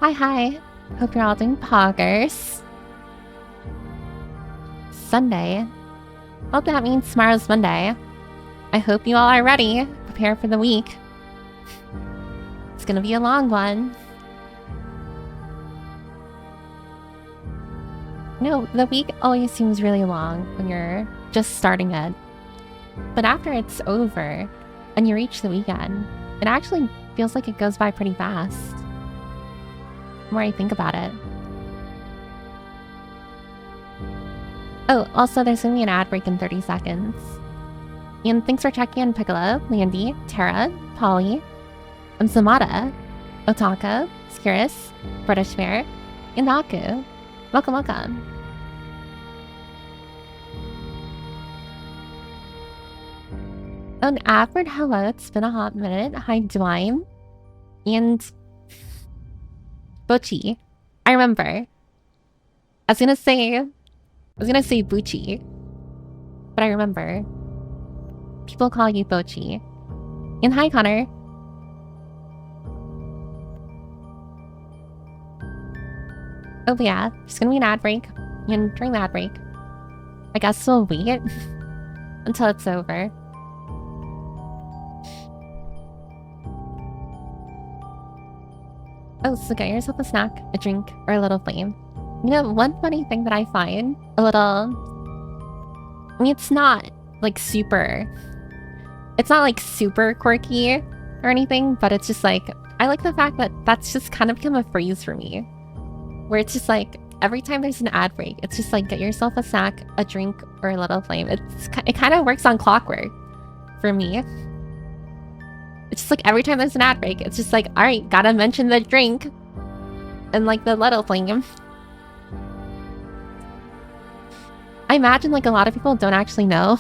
Hi. Hope you're all doing poggers. Sunday. Well, that means tomorrow's Monday. I hope you all are ready. Prepare for the week. It's gonna be a long one. No, the week always seems really long when you're just starting it. But after it's over and you reach the weekend, it actually feels like it goes by pretty fast. The more I think about it. Oh, also there's gonna be an ad break in 30 seconds. And thanks for checking in, Piccolo, Landy, Tara, Polly, Zamada, Otaka, Skiris, British Bear, and Aku. Welcome. An Alfred, hello, it's been a hot minute. Hi, Dwayne. And Butchie. I remember. I was gonna say Bucci. But I remember. People call you Bochi. And hi, Connor. Oh yeah, there's gonna be an ad break. And during the ad break, I guess we'll wait until it's over. Oh, so get yourself a snack, a drink, or a little flame. You know, one funny thing that I find a little... I mean, it's not like super quirky or anything, but it's just like, I like the fact that that's just kind of become a phrase for me. Where it's just like, every time there's an ad break, it's just like, get yourself a snack, a drink, or a little flame. It kind of works on clockwork for me. It's just like, every time there's an ad break, it's just like, alright, gotta mention the drink and like the little flame. I imagine like a lot of people don't actually know.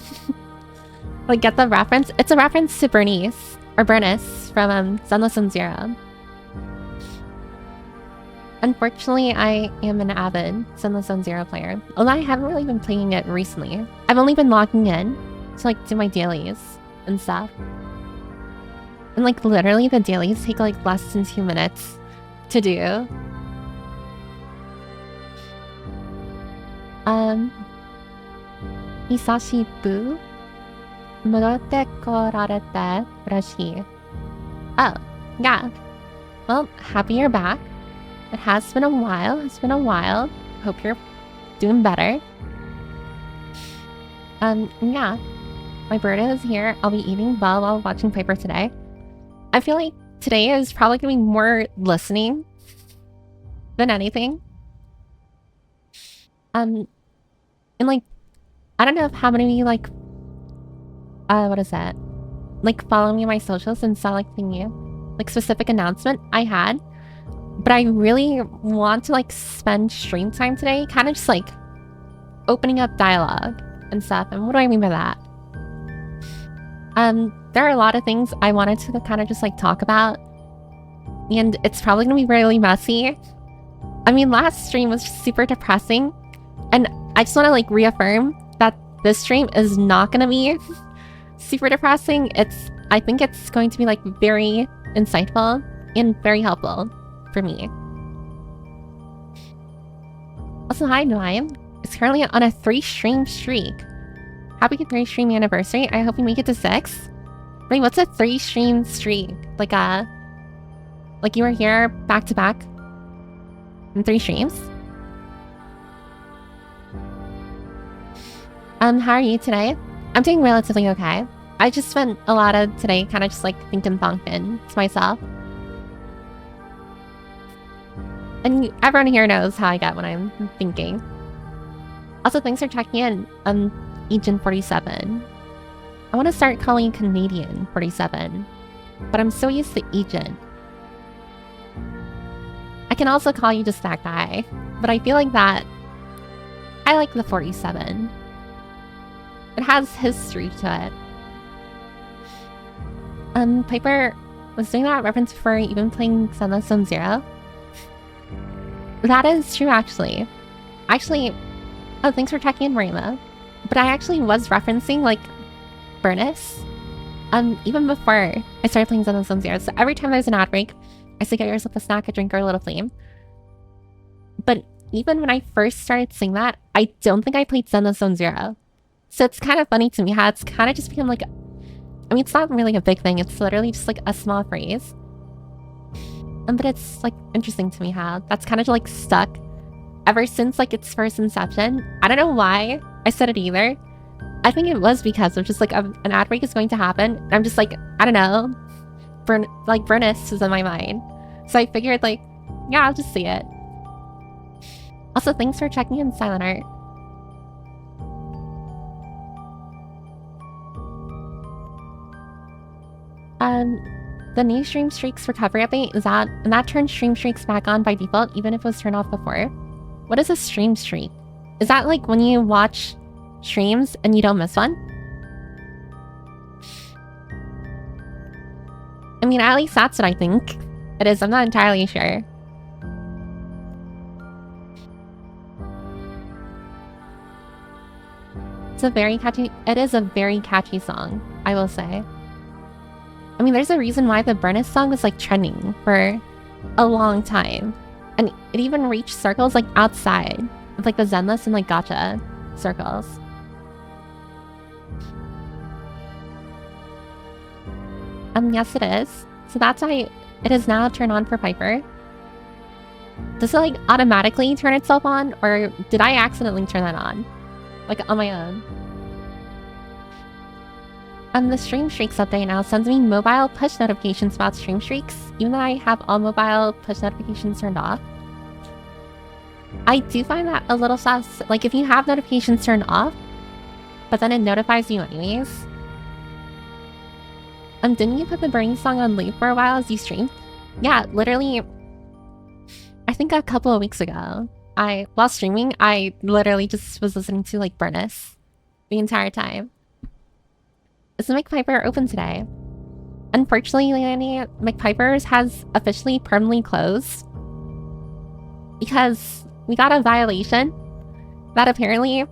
Like, get the reference. It's a reference to Bernice from Sunless and Zero. Unfortunately, I am an avid Sunless and Zero player, although I haven't really been playing it recently. I've only been logging in to like do my dailies and stuff. And like literally the dailies take like less than 2 minutes to do. Hisashi bu? Murotte korarete urashi. Oh, yeah. Well, happy you're back. It has been a while. Hope you're doing better. Yeah. My bird is here. I'll be eating well while watching Piper today. I feel like today is probably gonna be more listening than anything. And like, I don't know how many of you like, what is that? Like follow me on my socials and saw like the new, like specific announcement I had. But I really want to like spend stream time today, kind of just like opening up dialogue and stuff. And what do I mean by that? There are a lot of things I wanted to kind of just like talk about, and it's probably gonna be really messy. I mean, last stream was super depressing, and I just want to like reaffirm that this stream is not gonna be super depressing. I think it's going to be like very insightful and very helpful for me. Also, hi Noam. It's currently on a 3-stream streak. Happy 3-stream anniversary. I hope you make it to 6. Wait, what's a 3-stream streak? Like you were here back to back in 3 streams? How are you today? I'm doing relatively okay. I just spent a lot of today kind of just like thinking thonking to myself. And everyone here knows how I get when I'm thinking. Also, thanks for checking in, Agent 47. I want to start calling you Canadian 47, but I'm so used to Agent. I can also call you just that guy, but I feel like that... I like the 47. It has history to it. Piper was doing that reference before even playing Sunless Zone Zero. That is true, actually. Oh, thanks for checking in, Marima. But I actually was referencing, like, Bernice. Even before I started playing Sunless Zone Zero. So every time there's an ad break, I say get yourself a snack, a drink, or a little flame. even when I first started saying that, I don't think I played Zenless Zone Zero. So it's kind of funny to me how it's kind of just become like, I mean, it's not really a big thing. It's literally just like a small phrase. But it's like interesting to me how that's kind of like stuck ever since like its first inception. I don't know why I said it either. I think it was because of just like an ad break is going to happen. And I'm just like, I don't know. Burness is in my mind. So I figured like, yeah, I'll just see it. Also, thanks for checking in, Silent Art. The new stream streaks recovery update is out, and that turns stream streaks back on by default, even if it was turned off before. What is a stream streak? Is that like when you watch streams and you don't miss one? I mean, at least that's what I think it is. I'm not entirely sure. It is a very catchy song, I will say. I mean, there's a reason why the Burness song was like trending for a long time. And it even reached circles like outside of like the Zenless and like gacha circles. Yes it is. So that's why it is now turned on for Piper. Does it like automatically turn itself on, or did I accidentally turn that on? Like on my own? The stream streaks update now sends me mobile push notifications about stream streaks, even though I have all mobile push notifications turned off. I do find that a little sus. Like if you have notifications turned off, but then it notifies you anyways. Didn't you put the Burning song on loop for a while as you streamed? Yeah, literally, I think a couple of weeks ago, while streaming, I literally just was listening to like Burness the entire time. Is the McPiper open today? Unfortunately, Leonie, McPiper's has officially permanently closed because we got a violation that apparently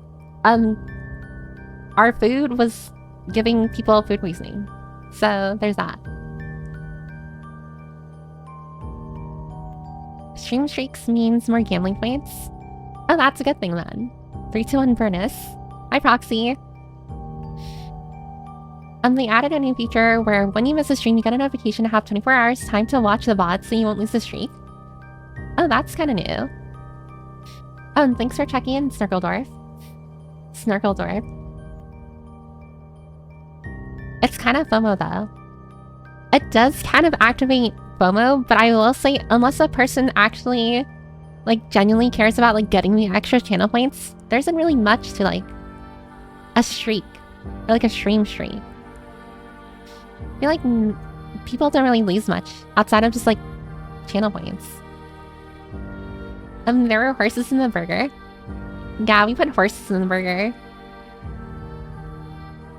our food was giving people food poisoning. So there's that. Stream streaks means more gambling points. Oh, that's a good thing then. 3-2-1 Burness. Hi, Proxy. They added a new feature where when you miss a stream, you get a notification to have 24 hours time to watch the VOD so you won't lose the streak. Oh, that's kind of new. Oh, and thanks for checking in, Snurkledorf. It's kind of FOMO though. It does kind of activate FOMO, but I will say, unless a person actually like genuinely cares about like getting the extra channel points, there isn't really much to like a streak or like a stream streak. I feel like people don't really lose much outside of just like channel points. There were horses in the burger. Yeah, we put horses in the burger.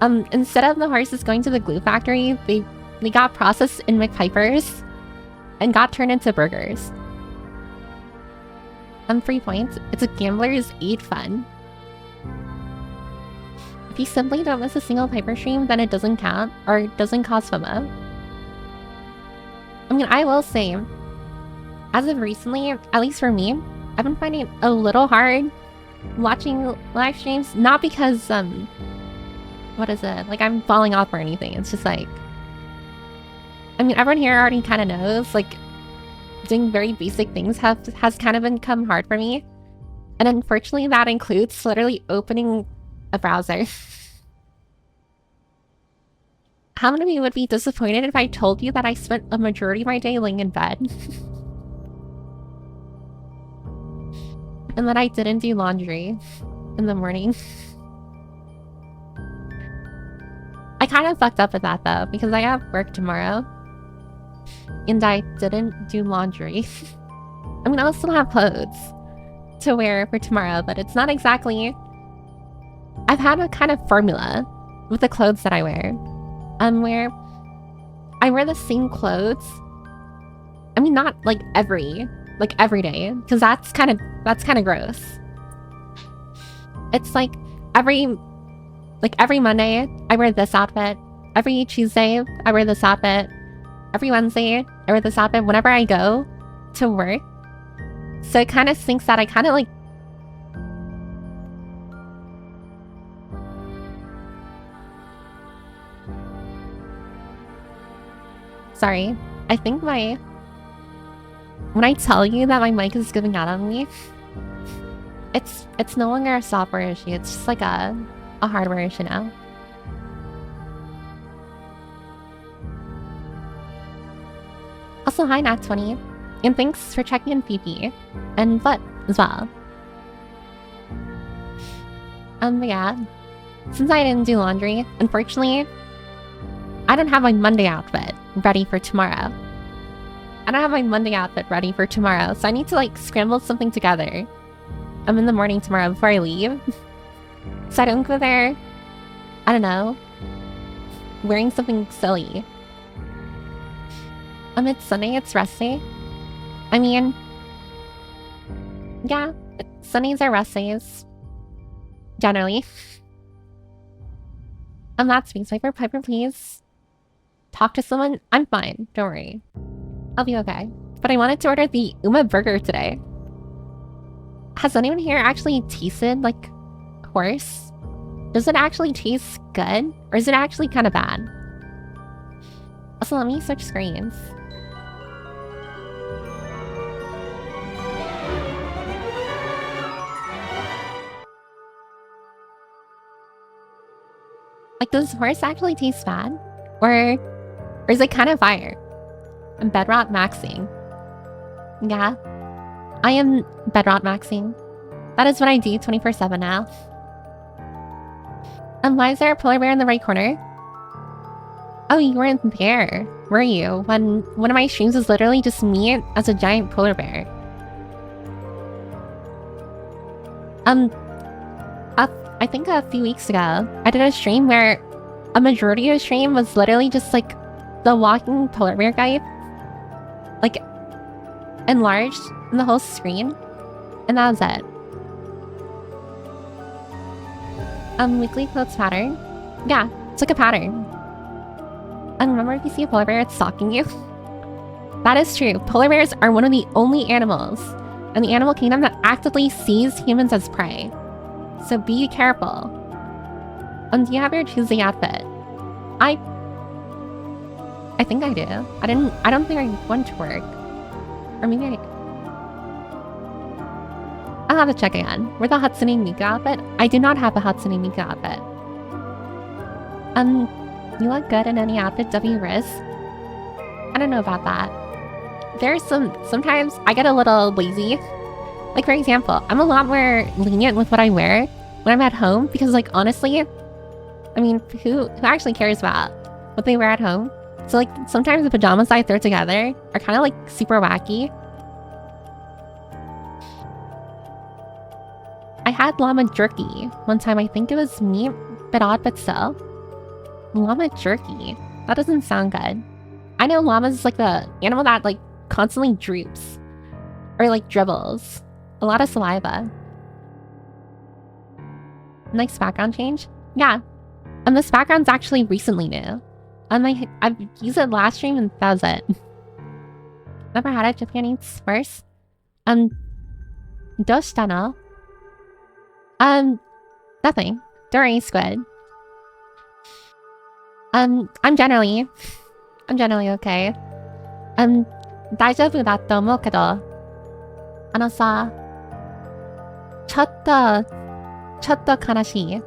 Instead of the horses going to the glue factory, they got processed in McPipers and got turned into burgers. 3 points. It's a gambler's aid fund. If you simply don't miss a single Piper stream, then it doesn't count, or it doesn't cause FOMO. I mean, I will say, as of recently, at least for me, I've been finding it a little hard watching live streams. Not because, what is it? Like, I'm falling off or anything. It's just like, I mean, everyone here already kind of knows, like, doing very basic things has kind of become hard for me. And unfortunately, that includes literally opening a browser. How many of you would be disappointed if I told you that I spent a majority of my day laying in bed? And that I didn't do laundry in the morning? I kind of fucked up with that though, because I have work tomorrow. And I didn't do laundry. I mean, I'll still have clothes to wear for tomorrow, but it's not exactly... I've had a kind of formula with the clothes that I wear. Where I wear the same clothes. I mean, not like every day, because that's kind of gross. It's like every Monday I wear this outfit. Every Tuesday I wear this outfit. Every Wednesday I wear this outfit. Whenever I go to work, So it kind of thinks that I kind of like... Sorry. I think my... When I tell you that my mic is giving out on me, it's no longer a software issue. It's just like a hardware issue now. Also, hi Nat20. And thanks for checking in PP. And Butt as well. But yeah. Since I didn't do laundry, unfortunately, I don't have my Monday outfit ready for tomorrow. I don't have my Monday outfit ready for tomorrow, so I need to like scramble something together. I'm in the morning tomorrow before I leave. So I don't go there, I don't know, wearing something silly. It's Sunday, it's rest day. I mean, yeah, Sundays are rest days. Generally. That's me. Piper, Piper, please. Talk to someone? I'm fine, don't worry. I'll be okay. But I wanted to order the Uma burger today. Has anyone here actually tasted, like, horse? Does it actually taste good? Or is it actually kind of bad? Also, let me switch screens. Like, does horse actually taste bad? Or is it kind of fire? I'm bedrot maxing. Yeah. I am bedrot maxing. That is what I do 24/7 now. Why is there a polar bear in the right corner? Oh, you weren't there, were you? When one of my streams was literally just me as a giant polar bear. I think a few weeks ago, I did a stream where a majority of the stream was literally just like the walking polar bear guy, like enlarged in the whole screen, and that was it. Weekly clothes pattern. Yeah, it's like a pattern. And remember, if you see a polar bear, it's stalking you. That is true. Polar bears are one of the only animals in the animal kingdom that actively sees humans as prey. So be careful. Do you have your Tuesday outfit? I think I do. I don't think I went to work. Or maybe I'll have to check again. With the Hatsune Miku outfit? I do not have a Hatsune Miku outfit. You look good in any outfit, W. Riz. I don't know about that. There's sometimes I get a little lazy. Like, for example, I'm a lot more lenient with what I wear when I'm at home because, like, honestly, I mean, who actually cares about what they wear at home? So, like, sometimes the pajamas I throw together are kind of, like, super wacky. I had llama jerky one time. I think it was meat, but odd but still. Llama jerky? That doesn't sound good. I know llamas is, like, the animal that, like, constantly droops. Or, like, dribbles. A lot of saliva. Nice background change? Yeah. And this background's actually recently new. I've used it last stream and that was it. Never had it. Japan eats worse. Doshitano? Nothing. Don't worry, squid. I'm generally okay. 大丈夫だと思うけど、さ、ちょっと悲しい。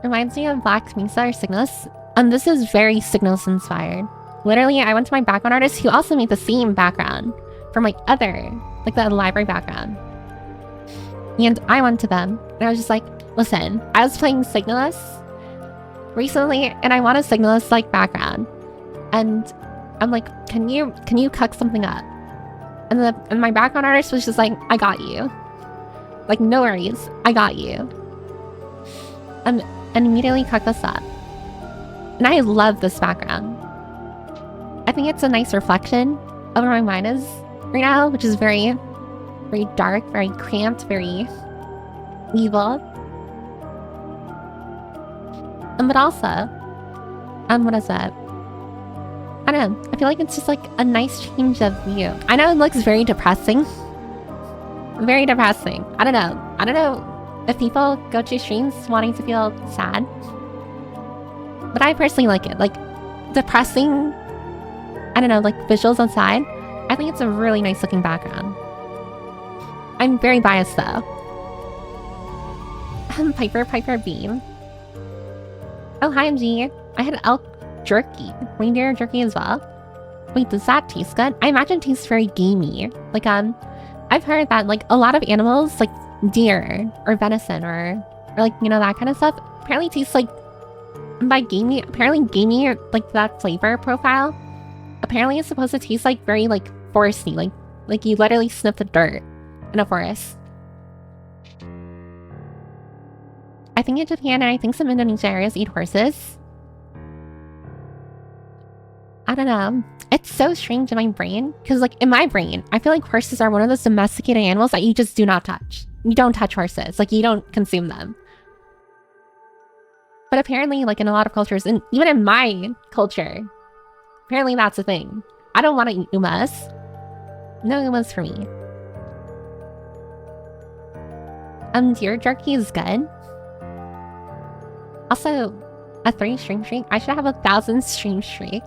Reminds me of Black Mesa or Cygnus. This is very Cygnus inspired. Literally, I went to my background artist who also made the same background from like the library background. And I went to them and I was just like, listen, I was playing Cygnus recently and I want a Cygnus like background. And I'm like, can you cook something up? And my background artist was just like, I got you. Like, no worries, I got you. And immediately cooked this up. And I love this background. I think it's a nice reflection of where my mind is right now, which is very, very dark, very cramped, very evil. But also, what is that? I don't know. I feel like it's just like a nice change of view. I know it looks very depressing. Very depressing. I don't know. I don't know if people go to streams wanting to feel sad. But I personally like it. Like, depressing, I don't know, like visuals outside. I think it's a really nice looking background. I'm very biased though. Piper Beam. Oh, hi MG. I had elk jerky. Reindeer jerky as well. Wait, does that taste good? I imagine it tastes very gamey. Like, I've heard that, like, a lot of animals, like deer or venison or like, you know, that kind of stuff, apparently tastes like, by gamey, apparently gamey, like that flavor profile, apparently it's supposed to taste like very, like, foresty, like you literally sniff the dirt in a forest. I think in Japan and I think some Indonesian areas eat horses. I don't know. It's so strange in my brain. Because, like, in my brain, I feel like horses are one of those domesticated animals that you just do not touch. You don't touch horses. Like, you don't consume them. But apparently, like, in a lot of cultures, and even in my culture, apparently that's a thing. I don't want to eat umas. No umas for me. Deer jerky is good. Also, a 3-stream streak. I should have a 1,000-stream streak.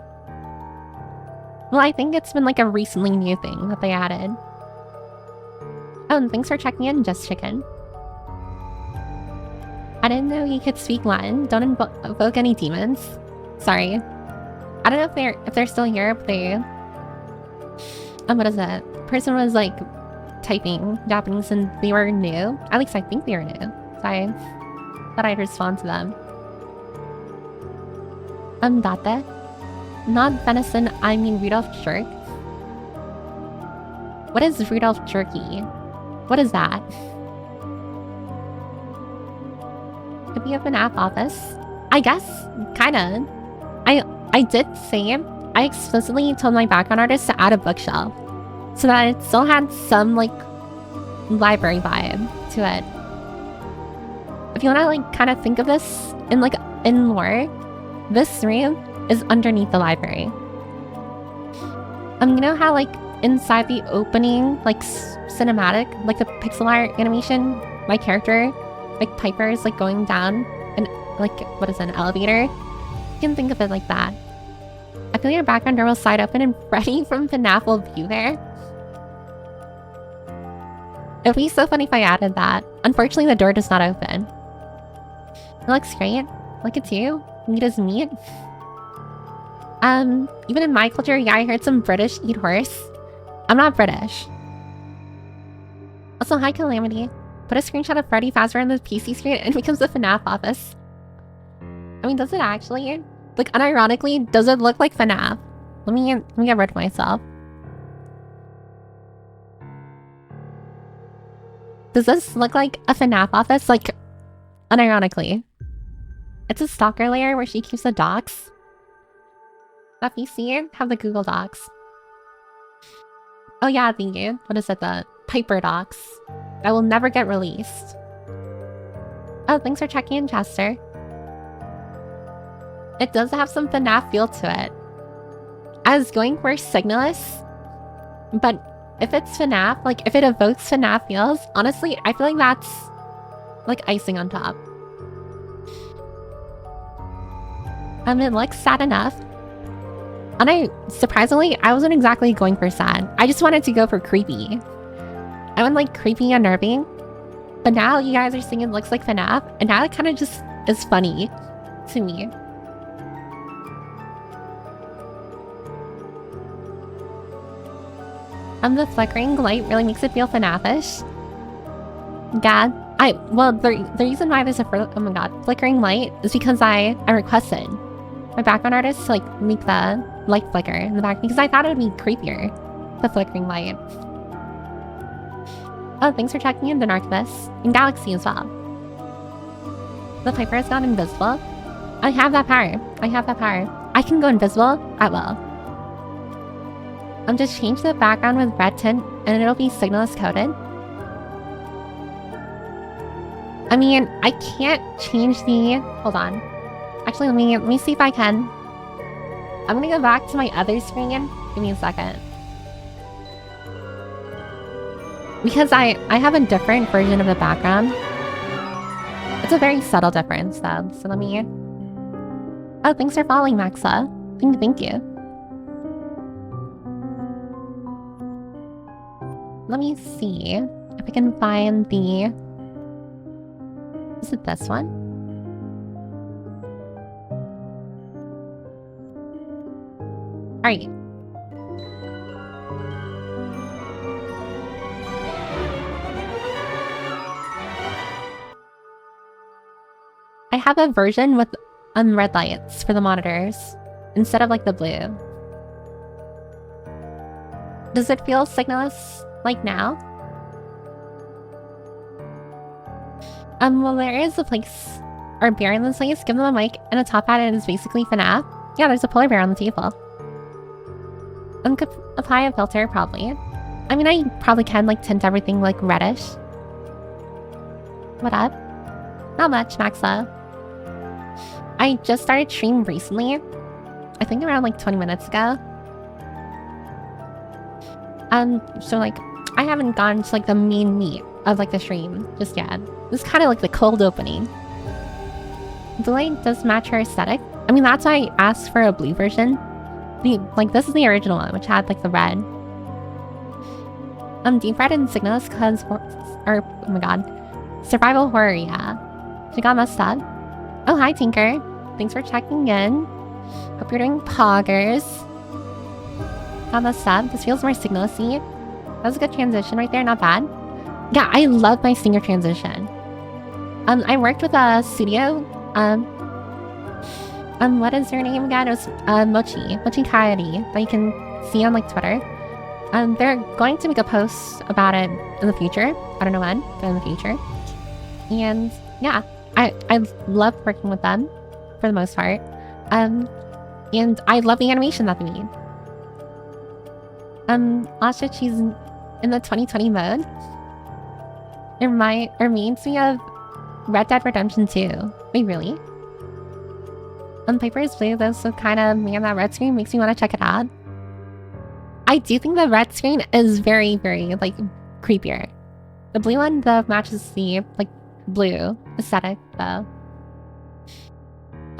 Well, I think it's been like a recently new thing that they added. Oh, and thanks for checking in, Just Chicken. I didn't know you could speak Latin. Don't invoke any demons. Sorry. I don't know if they're still here, but they... what is it? Person was like typing Japanese and they were new. At least I think they were new. So I thought I'd respond to them. Date? Not venison, I mean Rudolph jerk. What is Rudolph jerky? What is that? Could be a FNAF office. I guess, kinda. I did say, I explicitly told my background artist to add a bookshelf. So that it still had some, like, library vibe to it. If you wanna, like, kind of think of this in, like, in lore, this room is underneath the library. You know how, like, inside the opening, like, cinematic, like the pixel art animation, my character, like, Piper is, like, going down and, like, what is it, an elevator? You can think of it like that. I feel your background door will slide open and Freddy from FNAF will view there. It would be so funny if I added that. Unfortunately, the door does not open. It looks great. Look at you. Meat is meat. Even in my culture, yeah, I heard some British eat horse. I'm not British. Also, hi Calamity. Put a screenshot of Freddy Fazbear on the PC screen and it becomes a FNAF office. I mean, does it actually? Like, unironically, does it look like FNAF? Let me get rid of myself. Does this look like a FNAF office? Like, unironically. It's a stalker layer where she keeps the docs. That PC have the Google Docs. Oh yeah, thank you. What is it? The Piper Docs. That will never get released. Oh, thanks for checking in, Chester. It does have some FNAF feel to it. I was going for Signalus, but if it's FNAF, like if it evokes FNAF feels, honestly, I feel like that's like icing on top. It looks sad enough. And surprisingly, I wasn't exactly going for sad. I just wanted to go for creepy. I went like creepy, unnerving. But now you guys are saying it looks like FNAF, and now it kind of just is funny to me. The flickering light really makes it feel FNAF-ish. Yeah, well, the reason why there's oh my god, flickering light is because I requested my background artist to like make the light flicker in the back because I thought it would be creepier, the flickering light. Oh, thanks for checking in, Denarchibus. And Galaxy as well. The Piper has gone invisible. I have that power. I have that power. I can go invisible at will. Just change the background with red tint and it'll be Signalus coded. I mean, I can't change the... Hold on. Actually, let me see if I can. I'm gonna go back to my other screen. Give me a second. Because I have a different version of the background. It's a very subtle difference though. So let me... Oh, thanks for following, Maxa. Thank you. Let me see if I can find the... Is it this one? Alright. I have a version with red lights for the monitors instead of like the blue. Does it feel signalless like now? Well, there is a place or a bear in this place. Give them a mic and a top hat, and it's basically FNAF. Yeah, there's a polar bear on the table. Could apply a filter, probably. I mean, I probably can like tint everything like reddish. What up? Not much, Maxa. I just started streaming recently. I think around like 20 minutes ago. So like, I haven't gone to like the main meat of like the stream just yet. This is kind of like the cold opening. The light does match her aesthetic. I mean, that's why I asked for a blue version. Like, this is the original one, which had like the red. Deep red and signals cause, or oh my god, survival horror. Yeah, she got messed up. Oh, hi Tinker. Thanks for checking in. Hope you're doing poggers. Got messed up. This feels more signal-y. That was a good transition right there. Not bad. Yeah, I love my singer transition. I worked with a studio. What is her name again? It was Mochi Coyote, that you can see on like Twitter. They're going to make a post about it in the future. I don't know when, but in the future. And yeah, I love working with them for the most part. And I love the animation that they made. Also, she's in the 2020 mode. It reminds me of Red Dead Redemption 2. Wait, really? Paper is blue though, so kind of, man, that red screen makes me want to check it out. I do think the red screen is very, very, like, creepier. The blue one, though, matches the, like, blue aesthetic, though.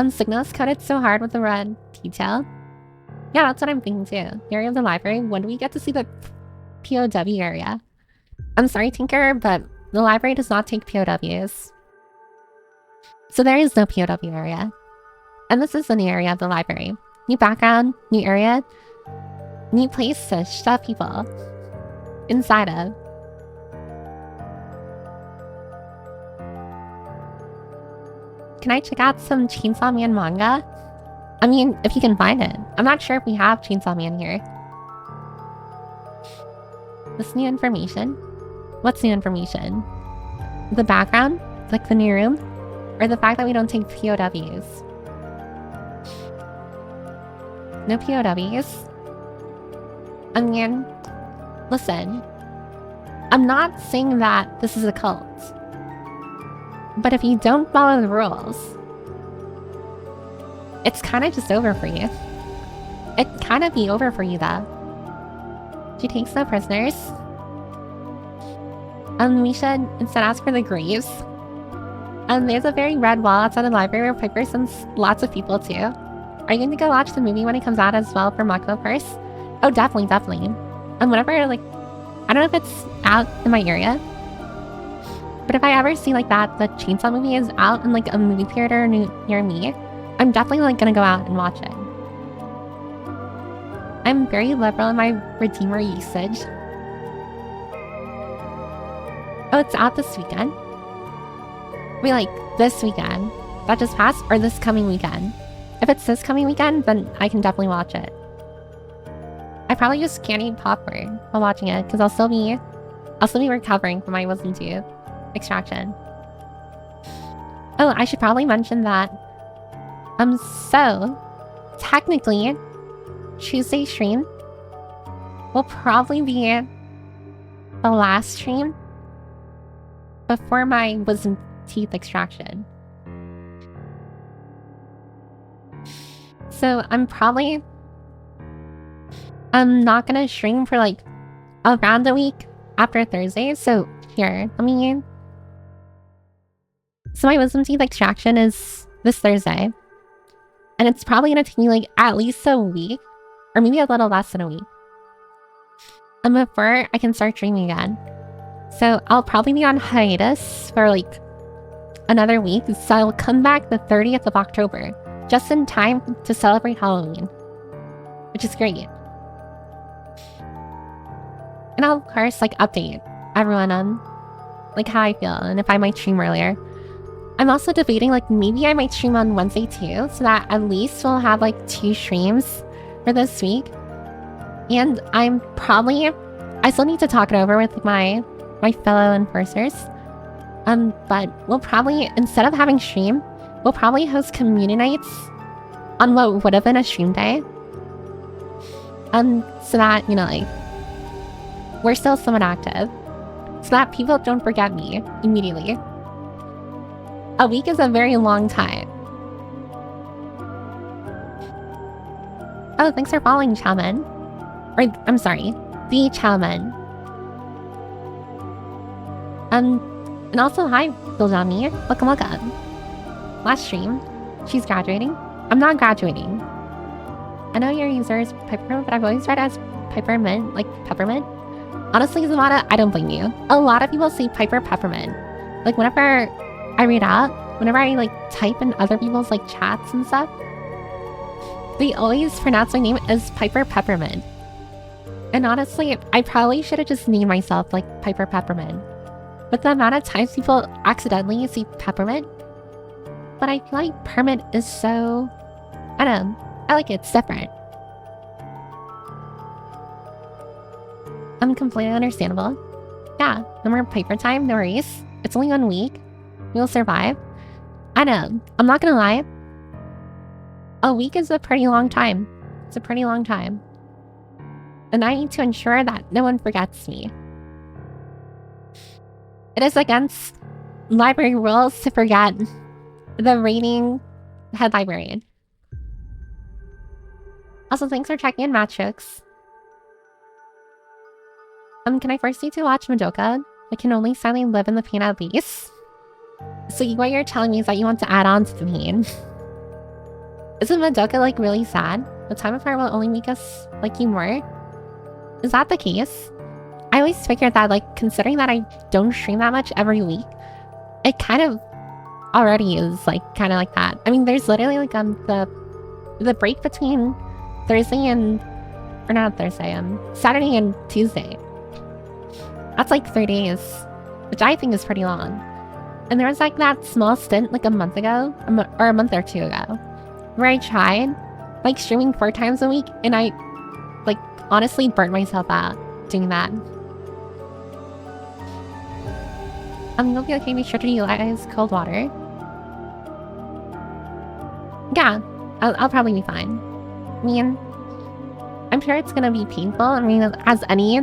Signals coated so hard with the red detail. Yeah, that's what I'm thinking, too. The area of the library, when do we get to see the POW area? I'm sorry, Tinker, but the library does not take POWs. So there is no POW area. And this is the new area of the library. New background, new area, new place to shove people inside of. Can I check out some Chainsaw Man manga? I mean, if you can find it. I'm not sure if we have Chainsaw Man here. This new information? What's new information? The background? Like the new room? Or the fact that we don't take POWs? No POWs? I mean, listen. I'm not saying that this is a cult. But if you don't follow the rules, it's kind of just over for you. It kind of be over for you, though. She takes no prisoners. We should instead ask for the graves. There's a very red wall outside the library where Piper sends lots of people to. Are you going to go watch the movie when it comes out as well for Mako Purse? Oh, definitely, definitely. Whenever, like, I don't know if it's out in my area, but if I ever see, like, that the Chainsaw movie is out in, like, a movie theater near me, I'm definitely, like, gonna go out and watch it. I'm very liberal in my Redeemer usage. Oh, it's out this weekend? Wait, like, this weekend? That just passed? Or this coming weekend? If it's this coming weekend, then I can definitely watch it. I probably just can't eat popcorn while watching it, because I'll still be recovering from my wisdom tooth extraction. Oh, I should probably mention that. So, technically, Tuesday stream will probably be the last stream before my wisdom teeth extraction. So I'm probably I'm not gonna stream for like around a week after Thursday. So here, let me. So my wisdom teeth extraction is this Thursday, and it's probably gonna take me like at least a week, or maybe a little less than a week, and before I can start streaming again. So I'll probably be on hiatus for like another week. So I'll come back the 30th of October, just in time to celebrate Halloween, which is great. And I'll of course like update everyone on like how I feel and if I might stream earlier. I'm also debating like maybe I might stream on Wednesday too, so that at least we'll have like 2 streams for this week. And I still need to talk it over with my fellow enforcers. But we'll probably, instead of having stream, we'll probably host community nights on what would have been a stream day. So that, you know, like, we're still somewhat active. So that people don't forget me immediately. A week is a very long time. Oh, thanks for following, Chowman. Or, I'm sorry, the Chowman. And also, hi, Biljami. Welcome, welcome. Last stream, she's graduating. I'm not graduating. I know your user is Peppermint, but I've always read it as Peppermint, like peppermint. Honestly, Zamada, I don't blame you. A lot of people say Piper Peppermint. Like, whenever I read out, whenever I, like, type in other people's, like, chats and stuff, they always pronounce my name as Piper Peppermint. And honestly, I probably should have just named myself, like, Piper Peppermint. But the amount of times people accidentally say Peppermint, but I feel like Permint is so... I don't know. I like it. It's different. Completely understandable. Yeah, no more paper time, no worries. It's only 1 week. We'll survive. I know. I'm not gonna lie. A week is a pretty long time. It's a pretty long time. And I need to ensure that no one forgets me. It is against library rules to forget the reigning head librarian. Also, thanks for checking in, Matrix. Can I force you to watch Madoka? I can only sadly live in the pain at least. So what you're telling me is that you want to add on to the pain. Isn't Madoka, like, really sad? The time apart will only make us like you more? Is that the case? I always figured that, like, considering that I don't stream that much every week, it kind of already is, like, kind of like that. I mean, there's literally, like, the break between Thursday and... Or not Thursday, Saturday and Tuesday. That's like 3 days, which I think is pretty long. And there was like that small stint like a month ago, or a month or 2 ago, where I tried like streaming 4 times a week, and I like honestly burnt myself out doing that. You'll be okay. Be sure to utilize cold water. Yeah, I'll probably be fine. I mean, I'm sure it's gonna be painful. I mean, as any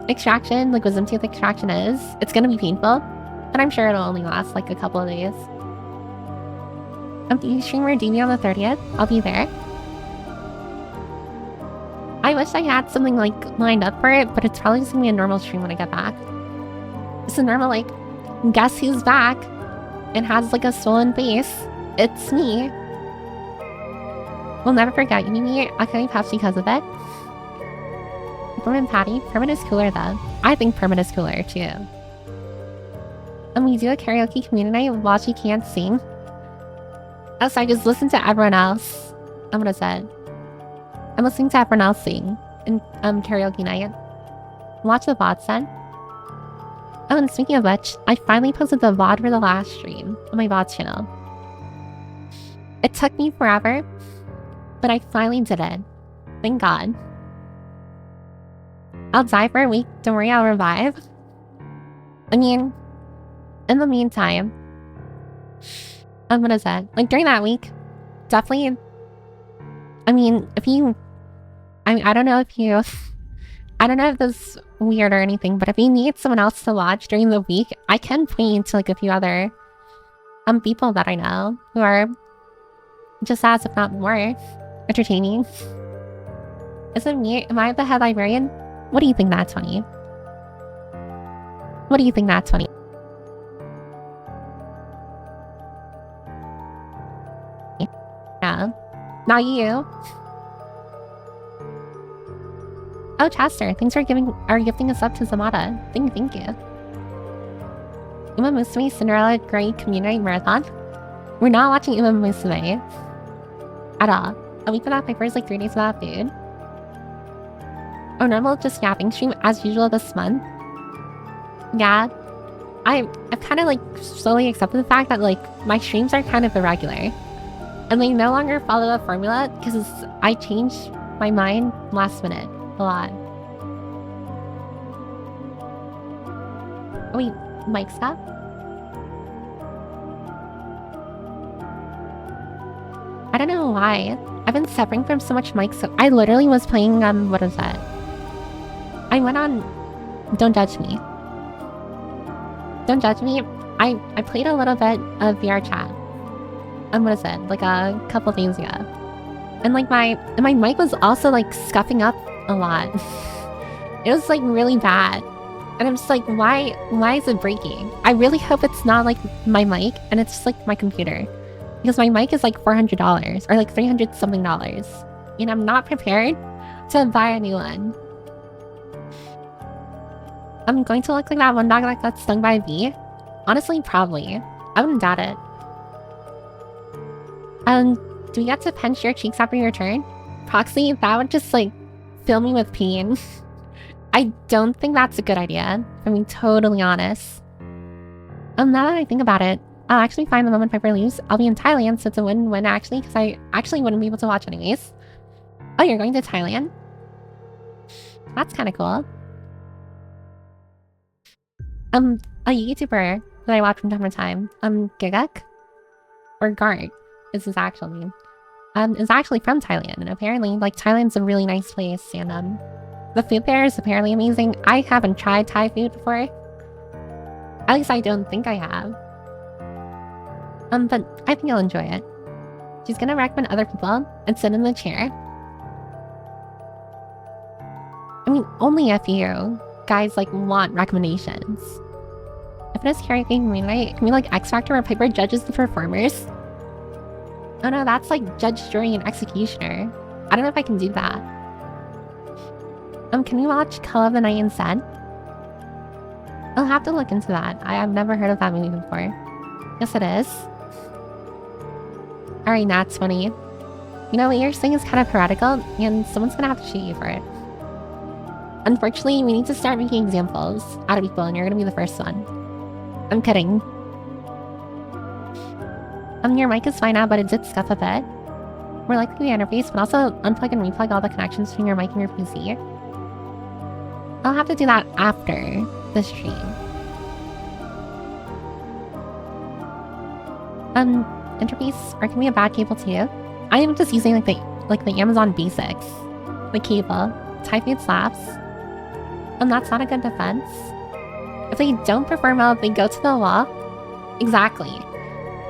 extraction, like wisdom tooth extraction is, it's gonna be painful, but I'm sure it'll only last like a couple of days. You stream Redeeming on the 30th. I'll be there. I wish I had something like lined up for it, but it's probably just gonna be a normal stream when I get back. It's a normal like, guess who's back and has like a swollen face? It's me. We'll never forget you, Mimi. I'll call you Peps because of it. Permanent Patty. Permanent is cooler though. I think Permanent is cooler too. And we do a karaoke community night while she can't sing. Oh, so I just listen to everyone else. I'm gonna say. I'm listening to everyone else sing in karaoke night. Watch the VOD then. Oh, and speaking of which, I finally posted the VOD for the last stream on my VOD channel. It took me forever, but I finally did it. Thank God. I'll die for a week. Don't worry, I'll revive. I mean, in the meantime, I'm gonna say, like, during that week, definitely, I mean, I don't know if you, I don't know if this is weird or anything, but if you need someone else to watch during the week, I can point to, like, a few other, people that I know who are just as, if not more, entertaining. Is it me? Am I the head librarian? What do you think that's funny? What do you think that's funny? Yeah. Not you. Oh, Chester, thanks for gifting us up to Zamada. Thank you. Uma Musume Cinderella Grey Community Marathon? We're not watching Uma Musume. At all. A week without papers, like 3 days without food. Or normal just yapping stream as usual this month. Yeah. I've kind of like slowly accepted the fact that like my streams are kind of irregular. And they no longer follow a formula because I changed my mind last minute a lot. Oh, wait, mic stop? I don't know why. I've been suffering from so much mic, so I literally was playing, what is that? I went on... Don't judge me. Don't judge me. I played a little bit of VR chat. What is it? Like a couple days ago. And like my mic was also like scuffing up a lot. It was like really bad. And I'm just like, why is it breaking? I really hope it's not like my mic and it's just like my computer. Because my mic is like $400 or like $300 something. And I'm not prepared to buy a new one. I'm going to look like that one dog that got stung by a bee. Honestly, probably. I wouldn't doubt it. Do we get to pinch your cheeks after your turn? Proxy, that would just like fill me with pain. I don't think that's a good idea, if I'm being totally honest. Now that I think about it, I'll actually find the moment Piper leaves. I'll be in Thailand, so it's a win-win actually, because I actually wouldn't be able to watch anyways. Oh, you're going to Thailand? That's kind of cool. A YouTuber that I watch from time to time, Gigak? Or Gart is his actual name. Is actually from Thailand, and apparently, like, Thailand's a really nice place, and, the food there is apparently amazing. I haven't tried Thai food before. At least I don't think I have. But I think you'll enjoy it. She's gonna recommend other people and sit in the chair. I mean, only if you guys, like, want recommendations. If it is karaoke community, can we, like, X Factor where Piper judges the performers? Oh no, that's like judge, jury, and executioner. I don't know if I can do that. Can we watch Call of the Night instead? I'll have to look into that. I have never heard of that movie before. Yes, it is. Alright, that's funny. You know, what you're saying is kind of heretical, and someone's gonna have to shoot you for it. Unfortunately, we need to start making examples out of people, and you're gonna be the first one. I'm kidding. Your mic is fine now, but it did scuff a bit. More likely the interface, but also unplug and replug all the connections between your mic and your PC. I'll have to do that after the stream. Interface, or can be a bad cable too. I am just using like the Amazon Basics. The cable. Typhoid slaps. That's not a good defense. If they don't perform well, they go to the wall. Exactly.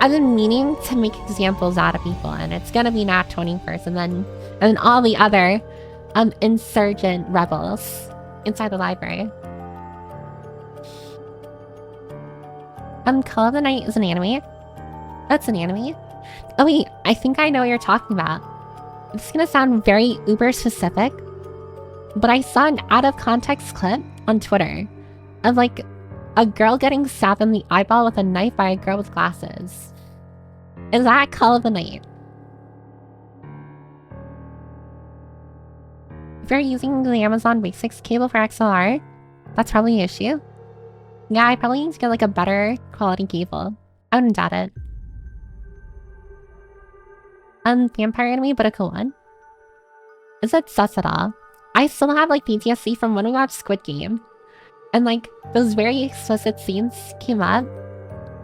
I've been meaning to make examples out of people, and it's gonna be Nat 20 first, and then all the other insurgent rebels inside the library. Call of the Night is an anime. That's an anime. Oh wait, I think I know what you're talking about. It's gonna sound very uber specific, but I saw an out of context clip on Twitter of like a girl getting stabbed in the eyeball with a knife by a girl with glasses. Is that Call of the Night? If you're using the Amazon Basics cable for XLR, that's probably the issue. Yeah, I probably need to get like a better quality cable. I wouldn't doubt it. Vampire anime, but a cool one. Is it sus at all? I still have like PTSD from when we watched Squid Game. And like, those very explicit scenes came up.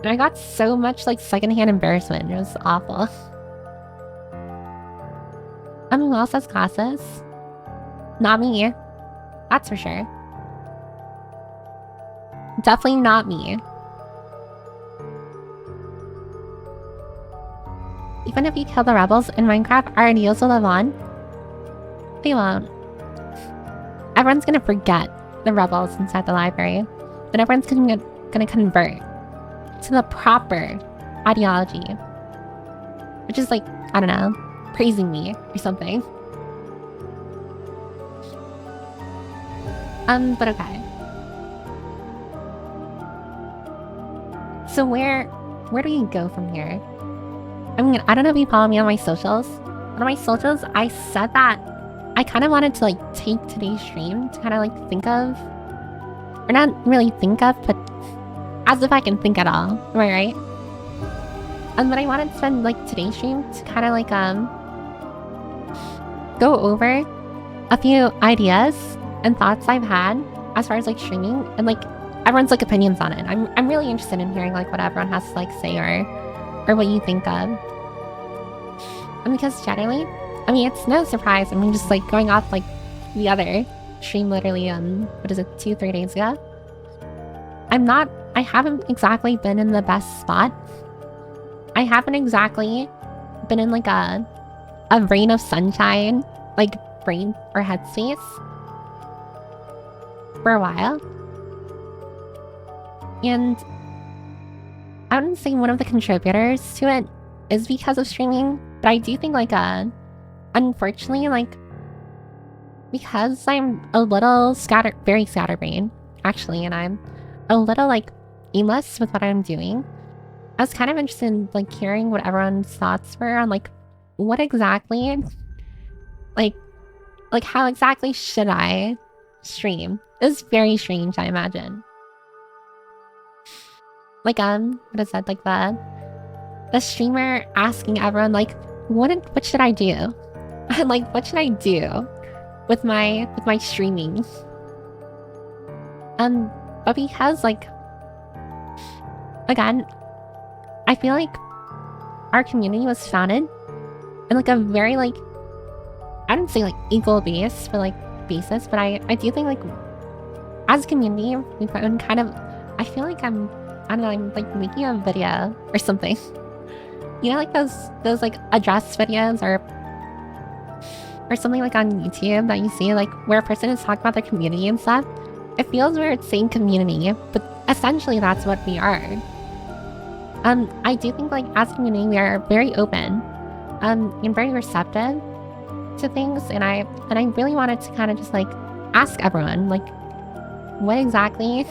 And I got so much like secondhand embarrassment. It was awful. Who else has glasses? Not me. That's for sure. Definitely not me. Even if you kill the rebels in Minecraft, our ideals will live on. They won't. everyone's gonna forget the rebels inside the library. And everyone's gonna convert to the proper ideology. Which is like, I don't know, praising me or something. But okay. So where do you go from here? I mean, I don't know if you follow me on my socials. On my socials, I said that I kind of wanted to like take today's stream to kind of like think of, or not really think of, but as if I can think at all. Am I right? But I wanted to spend like today's stream to kind of like go over a few ideas and thoughts I've had as far as like streaming and like everyone's like opinions on it. I'm really interested in hearing like what everyone has to like say or what you think of. And because generally, I mean, it's no surprise. I mean, just like going off like the other stream literally what is it, 2-3 days ago? I haven't exactly been in the best spot. I haven't exactly been in like a rain of sunshine, like brain or headspace for a while. And I wouldn't say one of the contributors to it is because of streaming, but I do think like unfortunately, like because I'm a little very scatterbrained actually, and I'm a little like aimless with what I'm doing, I was kind of interested in like hearing what everyone's thoughts were on like what exactly like how exactly should I stream. It's very strange, I imagine. Like what is that, like the streamer asking everyone like what should I do? And like what should I do with my streaming? But because like again, I feel like our community was founded in like a very like, I wouldn't say like equal basis, but like basis, but I do think like as a community we've been kind of, I feel like I don't know, I'm like making a video or something. You know, like those like address videos or something like on YouTube that you see like where a person is talking about their community and stuff. It feels weird saying community, but essentially that's what we are. I do think like as a community we are very open and very receptive to things, and I really wanted to kind of just like ask everyone like what exactly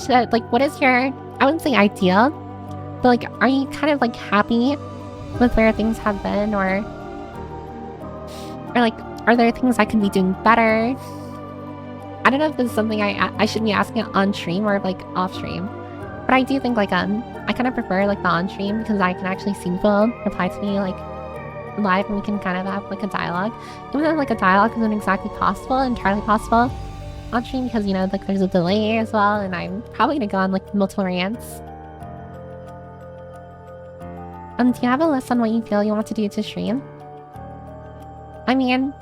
should, like what is your, I wouldn't say ideal, but like are you kind of like happy with where things have been, or like are there things I could be doing better? I don't know if this is something I should be asking on stream or like off stream. But I do think like I kind of prefer like the on stream because I can actually see people reply to me like live and we can kind of have like a dialogue. Even though like a dialogue isn't exactly possible, entirely possible on stream because you know like there's a delay as well, and I'm probably gonna go on like multiple rants. Do you have a list on what you feel you want to do to stream? I mean,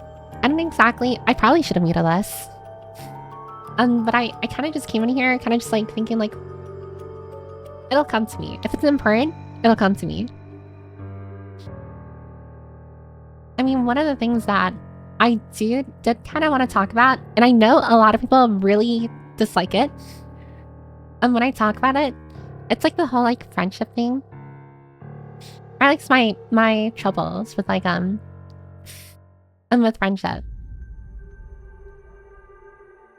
I don't exactly, I probably should have made a list. But I kind of just came in here kind of just like thinking like it'll come to me. If it's important, it'll come to me. I mean, one of the things that I did kind of want to talk about, and I know a lot of people really dislike it. And when I talk about it, it's like the whole like friendship thing. Or like my troubles with like and with friendship.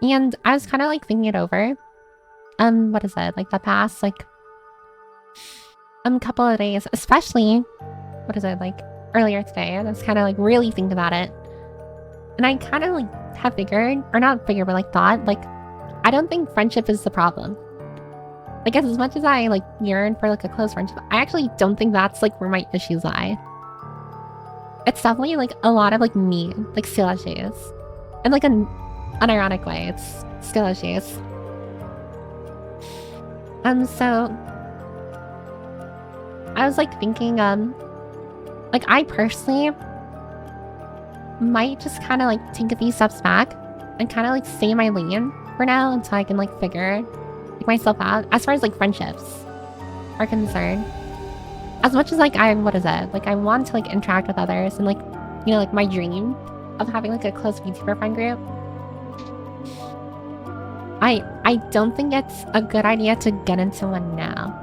And I was kind of like thinking it over. What is it? Like the past like couple of days, especially what is it, like earlier today, I was kind of like really thinking about it, and I kind of like have figured, or not figured, but like thought like I don't think friendship is the problem. Like as much as I like yearn for like a close friendship, I actually don't think that's like where my issues lie. It's definitely like a lot of like me, like skill issues, in like an unironic way. It's skill issues. So I was like thinking, like I personally might just kind of like take a few steps back and kind of like stay in my lane for now until I can like figure like myself out as far as like friendships are concerned. As much as like what is it? Like I want to like interact with others and like, you know, like my dream of having like a close VTuber friend group, I don't think it's a good idea to get into one now.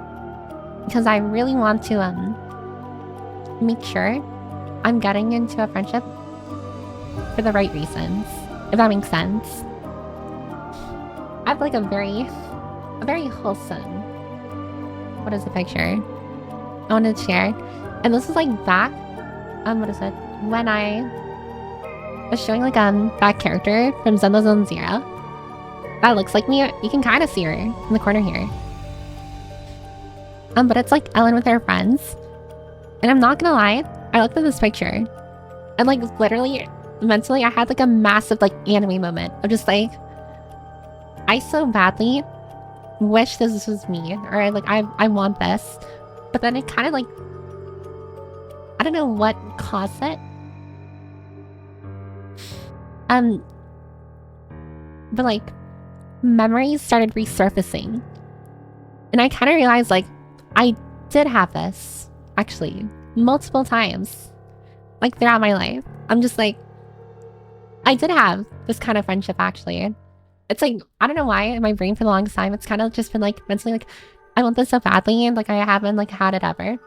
Because I really want to make sure I'm getting into a friendship for the right reasons, if that makes sense. I have like a very wholesome, what is the picture I wanted to share, and this is like back what is it, when I was showing like that character from Zelda Zone Zero that looks like me. You can kind of see her in the corner here, but it's like Ellen with her friends, and I'm not gonna lie, I looked at this picture and like literally mentally I had like a massive like anime moment of just like, I so badly wish this was me, or like I want this, but then it kind of like, I don't know what caused it. But like memories started resurfacing, and I kind of realized like I did have this actually multiple times, like throughout my life. I'm just like, I did have this kind of friendship actually. It's like, I don't know why in my brain for the longest time, it's kind of just been like mentally like, I want this so badly, and like I haven't like had it ever.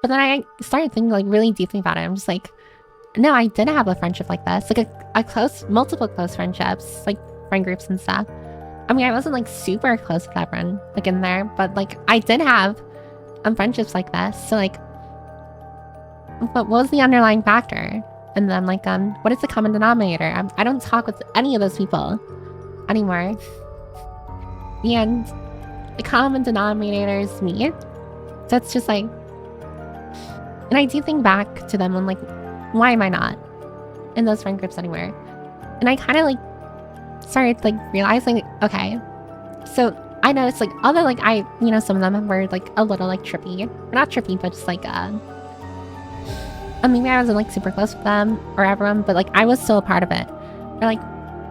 But then I started thinking like really deeply about it. I'm just like, no, I did have a friendship like this, like multiple close friendships, like friend groups and stuff. I mean, I wasn't like super close with everyone like in there, but like I did have friendships like this. So like, what was the underlying factor? And then like, what is the common denominator? I don't talk with any of those people anymore. And the common denominator is me. So it's just like, and I do think back to them and like, why am I not in those friend groups anymore? And I kind of like started like realizing, okay, so I noticed like, although like some of them were like a little like trippy, or not trippy, but just like maybe I wasn't like super close with them or everyone, but like I was still a part of it. Or like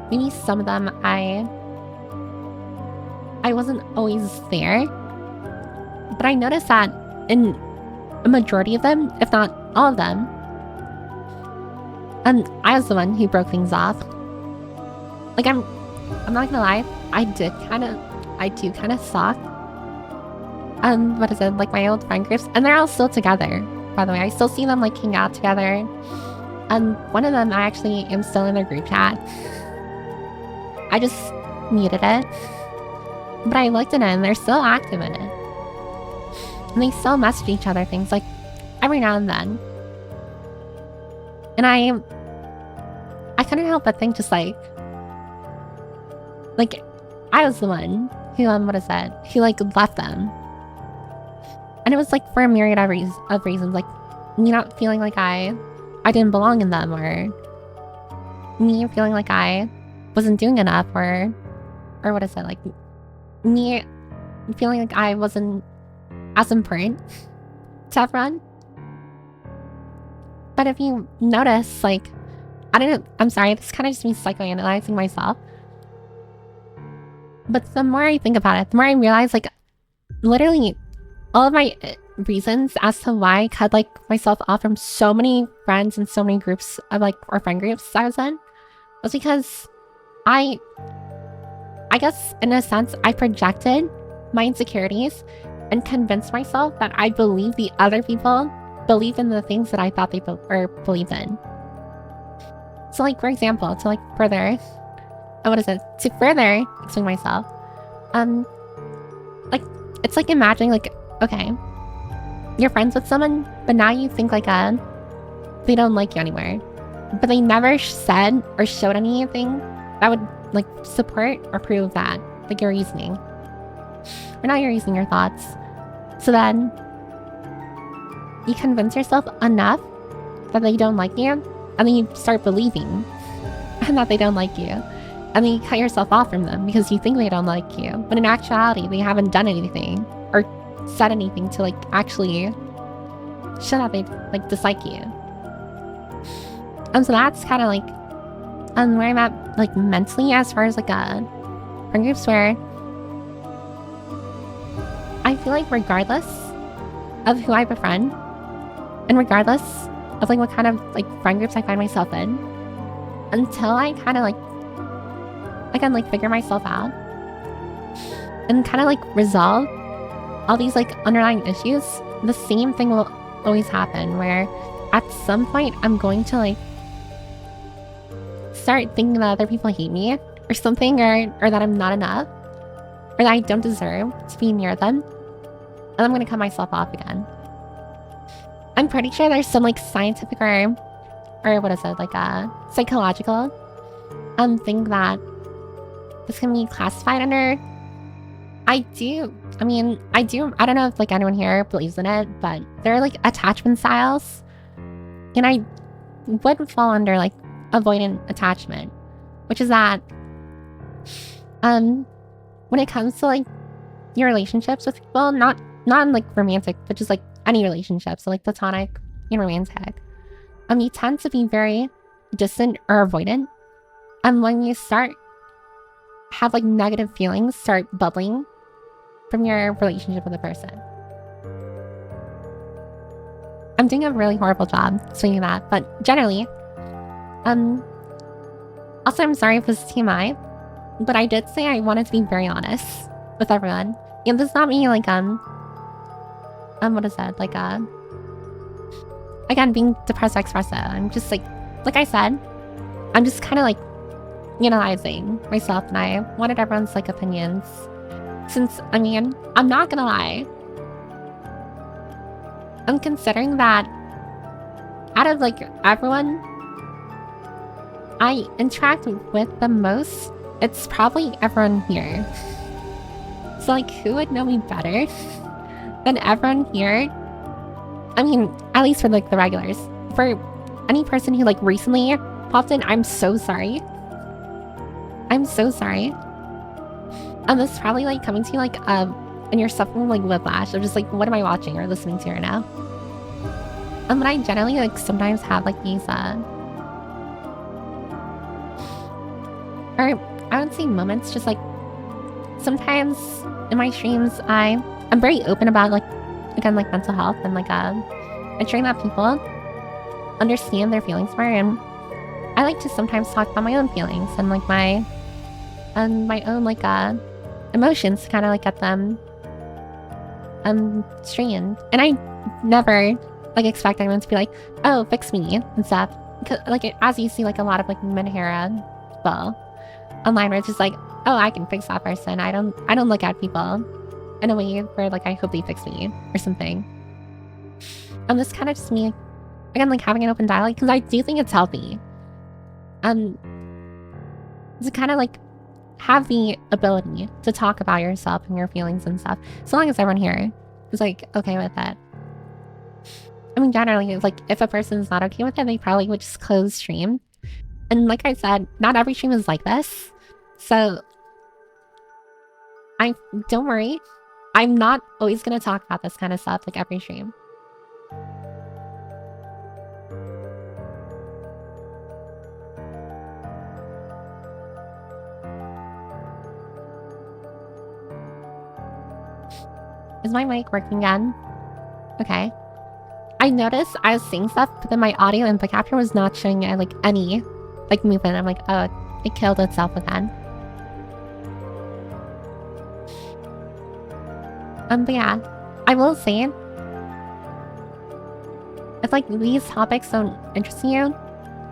maybe some of them I wasn't always there, but I noticed that in a majority of them, if not all of them, and I was the one who broke things off. Like I'm not gonna lie, I do kind of suck. What is it, like my old friend groups, and they're all still together. By the way, I still see them like hang out together. And one of them, I actually am still in their group chat. I just muted it, but I looked in it and they're still active in it. And they still message each other things like every now and then. And I couldn't help but think just like I was the one who who like left them. And it was like for a myriad of reasons, like me not feeling like I didn't belong in them, or me feeling like I wasn't doing enough, or like me feeling like I wasn't as important to everyone. But if you notice, like, I'm sorry, this kind of just me psychoanalyzing myself. But the more I think about it, the more I realize, like, literally all of my reasons as to why I cut, like, myself off from so many friends and so many groups of, like, or friend groups I was in, was because I guess, in a sense, I projected my insecurities and convinced myself that I believe the other people believe in the things that I thought they believed in. So, like, for example, to, like, further... to further explain myself, like, it's like imagining, like, okay, you're friends with someone, but now you think, like, they don't like you anymore. But they never said or showed anything that would, like, support or prove that, like, your reasoning. Or not your reasoning, your thoughts. So then, you convince yourself enough that they don't like you, and then you start believing that they don't like you. And then you cut yourself off from them because you think they don't like you. But in actuality, they haven't done anything or said anything to, like, actually show that they, like, dislike you. And so that's kind of, like, where I'm at, like, mentally, as far as, like, friend groups, where I feel like regardless of who I befriend, and regardless of like what kind of like friend groups I find myself in until I kind of like I can like figure myself out and kind of like resolve all these like underlying issues. The same thing will always happen where at some point I'm going to like start thinking that other people hate me or something, or that I'm not enough, or that I don't deserve to be near them, and I'm gonna cut myself off again. I'm pretty sure there's some like scientific or what is it, like a psychological thing that this can be classified under. I don't know if like anyone here believes in it, but there are like attachment styles, and I would fall under like avoidant attachment, which is that when it comes to like your relationships with people, not like romantic, but just like any relationship, so like platonic and romantic, you tend to be very distant or avoidant. And when you start have like negative feelings start bubbling from your relationship with a person. I'm doing a really horrible job swinging that, but generally, also I'm sorry if this is TMI, but I did say I wanted to be very honest with everyone. And this is not me like, what is that? Like, again, being depressed expressive. I'm just like I said, I'm just kind of like analyzing myself, and I wanted everyone's like opinions. Since, I mean, I'm not gonna lie, I'm considering that out of like everyone I interact with the most, it's probably everyone here. So like, who would know me better than everyone here? I mean, at least for like the regulars. For any person who like recently popped in, I'm so sorry. I'm so sorry. And this is probably like coming to you like and you're suffering like whiplash of just like, what am I watching or listening to right now? But I generally like sometimes have like these or I would say moments, just like sometimes in my streams I'm very open about like, again, like mental health, and like ensuring that people understand their feelings more. And I like to sometimes talk about my own feelings and like my own like emotions to kind of like get them strained. And I never like expect anyone to be like, oh, fix me and stuff, because like as you see like a lot of like Minahara people online where it's just like, oh, I can fix that person. I don't look at people in a way where like I hope they fix me or something. This kind of just me again like having an open dialogue, because I do think it's healthy to kind of like have the ability to talk about yourself and your feelings and stuff, so long as everyone here is like okay with it. I mean, generally, it's like if a person's not okay with it, they probably would just close stream. And like I said, not every stream is like this, so don't worry, I'm not always gonna talk about this kind of stuff like every stream. Is my mic working again? Okay. I noticed I was saying stuff, but then my audio input capture was not showing like any like movement. I'm like, oh, it killed itself again. But yeah, I will say, if like these topics don't interest you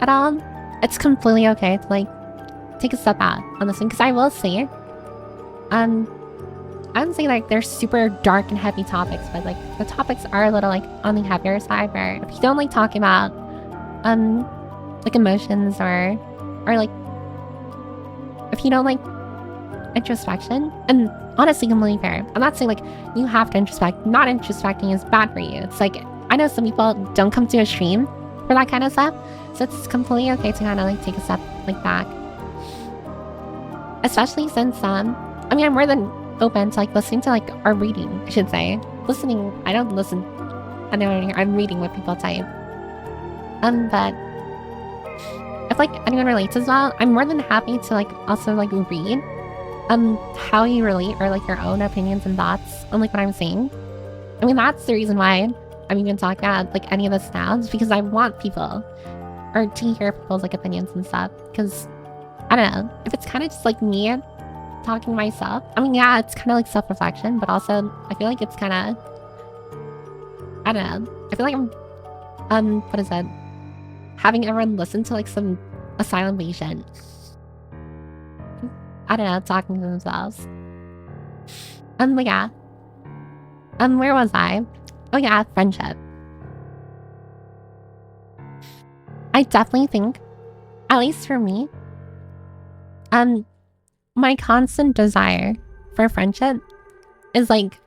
at all, it's completely okay to like take a step out on this one, because I will say, I wouldn't say like they're super dark and heavy topics, but like the topics are a little like on the heavier side, where if you don't like talking about like emotions or like if you don't like introspection, and honestly completely fair. I'm not saying like you have to introspect. Not introspecting is bad for you. It's like I know some people don't come to a stream for that kind of stuff, so it's completely okay to kind of like take a step like back. Especially since I mean, I'm more than open to like listening to like or reading, I should say. Listening, I don't listen. I don't hear. I'm reading what people type. But if like anyone relates as well, I'm more than happy to like also like read how you relate or like your own opinions and thoughts on like what I'm saying. I mean, that's the reason why I'm even talking about like any of this now is because I want people or to hear people's like opinions and stuff. Because I don't know, if it's kind of just like me talking to myself. I mean, yeah, it's kind of like self-reflection, but also I feel like it's kind of, I don't know. I feel like I'm, what is it? Having everyone listen to like a silent patient. I don't know, talking to themselves. But yeah. Where was I? Oh yeah, friendship. I definitely think, at least for me, my constant desire for friendship is like,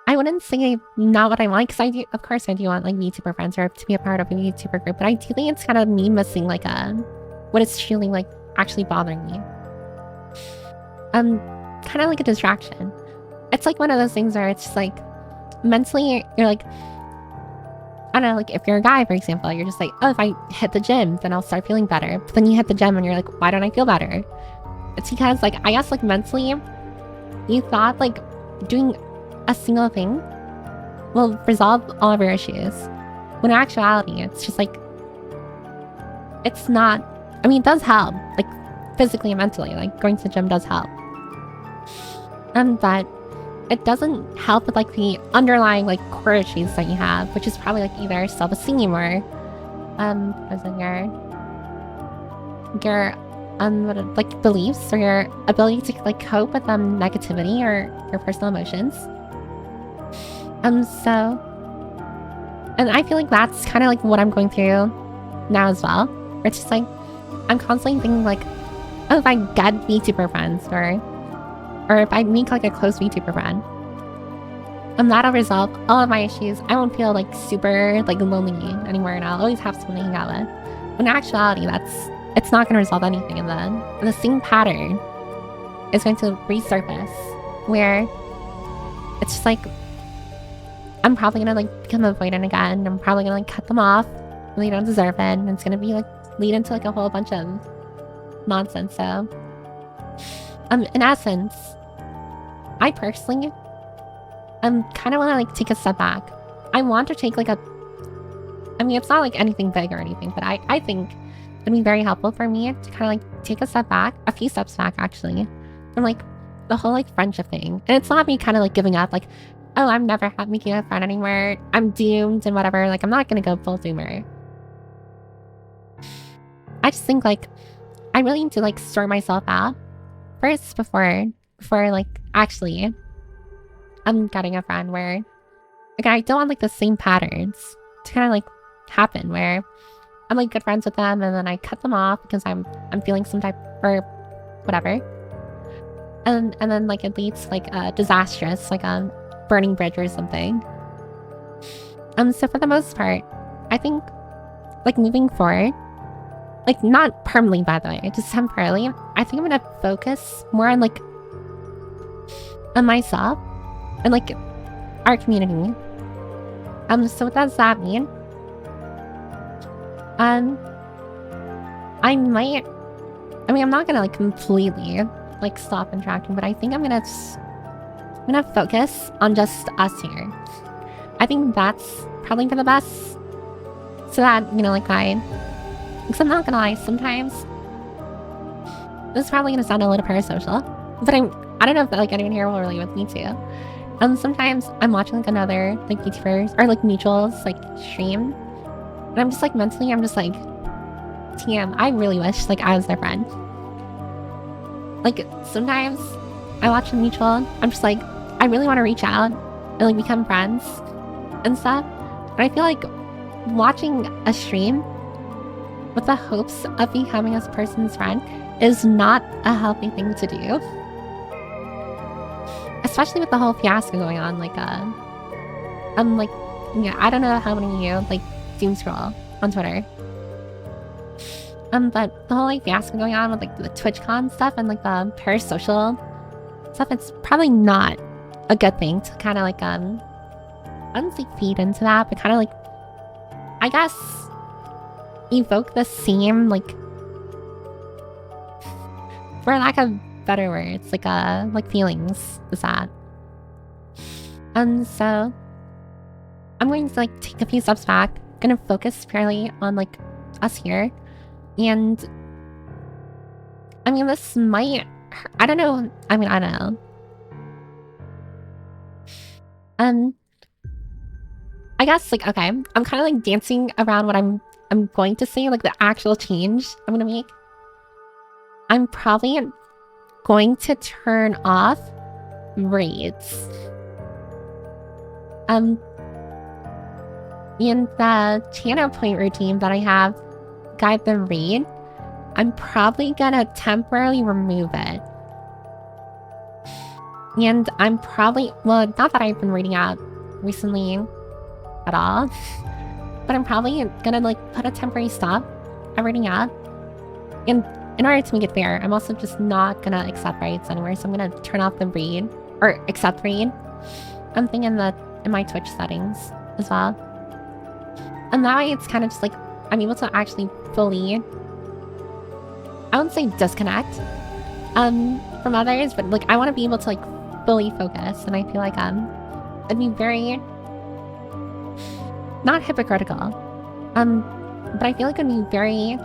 I wouldn't say not what I want, because I do, of course I do want like VTuber friends or to be a part of a VTuber group, but ideally it's kind of me missing like what is truly like actually bothering me. Kind of like a distraction. It's like one of those things where it's just like, mentally, you're like, I don't know, like if you're a guy, for example, you're just like, oh, if I hit the gym, then I'll start feeling better. But then you hit the gym and you're like, why don't I feel better? It's because like, I guess like mentally, you thought like doing a single thing will resolve all of your issues. When in actuality, it's just like, it's not, I mean, it does help, like physically and mentally, like going to the gym does help. But it doesn't help with like the underlying like core issues that you have, which is probably like either self-esteem or as in your like beliefs or your ability to like cope with negativity or your personal emotions. So, and I feel like that's kind of like what I'm going through now as well. Where it's just like I'm constantly thinking like, oh, if I get VTuber friends or if I make like a close VTuber friend, that'll resolve all of my issues. I won't feel like super like lonely anymore, and I'll always have someone to hang out with. When in actuality, it's not going to resolve anything, and then the same pattern is going to resurface, where it's just like I'm probably gonna like become avoidant again. I'm probably gonna like cut them off when they don't deserve it, and it's gonna be like lead into like a whole bunch of nonsense. So, in essence, I personally kind of want to like take a step back. I want to take like I mean, it's not like anything big or anything, but I think it'd be very helpful for me to kind of like take a step back, a few steps back actually, from like the whole like friendship thing. And it's not me kind of like giving up, like, oh, I'm never making a friend anymore, I'm doomed and whatever. Like, I'm not gonna go full doomer. I just think like I really need to like sort myself out first before like actually I'm getting a friend where like I don't want like the same patterns to kind of like happen where I'm like good friends with them and then I cut them off because I'm feeling some type or whatever, and then like it leads to like a disastrous like a burning bridge or something. So for the most part, I think like moving forward, like not permanently by the way, just temporarily, I think I'm gonna focus more on like on myself and like our community. So what does that mean? I might, I mean, I'm not gonna like completely like stop interacting, but I think I'm gonna focus on just us here. I think that's probably for the best, so that, you know, like because I'm not gonna lie, sometimes this is probably gonna sound a little parasocial, but I don't know if like anyone here will relate with me too. Sometimes I'm watching like another like YouTubers or like mutuals like stream, and I'm just like mentally, I'm just like, damn, I really wish like I was their friend. Like sometimes I watch a mutual, I'm just like, I really want to reach out and like become friends and stuff. But I feel like watching a stream with the hopes of becoming a person's friend is not a healthy thing to do. Especially with the whole fiasco going on, like I'm like, yeah, I don't know how many of you like doom scroll on Twitter. But the whole like fiasco going on with like the TwitchCon stuff and like the parasocial stuff, it's probably not a good thing to kind of like I don't say feed into that, but kind of like, I guess, evoke the same like, for lack of better words, like feelings is that. So I'm going to like take a few steps back, gonna focus purely on like us here. And I mean, this might, I don't know. I mean, I don't know. I guess like, okay, I'm kind of like dancing around what I'm going to say, like the actual change I'm gonna make. I'm probably going to turn off raids. In the channel point routine that I have, guide the raid, I'm probably gonna temporarily remove it. And I'm probably, well, not that I've been reading out recently at all, but I'm probably gonna like put a temporary stop at reading out. And in order to make it fair, I'm also just not gonna accept raids anywhere, so I'm gonna turn off the raid, or accept raid. I'm thinking that in my Twitch settings as well. And that way it's kind of just like, I'm able to actually fully, I wouldn't say disconnect from others, but like I want to be able to like fully focus, and I feel like it'd be very, not hypocritical, but I feel like it'd be very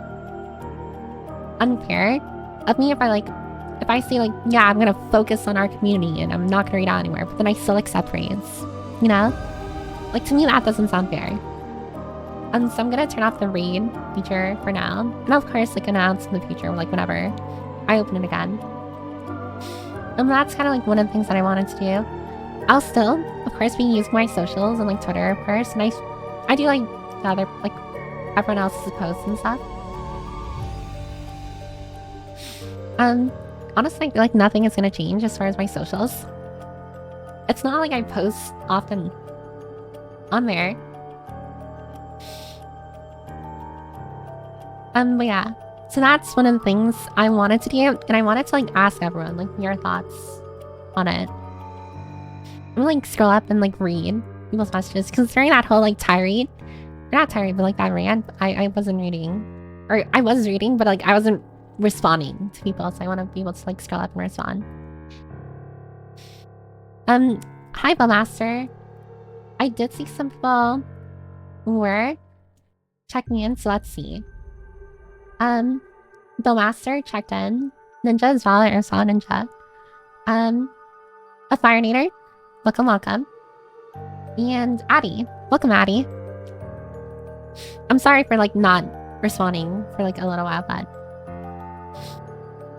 unfair of me if I say like, yeah, I'm gonna focus on our community and I'm not gonna read out anywhere, but then I still accept raids, you know? Like, to me that doesn't sound fair. So I'm gonna turn off the raid feature for now, and of course like announce in the future, like whenever I open it again. And that's kind of like one of the things that I wanted to do. I'll still, of course, be using my socials and like Twitter, of course, and I do like the other, like everyone else's posts and stuff. Honestly, I feel like nothing is gonna change as far as my socials. It's not like I post often on there. But yeah, so that's one of the things I wanted to do, and I wanted to like ask everyone like your thoughts on it. I'm gonna like scroll up and like read people's messages, because during that whole like tirade, not tirade, but like that rant, I wasn't reading, or I was reading, but like I wasn't responding to people, so I want to be able to like scroll up and respond. Hi Bellmaster. I did see some people who were checking in, so let's see. Bellmaster checked in. Ninja as well, or saw Ninja. A Fire Nader, welcome. And Addie, welcome Addie. I'm sorry for like not responding for like a little while, but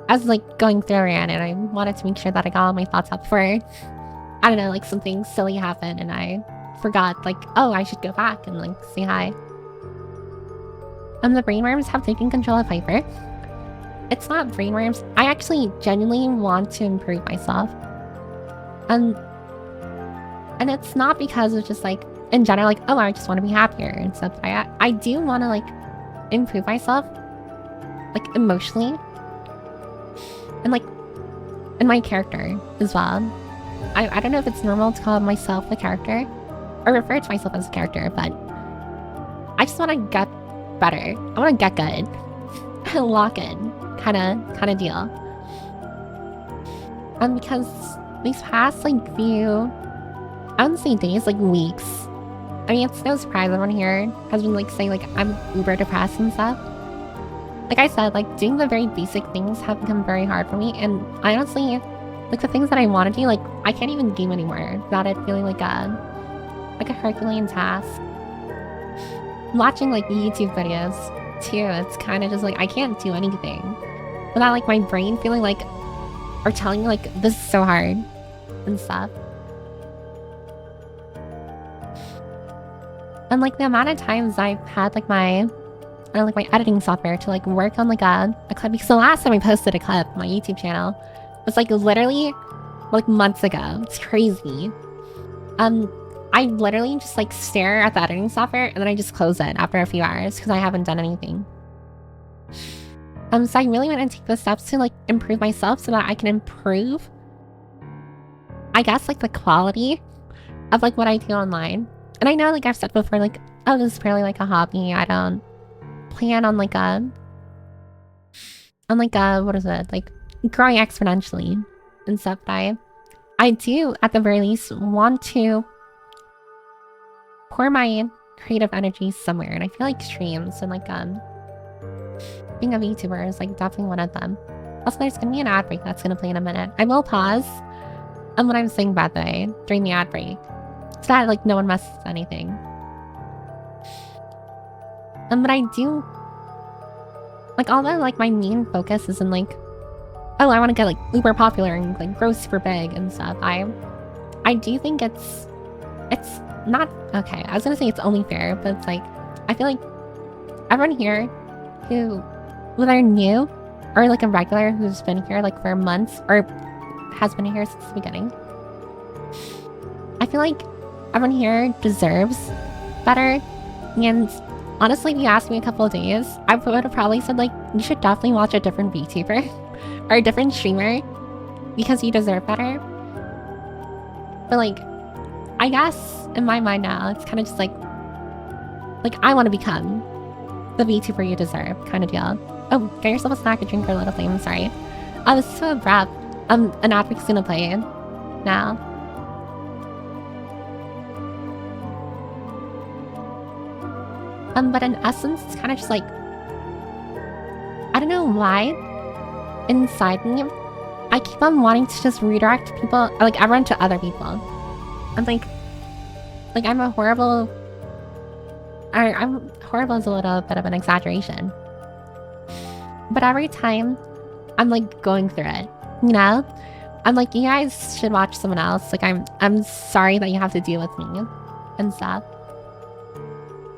I was like going through a rant, and I wanted to make sure that I got all my thoughts out before, I don't know, like something silly happened and I forgot like, oh, I should go back and like say hi. The brainworms have taken control of Hyper. It's not brainworms. I actually genuinely want to improve myself. And it's not because of just like, in general, like, oh, I just want to be happier and stuff. I do want to like improve myself, like emotionally, and like in my character as well. I don't know if it's normal to call myself a character or refer to myself as a character, but I just want to get better. I want to get good. Lock in kind of deal. Because these past like few, I wouldn't say days, like weeks, I mean, it's no surprise everyone here has been like saying like I'm uber depressed and stuff. Like I said, like doing the very basic things have become very hard for me, and I honestly, like the things that I want to do, like I can't even game anymore without it feeling like a Herculean task. Watching like YouTube videos too, it's kind of just like I can't do anything without like my brain feeling like, or telling me like this is so hard and stuff. And like the amount of times I've had like my editing software to like work on like a clip, because the last time I posted a clip on my YouTube channel was like literally like months ago. It's crazy. I literally just like stare at the editing software and then I just close it after a few hours because I haven't done anything. So I really want to take the steps to like improve myself so that I can improve, I guess, like the quality of like what I do online. And I know, like I've said before, like, oh, this is purely like a hobby. I don't plan on like what is it? Like growing exponentially and stuff. But I I do, at the very least, want to pour my creative energy somewhere. And I feel like streams and like being a VTuber is like definitely one of them. Also, there's gonna be an ad break that's gonna play in a minute. I will pause when I'm saying bad day during the ad break, so that like no one misses anything. But I do like, although like my main focus isn't like, oh, I want to get like uber popular and like grow super big and stuff. I do think it's not okay. I was gonna say it's only fair, but it's like I feel like everyone here who whether new or like a regular who's been here like for months or has been here since the beginning, I feel like everyone here deserves better. And honestly, if you asked me a couple of days, I would have probably said like, you should definitely watch a different VTuber or a different streamer because you deserve better. But like, I guess in my mind now, it's kind of just like I want to become the VTuber you deserve kind of deal. Oh, get yourself a snack, a drink, or a little thing. I'm sorry. I was so abrupt. An ad break's gonna play now. But in essence, it's kind of just like, I don't know why, inside me, I keep on wanting to just redirect people, like everyone, to other people. I'm like I'm a horrible, I'm horrible is a little bit of an exaggeration. But every time I'm like going through it, you know, I'm like, you guys should watch someone else. Like I'm sorry that you have to deal with me and stuff.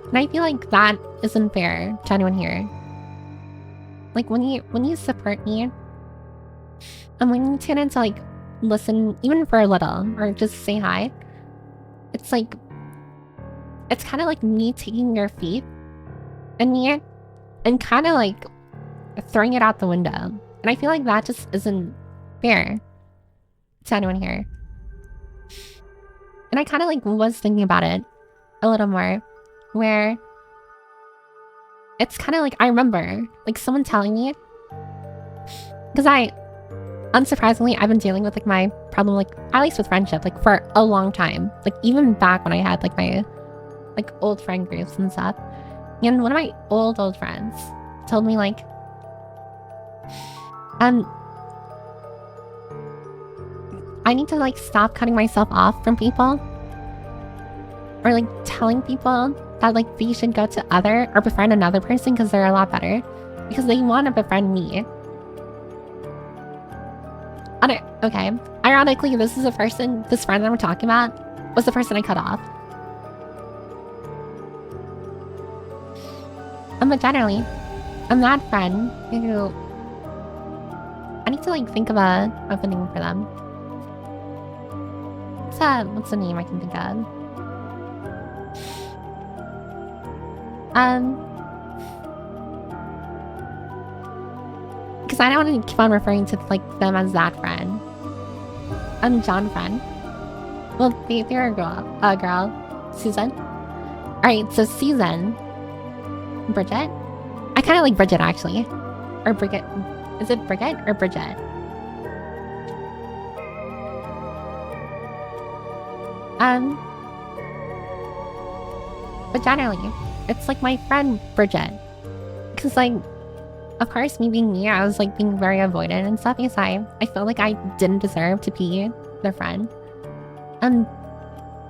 And I feel like that isn't fair to anyone here. Like when you support me and when you tune in to like listen even for a little or just say hi, it's like it's kind of like me taking your faith in me and kind of like throwing it out the window. And I feel like that just isn't fair to anyone here. And I kind of like was thinking about it a little more, where it's kind of like I remember like someone telling me, because unsurprisingly, I've been dealing with like my problem, like at least with friendship, like for a long time, like even back when I had like my like old friend groups and stuff. And one of my old friends told me like, I need to like stop cutting myself off from people, or like telling people that like they should go to other or befriend another person because they're a lot better, because they want to befriend me. Okay, ironically, this friend that we're talking about was the person I cut off. But generally, I'm that friend who I need to like think of a name for them. What's the name I can think of? Because I don't want to keep on referring to like them as that friend. John friend. Well, they're a girl, Susan. All right, so Susan, Bridget. I kind of like Bridget actually, or Bridget. Is it Bridget or Bridget? But generally, it's like my friend Bridget, because like, of course, me being me, I was like being very avoidant and stuff because I felt like I didn't deserve to be their friend. And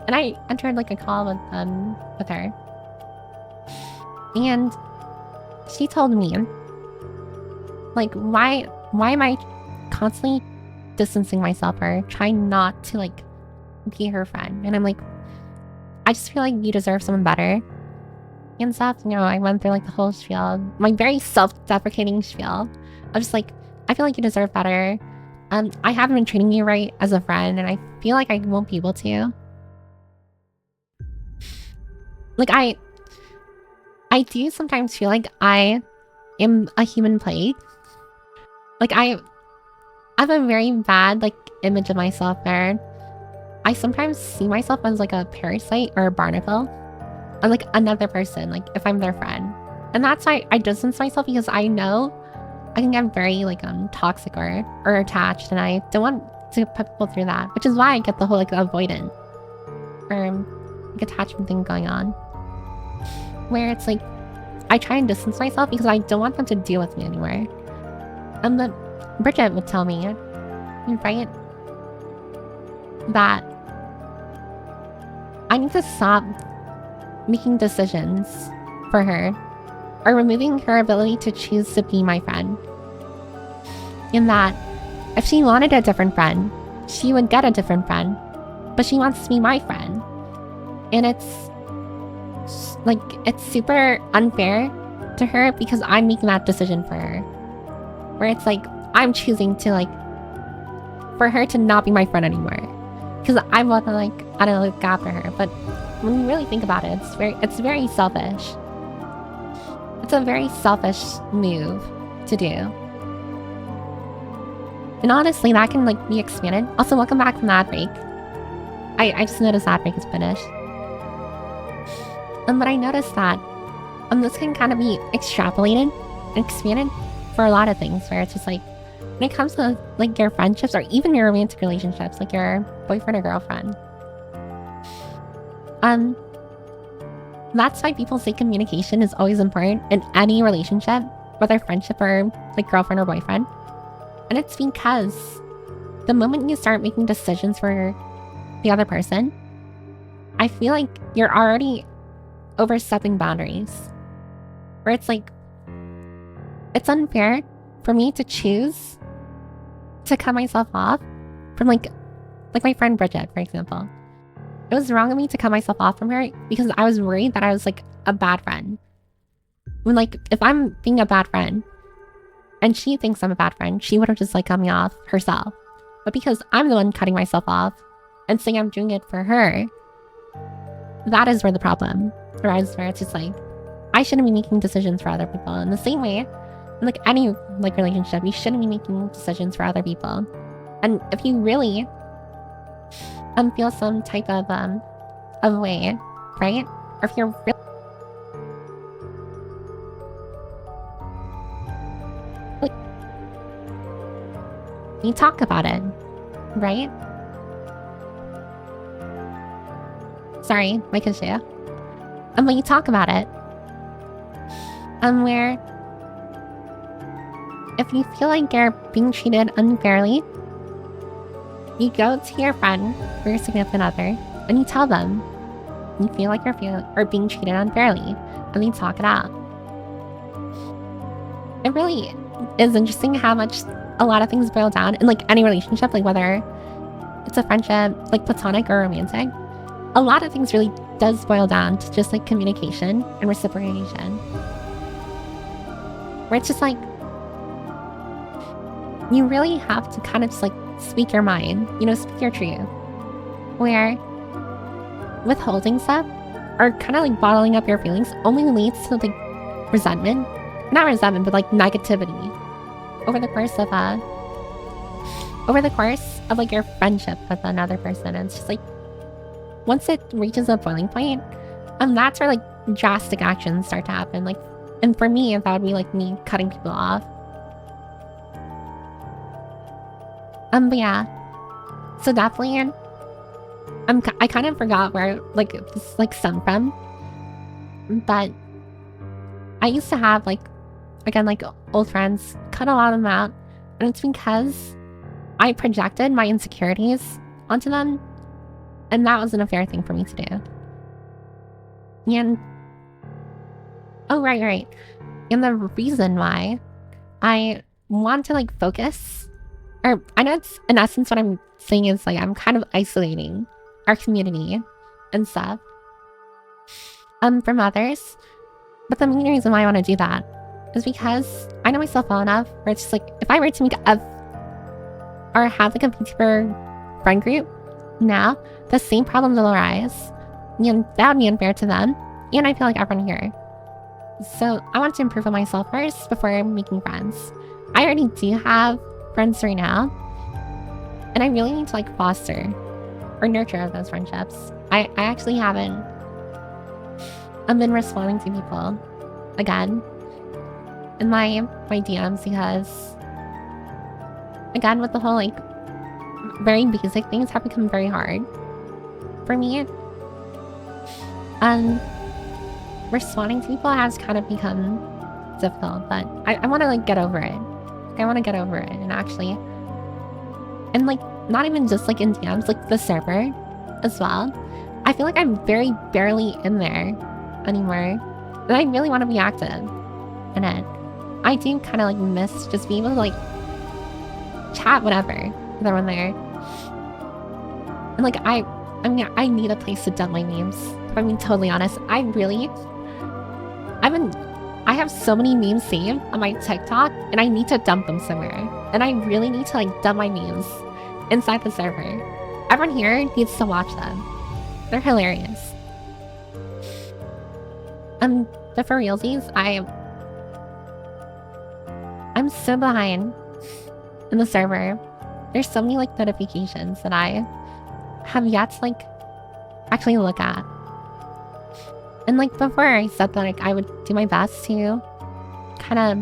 I entered like a call with her, and she told me like, why am I constantly distancing myself or trying not to like be her friend? And I'm like, I just feel like you deserve someone better and stuff. You know, I went through like the whole spiel, my very self-deprecating spiel. I was just like, I feel like you deserve better. I haven't been treating you right as a friend, and I feel like I won't be able to. Like I do sometimes feel like I am a human plague. Like I have a very bad like image of myself where I sometimes see myself as like a parasite or a barnacle on like another person, like if I'm their friend. And that's why I distance myself, because I know I can get very like toxic or attached, and I don't want to put people through that, which is why I get the whole like avoidant or like attachment thing going on, where it's like I try and distance myself because I don't want them to deal with me anymore. And then Bridget would tell me, right, that I need to stop making decisions for her or removing her ability to choose to be my friend. In that, if she wanted a different friend, she would get a different friend, but she wants to be my friend. And it's like, it's super unfair to her because I'm making that decision for her. Where it's like, I'm choosing to like, for her to not be my friend anymore. Because I want to like, I don't know, look after her. But when you really think about it, it's very selfish. It's a very selfish move to do. And honestly, that can like be expanded. Also, welcome back from the ad break. I just noticed that break is finished. But I noticed that this can kind of be extrapolated and expanded for a lot of things, where it's just like, when it comes to like your friendships or even your romantic relationships, like your boyfriend or girlfriend. That's why people say communication is always important in any relationship, whether friendship or like girlfriend or boyfriend. And it's because the moment you start making decisions for the other person, I feel like you're already overstepping boundaries. Where it's like, it's unfair for me to choose to cut myself off from like my friend Bridget, for example. It was wrong of me to cut myself off from her because I was worried that I was like a bad friend. When like, if I'm being a bad friend and she thinks I'm a bad friend, she would have just like cut me off herself. But because I'm the one cutting myself off and saying I'm doing it for her, that is where the problem arises, where it's just like, I shouldn't be making decisions for other people. In the same way, in like any like relationship, you shouldn't be making decisions for other people. And if you really feel some type of way, right? Or if you're really you talk about it, right? Sorry, my issue. And when you talk about it, where if you feel like you're being treated unfairly, you go to your friend or your significant other and you tell them you feel like you're being treated unfairly, and you talk it out. It really is interesting how much a lot of things boil down in like any relationship, like whether it's a friendship, like platonic or romantic. A lot of things really does boil down to just like communication and reciprocation. Where it's just like, you really have to kind of just like speak your mind, you know, speak your truth. Where withholding stuff or kind of like bottling up your feelings only leads to like resentment. Not resentment, but like negativity over the course of like your friendship with another person. And it's just like, once it reaches a boiling point, that's where like drastic actions start to happen. Like, and for me, that would be like me cutting people off. But yeah, so definitely, I kind of forgot where like this like stemmed from, but I used to have like, again, like old friends, cut a lot of them out, and it's because I projected my insecurities onto them, and that wasn't a fair thing for me to do. And oh, right. And the reason why I want to like focus, or I know it's in essence what I'm saying is like I'm kind of isolating our community and stuff from others. But the main reason why I want to do that is because I know myself well enough where it's just like, if I were to make or have like a deeper friend group now, the same problems will arise. And that would be unfair to them. And I feel like everyone here. So I want to improve on myself first before making friends. I already do have friends right now. And I really need to like foster or nurture those friendships. I actually haven't been responding to people again in my DMs because, again, with the whole like very basic things have become very hard for me. And responding to people has kind of become difficult, but I want to like get over it. I want to get over it and actually, and like not even just like in DMs, like the server as well. I feel like I'm very barely in there anymore, and I really want to be active in it. I do kind of like miss just being able to like chat whatever with everyone there. And like I mean I need a place to dump my memes. If I'm being totally honest, I have so many memes saved on my TikTok, and I need to dump them somewhere. And I really need to like dump my memes inside the server. Everyone here needs to watch them. They're hilarious. But for realsies, I'm so behind in the server. There's so many like notifications that I have yet to like actually look at. And like before I said that like I would do my best to kind of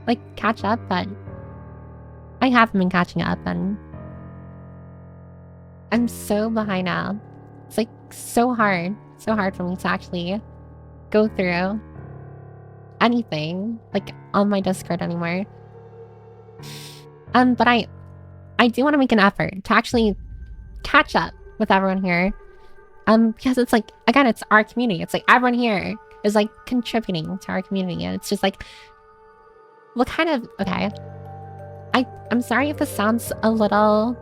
like catch up, but I haven't been catching up and I'm so behind now. It's like so hard for me to actually go through anything like on my Discord anymore. But I do want to make an effort to actually catch up with everyone here. Because it's like, again, it's our community. It's like everyone here is like contributing to our community, and it's just like, what kind of, okay. I'm sorry if this sounds a little,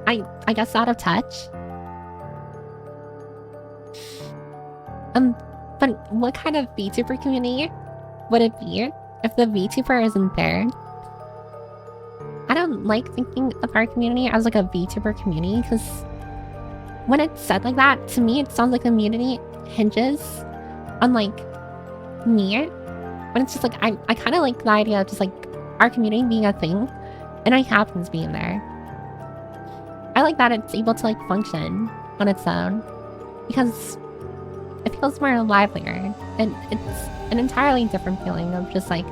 I guess out of touch. But what kind of VTuber community would it be if the VTuber isn't there? I don't like thinking of our community as like a VTuber community, because when it's said like that, to me it sounds like the community hinges on like me. When it's just like, I kind of like the idea of just like our community being a thing, and I happen to be in there. I like that it's able to like function on its own, because it feels more livelier, and it's an entirely different feeling of just like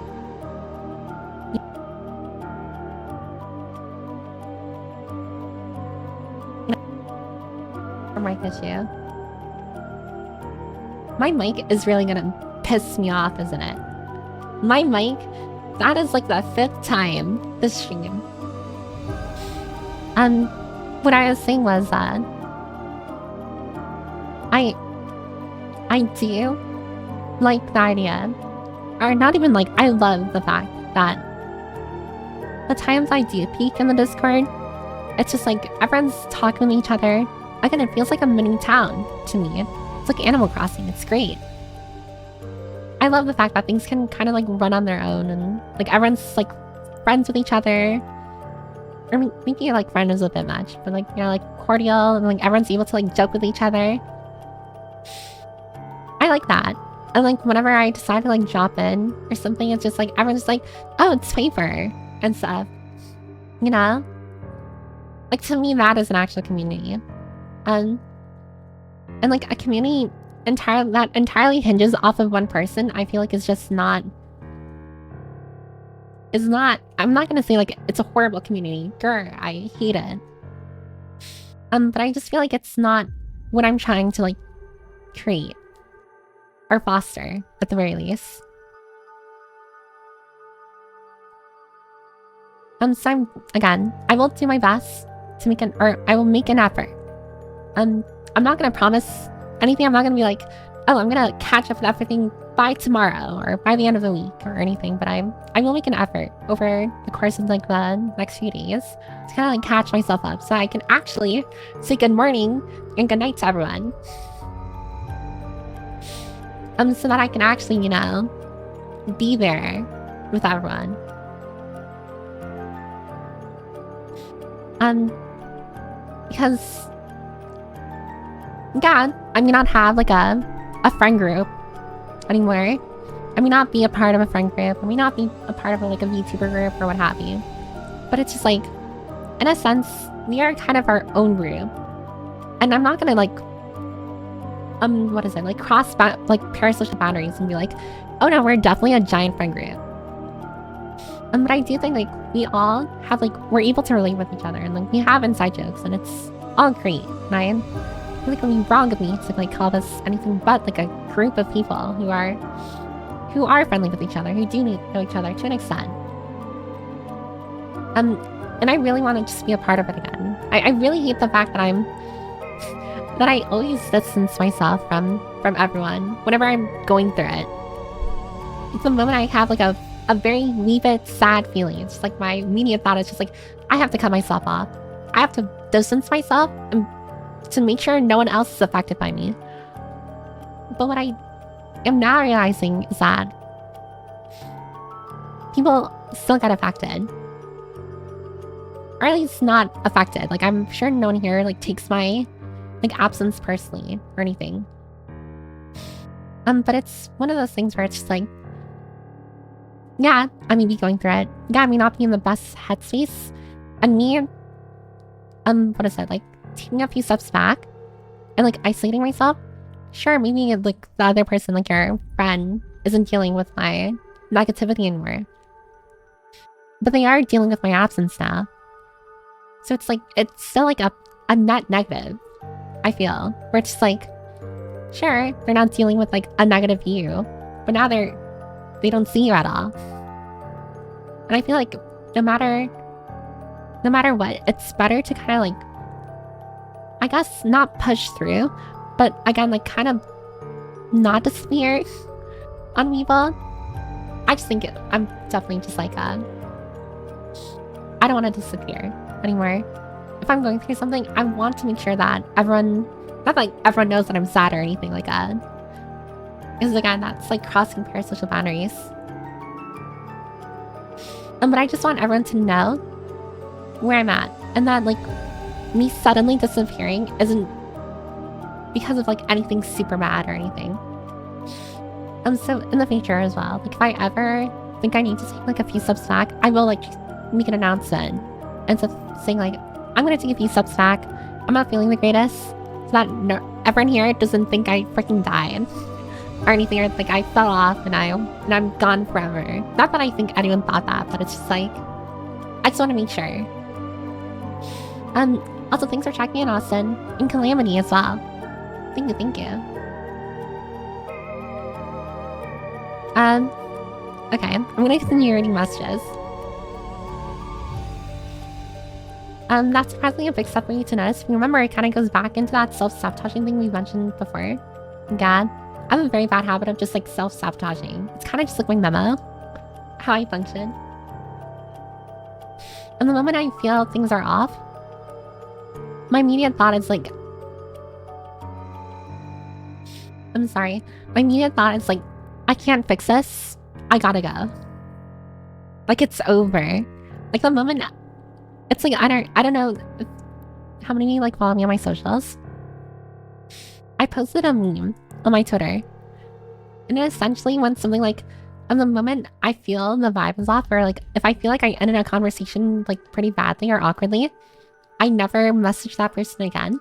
mic issue. My mic is really gonna piss me off, isn't it? My mic, that is like the 5th time this stream. What I was saying was that I do like the idea, or not even like, I love the fact that the times I do peek in the Discord, it's just like everyone's talking to each other. Again, it feels like a mini town to me. It's like Animal Crossing. It's great. I love the fact that things can kind of like run on their own, and like everyone's like friends with each other. Or maybe like friend is a bit much, but like, you know, like cordial, and like everyone's able to like joke with each other. I like that. And like whenever I decide to like drop in or something, it's just like everyone's like, oh, it's paper and stuff. You know? Like to me, that is an actual community. And like a community that entirely hinges off of one person, I feel like is just not, I'm not gonna say like it's a horrible community. Grr, I hate it. But I just feel like it's not what I'm trying to like create or foster at the very least. So again, I will do my best to I will make an effort. I'm not gonna promise anything. I'm not gonna be like, oh, I'm gonna catch up with everything by tomorrow or by the end of the week or anything, but I will make an effort over the course of like the next few days to kind of like catch myself up so I can actually say good morning and good night to everyone. So that I can actually, you know, be there with everyone. Because yeah, I may not have like a friend group anymore. I may not be a part of a friend group. I may not be a part of like a VTuber group or what have you. But it's just like, in a sense, we are kind of our own group. And I'm not gonna like, what is it? Like cross like parasocial boundaries and be like, oh no, we're definitely a giant friend group. But I do think like we all have like we're able to relate with each other, and like we have inside jokes, and it's all great. And I feel like it would be wrong of me to like call this anything but like a group of people who are friendly with each other, who do know each other to an extent. And I really want to just be a part of it again. I really hate the fact that that I always distance myself from everyone whenever I'm going through it. It's the moment I have like a very wee bit sad feeling. It's just like my immediate thought is just like, I have to cut myself off. I have to distance myself and to make sure no one else is affected by me. But what I am now realizing is that people still get affected. Or at least not affected. Like, I'm sure no one here like takes my like absence personally or anything. But it's one of those things where it's just like, yeah, I may be going through it. Yeah, I may not be in the best headspace. And me, what is it, like taking a few steps back and like isolating myself. Sure, maybe like the other person, like your friend, isn't dealing with my negativity anymore. But they are dealing with my absence now. So it's like, it's still like a net negative, I feel. Where it's just like, sure, they're not dealing with like a negative you, but now they don't see you at all. And I feel like no matter what, it's better to kind of like, I guess not push through, but again, like kind of not despair on people. I just think I'm definitely just like, I don't want to disappear anymore. If I'm going through something, I want to make sure that not like everyone knows that I'm sad or anything like that. Because again, that's like crossing parasocial boundaries. But I just want everyone to know where I'm at. And that like me suddenly disappearing isn't because of like anything super bad or anything. So in the future as well, like if I ever think I need to take like a few steps back, I will like make an announcement. Instead of saying like, I'm gonna take a few steps back, I'm not feeling the greatest, so that everyone here doesn't think I freaking died or anything, or like I fell off and I'm gone forever. Not that I think anyone thought that, but it's just like, I just want to make sure. Also thanks for checking in, Austin, and Calamity as well. Thank you. Okay, I'm gonna continue reading messages. That's surprisingly a big step for you to notice. Remember, it kind of goes back into that self-sabotaging thing we mentioned before. God, I have a very bad habit of just like self-sabotaging. It's kind of just like my memo, how I function. And the moment I feel things are off, my immediate thought is like, my immediate thought is like, I can't fix this. I gotta go. Like it's over. Like the moment, it's like, I don't know how many of you like follow me on my socials. I posted a meme on my Twitter. And it essentially went something like, at the moment I feel the vibe is off, or like if I feel like I ended a conversation like pretty badly or awkwardly, I never message that person again.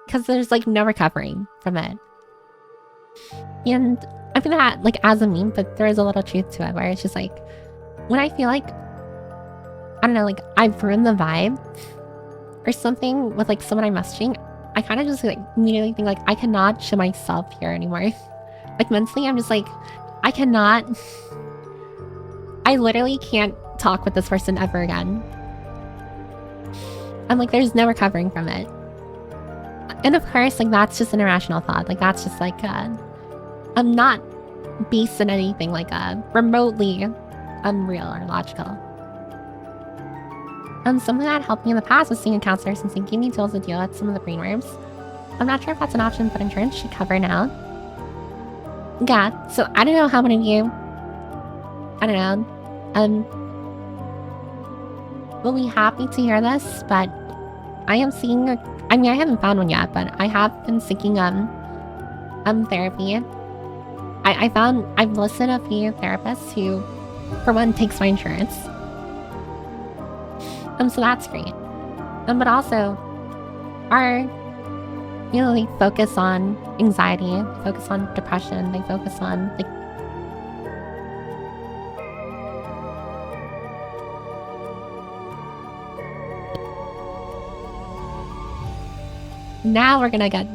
Because there's like no recovering from it. And I think that like as a meme, but there is a little truth to it where it's just like, when I feel like, I don't know, like I've ruined the vibe or something with like someone I'm messaging, I kind of just like immediately think like I cannot show myself here anymore. Like mentally, I'm just like, I literally can't talk with this person ever again. I'm like, there's no recovering from it. And of course, like that's just an irrational thought. Like that's just like, I'm not based in anything like remotely unreal or logical. Something that helped me in the past was seeing a counselor since he gave me tools to deal with some of the brainworms. I'm not sure if that's an option, but insurance should cover now. Yeah, so I don't know how many of you, I don't know, will be happy to hear this, but I am seeing, I mean, I haven't found one yet, but I have been seeking, therapy. I've listened to a few therapists who, for one, takes my insurance. So that's great. But also, they focus on anxiety, they focus on depression, they focus on, like, Now we're gonna get...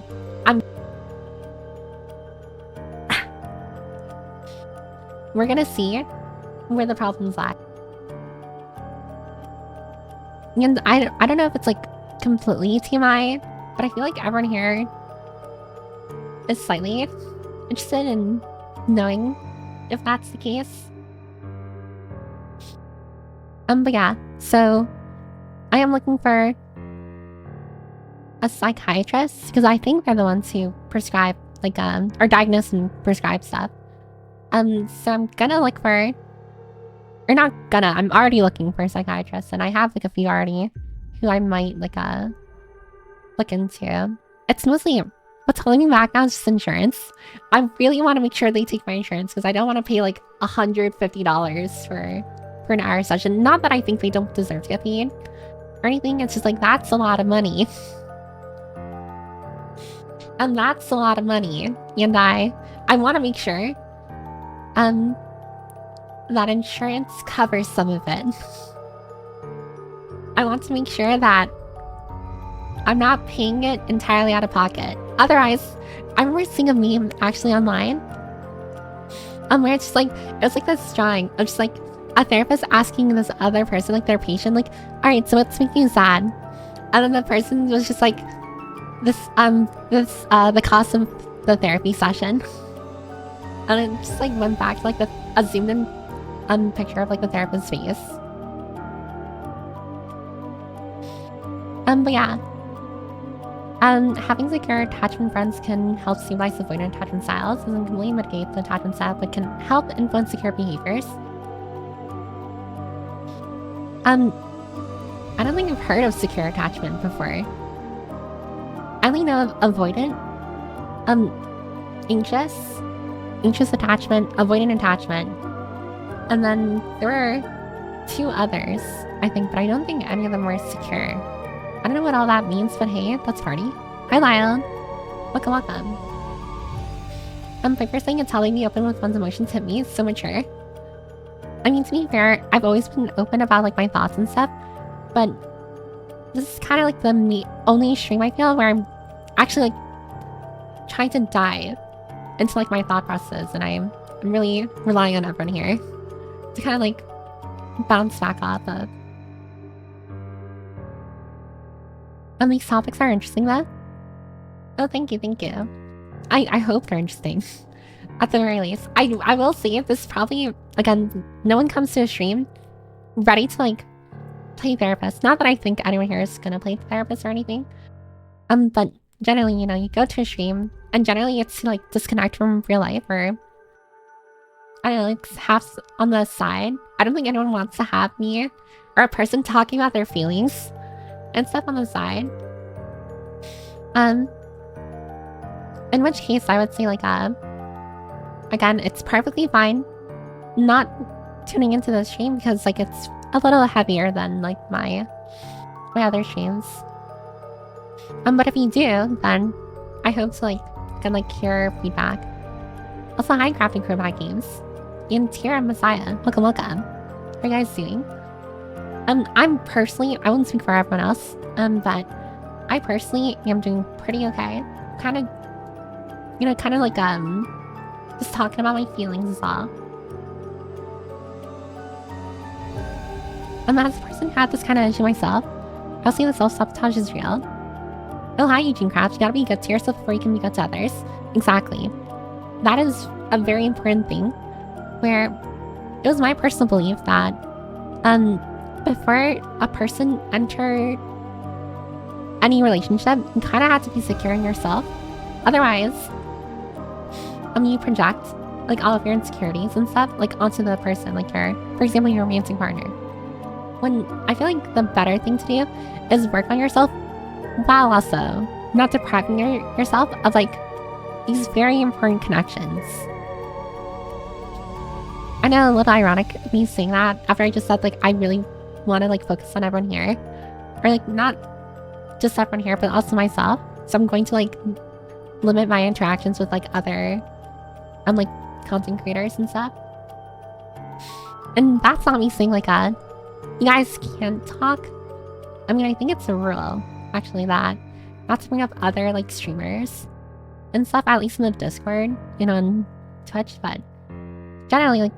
We're gonna see where the problems lie. And I don't know if it's like completely TMI, but I feel like everyone here is slightly interested in knowing if that's the case. But yeah, so I am looking for a psychiatrist because I think they're the ones who prescribe like or diagnose and prescribe stuff. So I'm gonna look for, or not gonna, I'm already looking for a psychiatrist, and I have like a few already who I might like look into. It's mostly what's holding me back now is just insurance. I really want to make sure they take my insurance because I don't want to pay like $150 for an hour session. Not that I think they don't deserve to get paid or anything. It's just like that's a lot of money. And that's a lot of money. And I want to make sure that insurance covers some of it. I want to make sure that I'm not paying it entirely out of pocket. Otherwise, I remember seeing a meme actually online where it's just like, it was like this drawing of just like a therapist asking this other person, like their patient, like, all right, so what's making you sad? And then the person was just like, the cost of the therapy session. And it just like went back to like a zoomed in picture of like the therapist's face. But yeah. Having secure attachment friends can help stabilize avoidant attachment styles. Doesn't completely mitigate the attachment style, but can help influence secure behaviors. I don't think I've heard of secure attachment before. I only know of avoidant, anxious attachment, avoidant attachment, and then there were 2 others, I think, but I don't think any of them were secure. I don't know what all that means, but hey, let's party. Hi, Lyle. Welcome. My first thing is how being open with one's emotions hit me. It's so mature. I mean, to be fair, I've always been open about like my thoughts and stuff, but this is kind of like the only stream I feel where I'm actually like trying to dive into like my thought process, and I'm really relying on everyone here to kind of like bounce back off of. And these topics are interesting though. Oh, thank you. I hope they're interesting. At the very least. I will say this probably, again, no one comes to a stream ready to like play therapist. Not that I think anyone here is gonna play therapist or anything. But generally, you know, you go to a stream and generally it's to like disconnect from real life, or I don't know, like have on the side. I don't think anyone wants to have me or a person talking about their feelings and stuff on the side. In which case I would say like again, it's perfectly fine not tuning into the stream because like it's a little heavier than like my other streams. But if you do, then I hope to like get like hear feedback. Also, hi Crafting Crowbat Games. And Tira Messiah. Welcome. How are you guys doing? I'm personally, I won't speak for everyone else, but I personally am doing pretty okay. Kind of, you know, like just talking about my feelings is all. As a person who had this kind of issue myself, I'll say that self-sabotage is real. Oh, hi, Eugene Crouch. You gotta be good to yourself before you can be good to others. Exactly. That is a very important thing, where it was my personal belief that before a person entered any relationship, you kind of had to be secure in yourself. Otherwise, you project like all of your insecurities and stuff like onto the person, like your, for example, your romantic partner. When I feel like the better thing to do is work on yourself while also not depriving yourself of like these very important connections. I know, a little ironic me saying that after I just said like I really want to like focus on everyone here, or like not just everyone here but also myself. So I'm going to like limit my interactions with like other like content creators and stuff. And that's not me saying like you guys can't talk. I mean, I think it's a rule actually that not to bring up other like streamers and stuff, at least in the Discord and on Twitch, but generally, like,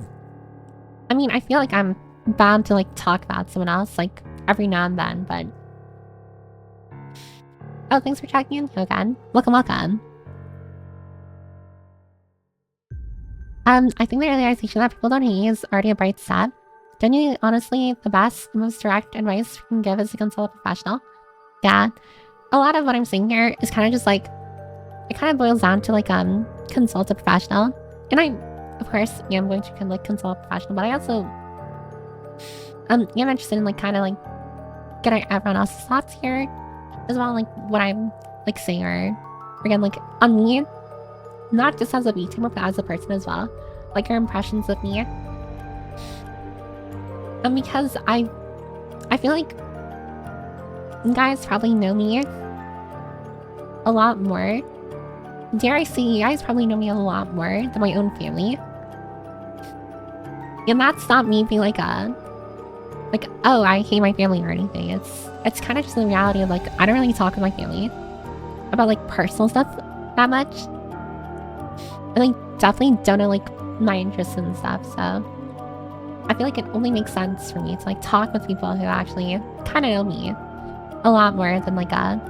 I mean, I feel like I'm bound to like talk about someone else like every now and then, but oh, thanks for checking in again. Welcome. I think the realization that people don't hate you is already a bright step. Genuinely, honestly, the best, most direct advice we can give is to consult a professional. Yeah, a lot of what I'm saying here is kind of just like, it kind of boils down to like consult a professional. And I, of course, am going to like consult a professional, but I also am interested in like kind of like getting everyone else's thoughts here as well, like what I'm like saying or again like on me, not just as a VTuber but as a person as well, like your impressions of me. And because I feel like you guys probably know me a lot more. Dare I say, you guys probably know me a lot more than my own family. And that's not me being like oh, I hate my family or anything. It's kind of just the reality of like, I don't really talk with my family about like personal stuff that much. And like definitely don't know like my interests and stuff, so I feel like it only makes sense for me to like talk with people who actually kind of know me a lot more than like than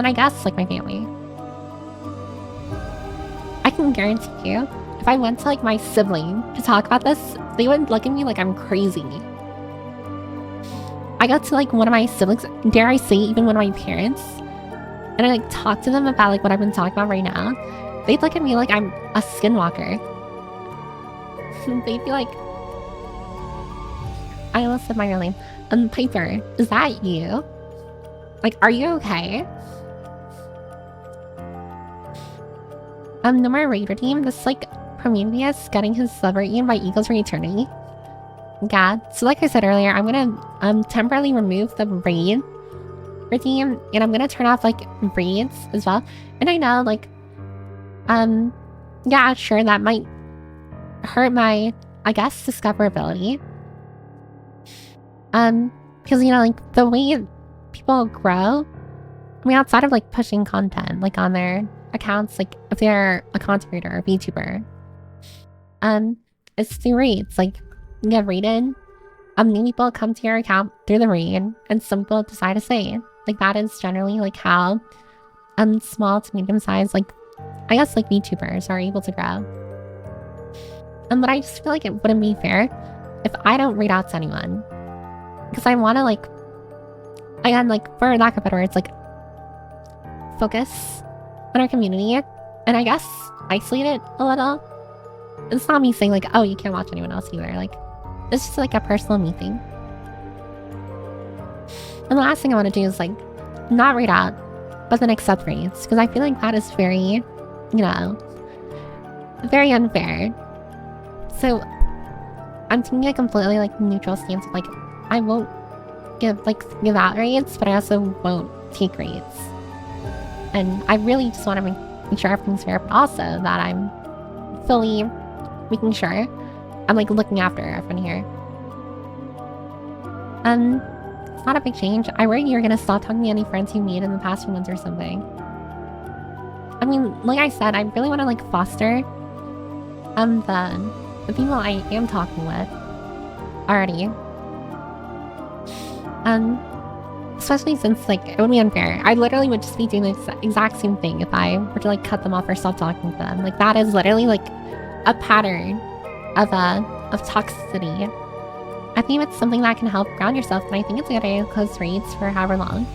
I guess like my family. I can guarantee you, if I went to like my sibling to talk about this, they would look at me like I'm crazy. I got to like one of my siblings, dare I say even one of my parents, and I like talk to them about like what I've been talking about right now. They'd look at me like I'm a skinwalker. They'd be like, I almost said my real name. Piper, is that you? Like, are you okay? No more raid redeem. This like Prometheus getting his sub eaten by eagles for eternity. Yeah. So like I said earlier, I'm gonna temporarily remove the raid redeem, and I'm gonna turn off like raids as well. And I know like yeah, sure, that might hurt my, I guess, discoverability. Because you know, like the way people grow, I mean, outside of like pushing content like on their accounts, like if they're a content creator or VTuber, it's through raids. Like you get raided, new people come to your account through the raid, and some people decide to stay. Like that is generally like how small to medium sized, like I guess like VTubers are able to grow. But I just feel like it wouldn't be fair if I don't read out to anyone, because I want to like, again, like for lack of better words, like focus on our community and I guess isolate it a little. It's not me saying like, oh, you can't watch anyone else either. Like it's just like a personal me thing. And the last thing I want to do is like not read out, but then accept raids, because I feel like that is very, you know, very unfair. So I'm taking a completely like neutral stance of like, I won't give out raids, but I also won't take raids. And I really just want to make sure everything's fair, but also that I'm fully making sure I'm like looking after everyone here. It's not a big change. I worry you're gonna stop talking to any friends you made in the past few months or something. I mean, like I said, I really want to like foster the people I am talking with already. Especially since like it would be unfair. I literally would just be doing the exact same thing if I were to like cut them off or stop talking to them. Like that is literally like a pattern of toxicity. I think it's something that can help ground yourself, and I think it's a good idea to close raids for however long.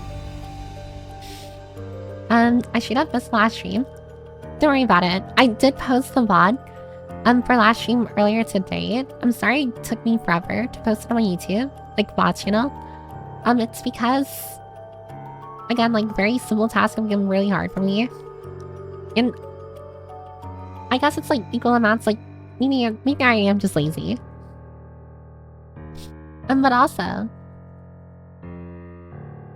I should have missed last stream. Don't worry about it. I did post the VOD for last stream earlier today. I'm sorry it took me forever to post it on my YouTube, like VOD channel. It's because, again, like very simple tasks have become really hard for me. And I guess it's like equal amounts, like maybe I am just lazy. But also,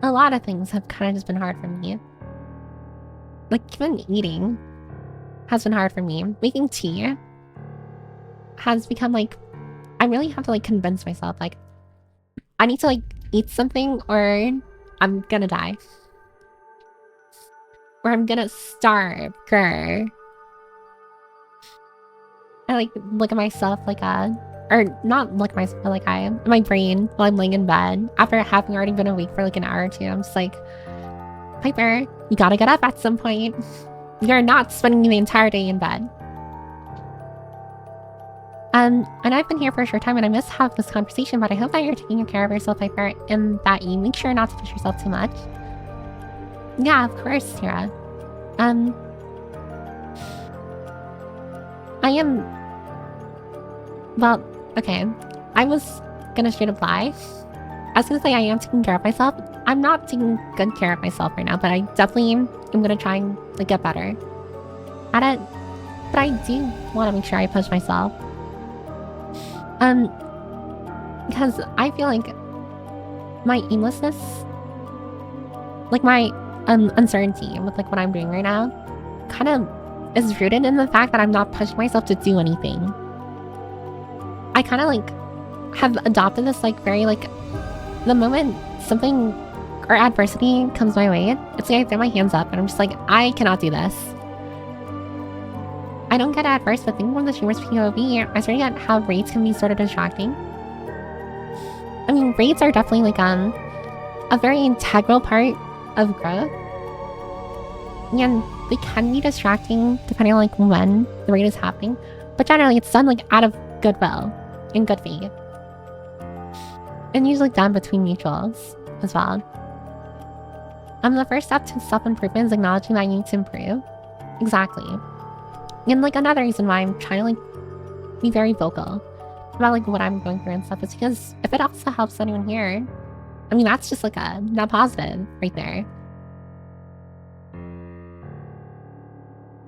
a lot of things have kind of just been hard for me. Like even eating has been hard for me. Making tea has become like, I really have to like convince myself like I need to like eat something or I'm gonna die. Or I'm gonna starve, grr. I like look at myself like or not look at myself, but like my brain while I'm laying in bed after having already been awake for like an hour or two. I'm just like, Piper, you gotta get up at some point. You're not spending the entire day in bed. And I've been here for a short time and I miss have this conversation, but I hope that you're taking care of yourself, Piper, and that you make sure not to push yourself too much. Yeah, of course, Tara. I am... Well, okay. I was gonna straight up lie. I was gonna say I am taking care of myself. I'm not taking good care of myself right now, but I definitely am gonna try and like get better at it. But I do want to make sure I push myself. Because I feel like my aimlessness, like my uncertainty with like what I'm doing right now, kind of is rooted in the fact that I'm not pushing myself to do anything. I kind of like have adopted this like very like the moment something or adversity comes my way, it's like I throw my hands up and I'm just like, I cannot do this. I don't get adverse, but thinking from the streamer's POV, I started to get how raids can be sort of distracting. I mean, raids are definitely like a very integral part of growth. And they can be distracting depending on like when the raid is happening. But generally it's done like out of goodwill and good faith. And usually done between mutuals as well. The first step to self-improvement is acknowledging that you need to improve. Exactly. And like another reason why I'm trying to like be very vocal about like what I'm going through and stuff is because if it also helps anyone here, I mean that's just like a net positive right there.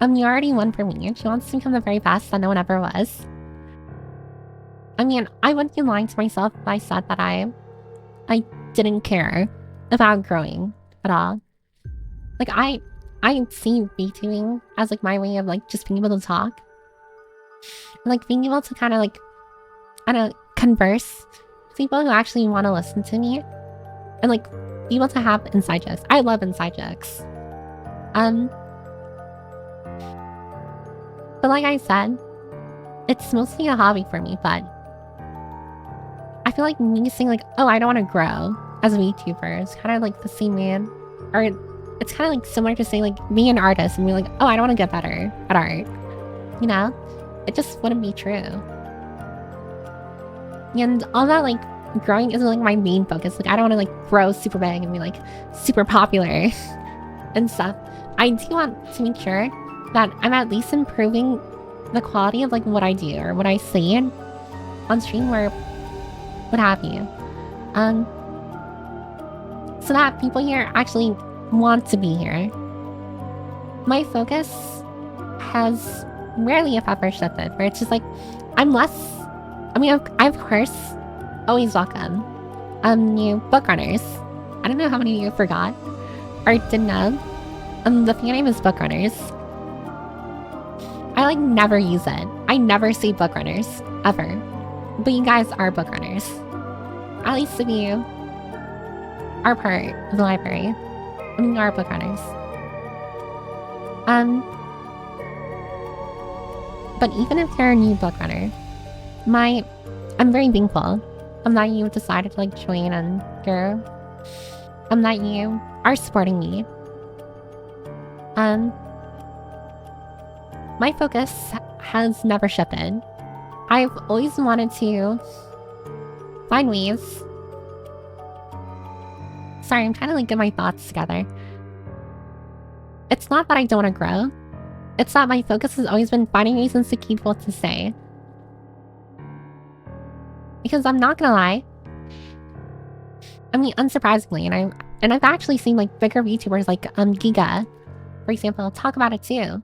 You already won for me. She wants to become the very best that no one ever was. I mean, I wouldn't be lying to myself if I said that I didn't care about growing at all. Like I see VTubing as like my way of like just being able to talk. Like being able to kind of like, I don't know, converse with people who actually want to listen to me. And like be able to have inside jokes. I love inside jokes. But like I said, it's mostly a hobby for me, but I feel like me saying like, oh, I don't want to grow as a VTuber is kind of like the same man. Or it's kind of like similar to saying like being an artist and be like, oh, I don't want to get better at art. You know? It just wouldn't be true. And all that like growing isn't like my main focus. Like I don't want to like grow super big and be like super popular and stuff. I do want to make sure that I'm at least improving the quality of like what I do or what I say on stream or what have you. So that people here actually want to be here. My focus has rarely if ever shifted, where it's just like I'm less. I mean, I of course always welcome new book runners. I don't know how many of you forgot or didn't know. The fan name is Book Runners. I like never use it. I never say book runners ever, but you guys are book runners. At least if you are part of the library. I mean, you are book runners. But even if you're a new book runner, I'm very thankful that you decided to like join and grow. That you are supporting me. My focus has never shifted. I've always wanted to find ways. Sorry, I'm trying to like get my thoughts together. It's not that I don't want to grow. It's that my focus has always been finding reasons to keep what to say. Because I'm not gonna lie. I mean, unsurprisingly, and I've actually seen like bigger VTubers like Giga, for example, talk about it too.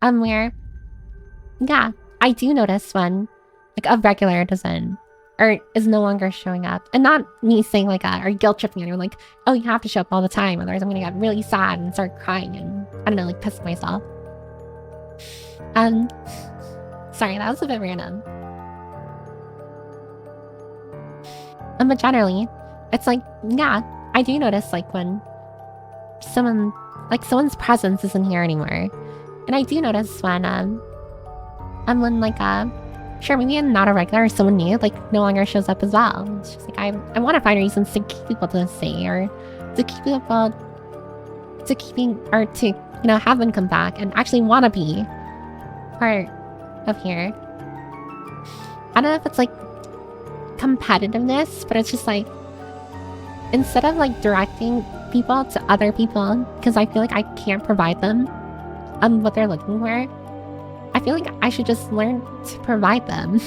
Where, yeah, I do notice when like a regular doesn't or is no longer showing up, and not me saying like or guilt tripping anyone like, oh, you have to show up all the time, otherwise I'm gonna get really sad and start crying and I don't know, like piss myself. Sorry, that was a bit random. But generally, it's like, yeah, I do notice like when someone's presence isn't here anymore. And I do notice when I'm when like sure, maybe I'm not a regular or someone new like no longer shows up as well. It's just like I want to find reasons to keep people to stay or to keep people to keeping or to have them come back and actually want to be part of here. I don't know if it's like competitiveness, but it's just like instead of like directing people to other people because I feel like I can't provide them what they're looking for, I feel like I should just learn to provide them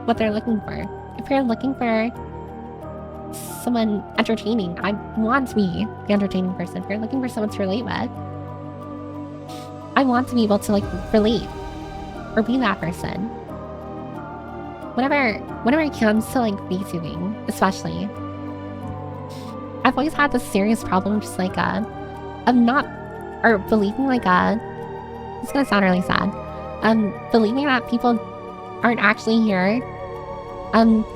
what they're looking for. If you're looking for someone entertaining, I want to be the entertaining person. If you're looking for someone to relate with, I want to be able to like relate or be that person. Whenever it comes to like VTubing, especially, I've always had this serious problem just like of not or believing like it's gonna sound really sad. Believing that people aren't actually here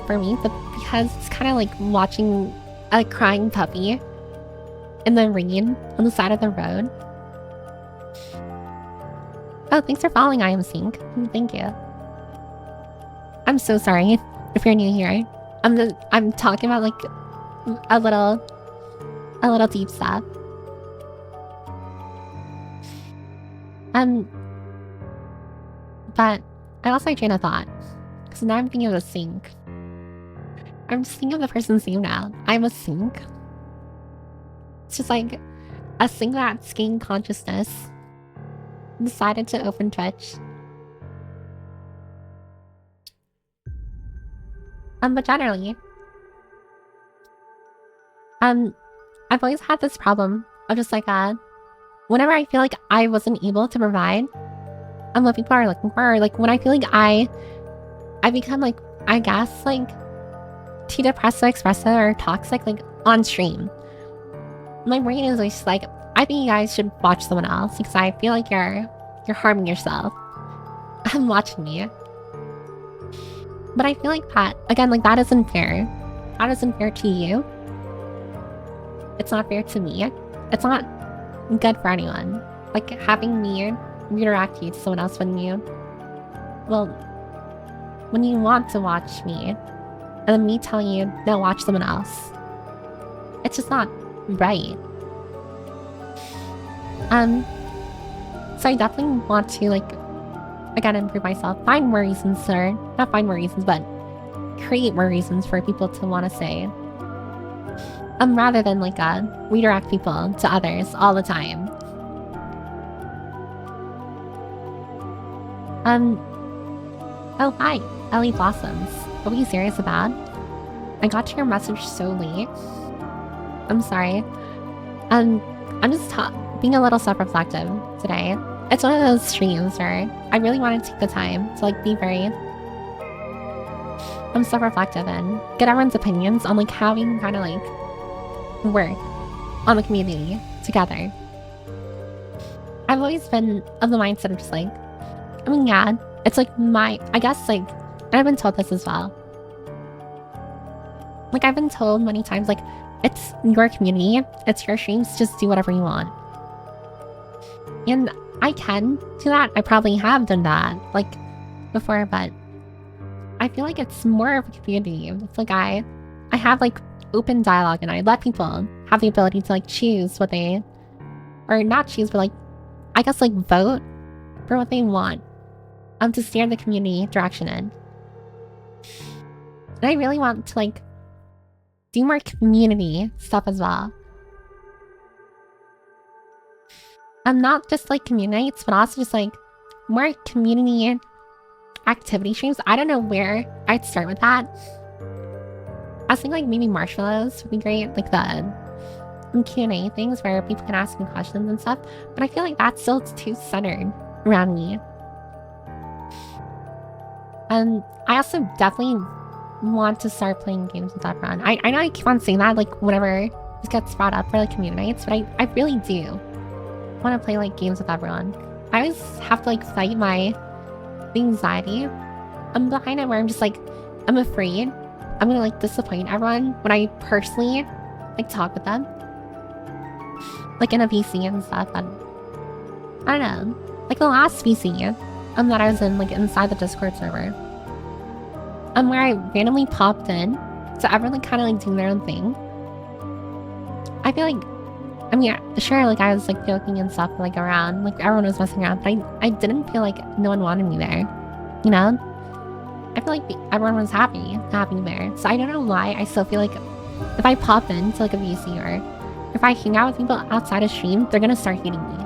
for me, but because it's kind of like watching a crying puppy in the rain on the side of the road. Oh, thanks for following I Am Sync. Thank you. I'm so sorry if you're new here. I'm talking about like a little deep stuff. But I lost my train of thought. Because now I'm thinking of a sync. I'm just thinking of the person's name now. I'm a sync. It's just like a sync that's gained consciousness. Decided to open Twitch. But generally, I've always had this problem of just like whenever I feel like I wasn't able to provide what people are looking for, or like when I feel like I become like, I guess like too depressed to express it or toxic like on stream. My brain is just like, I think you guys should watch someone else because I feel like you're harming yourself. I'm watching you. But I feel like that, again, like that isn't fair. That isn't fair to you. It's not fair to me. It's not good for anyone. Like having me redirect you to someone else when you want to watch me and then me telling you, no, watch someone else. It's just not right. So I definitely want to like, again, improve myself, find more reasons, or not find more reasons, but create more reasons for people to want to say. Rather than like redirect people to others all the time. Oh hi, Ellie Blossoms. What were you serious about? I got your message so late. I'm sorry. I'm just being a little self-reflective today. It's one of those streams where I really want to take the time to like be very self-reflective and get everyone's opinions on like how we can kind of like work on the community together. I've always been of the mindset of just like, I mean, yeah, it's like I guess like, and I've been told this as well. Like I've been told many times, like, it's your community, it's your streams, just do whatever you want. And I can do that. I probably have done that, like, before, but I feel like it's more of a community. It's like I have, like, open dialogue, and I let people have the ability to, like, choose what they... Or not choose, but, like, I guess, like, vote for what they want. To steer the community direction in. And I really want to, like, do more community stuff as well. Not just like community nights, but also just like more community activity streams. I don't know where I'd start with that. I was thinking like maybe marshmallows would be great, like the Q&A things where people can ask me questions and stuff. But I feel like that's still too centered around me. I also definitely want to start playing games with everyone. I know I keep on saying that like whenever this gets brought up for like community nights, but I really do want to play like games with everyone. I always have to like fight my anxiety. I'm behind it where I'm just like, I'm afraid I'm gonna like disappoint everyone when I personally like talk with them, like in a VC and stuff. And I don't know, like the last VC that I was in, like inside the Discord server, where I randomly popped in to everyone kind of like doing their own thing. I feel like, I mean, sure, like I was like joking and stuff like around, like everyone was messing around, but I didn't feel like no one wanted me there, you know? I feel like everyone was happy there. So I don't know why I still feel like if I pop into like a VC or if I hang out with people outside of stream, they're gonna start hating me.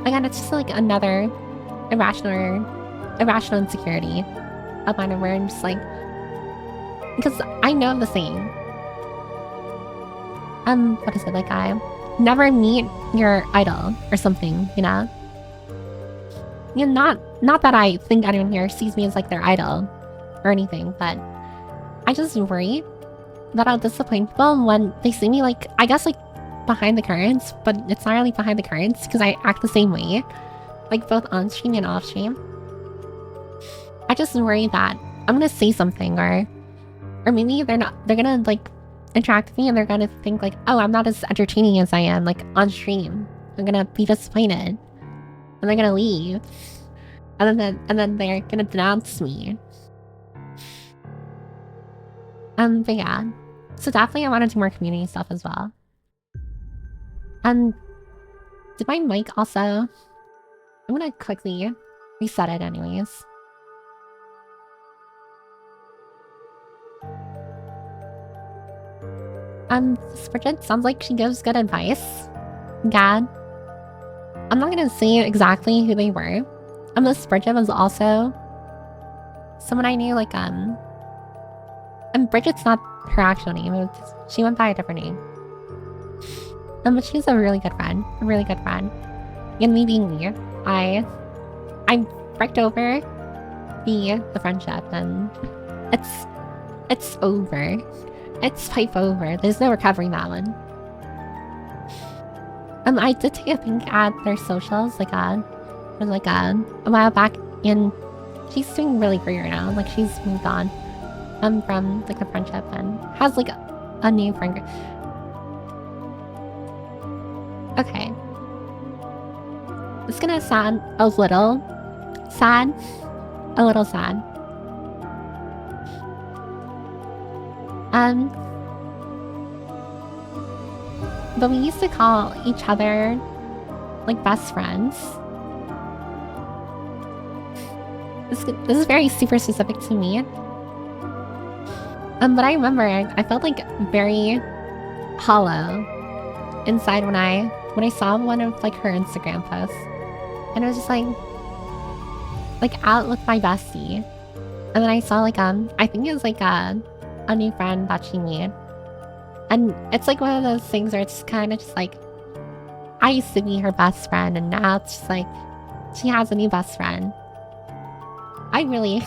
Again, it's just like another irrational insecurity of mine where I'm just like, because I know the saying. What is it? Like I never meet your idol or something, you know? You know, not that I think anyone here sees me as like their idol or anything, but I just worry that I'll disappoint people when they see me like, I guess like behind the curtains, but it's not really behind the curtains because I act the same way, like both on stream and off stream. I just worry that I'm gonna say something or maybe they're gonna like interact with me and they're gonna think like, oh, I'm not as entertaining as I am like on stream. I'm gonna be disappointed and they're gonna leave, and then they're gonna denounce me. But yeah, so definitely I want to do more community stuff as well. Did my mic also? I'm gonna quickly reset it anyways. Bridget sounds like she gives good advice. God. I'm not gonna say exactly who they were. This Bridget was also someone I knew, like, and Bridget's not her actual name. She went by a different name. But she's a really good friend. And me being me, I freaked over the friendship, and it's over. It's pipe over. There's no recovering that one. I did take a peek at their socials, like a while back, and she's doing really great right now. Like she's moved on, from like the friendship and has like a new friend group. Okay, it's gonna sound a little sad. But we used to call each other like best friends. This is very super specific to me. But I remember I felt like very hollow inside when I saw one of like her Instagram posts, and it was just like out with my bestie, and then I saw like I think it was like a new friend that she made. And it's like one of those things where it's kind of just like, I used to be her best friend, and now it's just like, she has a new best friend. I really...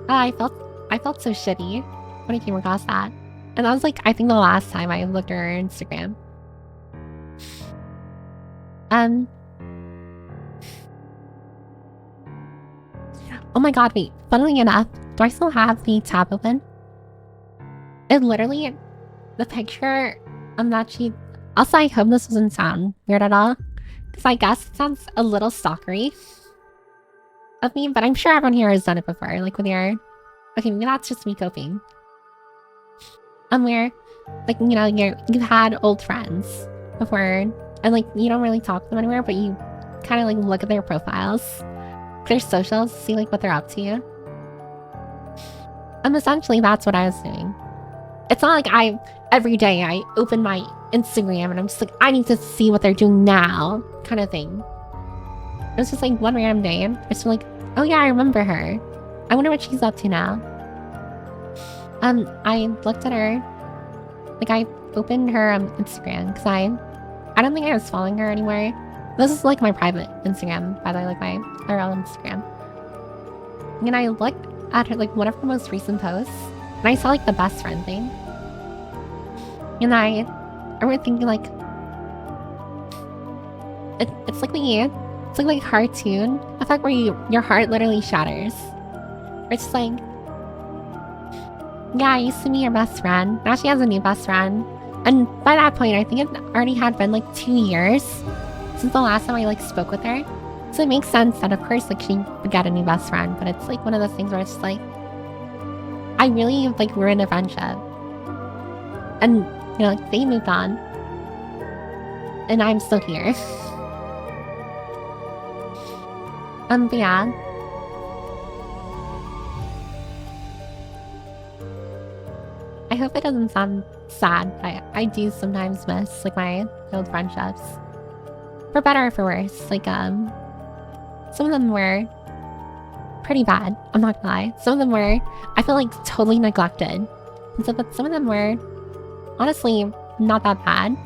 I felt so shitty when I came across that. And that was like, I think the last time I looked at her Instagram. Oh my god, wait. Funnily enough, do I still have the tab open? It literally, the picture, also I hope this doesn't sound weird at all, because I guess it sounds a little stalkery of me, but I'm sure everyone here has done it before, like with your, okay, maybe that's just me coping. Where, like, you know, you've had old friends before, and like, you don't really talk to them anywhere, but you kind of like look at their profiles, their socials, see like what they're up to. Essentially that's what I was doing. It's not like every day I open my Instagram and I'm just like, I need to see what they're doing now, kind of thing. It was just like one random day, and it's like, oh yeah, I remember her. I wonder what she's up to now. I looked at her, like I opened her Instagram, because I don't think I was following her anywhere. This is like my private Instagram, by the way, like my IRL Instagram. And I looked at her, like one of her most recent posts, and I saw like the best friend thing. And I remember thinking like, it's like a cartoon effect where your heart literally shatters. It's just like, Yeah, I used to be your best friend. Now she has a new best friend. And by that point, I think it already had been like 2 years since the last time I like spoke with her. So it makes sense that of course like she would get a new best friend, but it's like one of those things where it's just like I really like ruined a friendship. And you know, like they moved on. And I'm still here. But yeah. I hope it doesn't sound sad. I do sometimes miss like my old friendships. For better or for worse. Like some of them were pretty bad. I'm not gonna lie. Some of them were I feel like totally neglected. And so but some of them were honestly not that bad.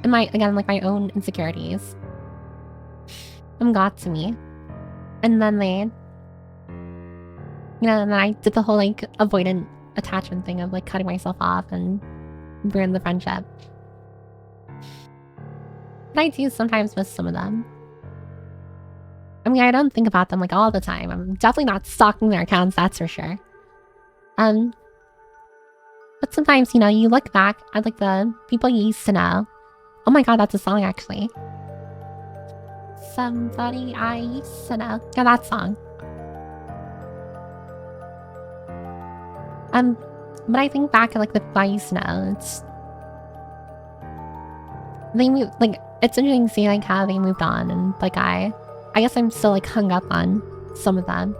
And my like my own insecurities. Got to me. And then they and then I did the whole like avoidant attachment thing of like cutting myself off and ruined the friendship. But I do sometimes miss some of them. I mean, I don't think about them like all the time. I'm definitely not stalking their accounts, that's for sure. But sometimes, you know, you look back at like the people you used to know. Oh my god, that's a song actually. Somebody I used to know. Yeah, that song. But I think back at like the people I used to know, they moved, like it's interesting to see like how they moved on, and like I guess I'm still like hung up on some of them.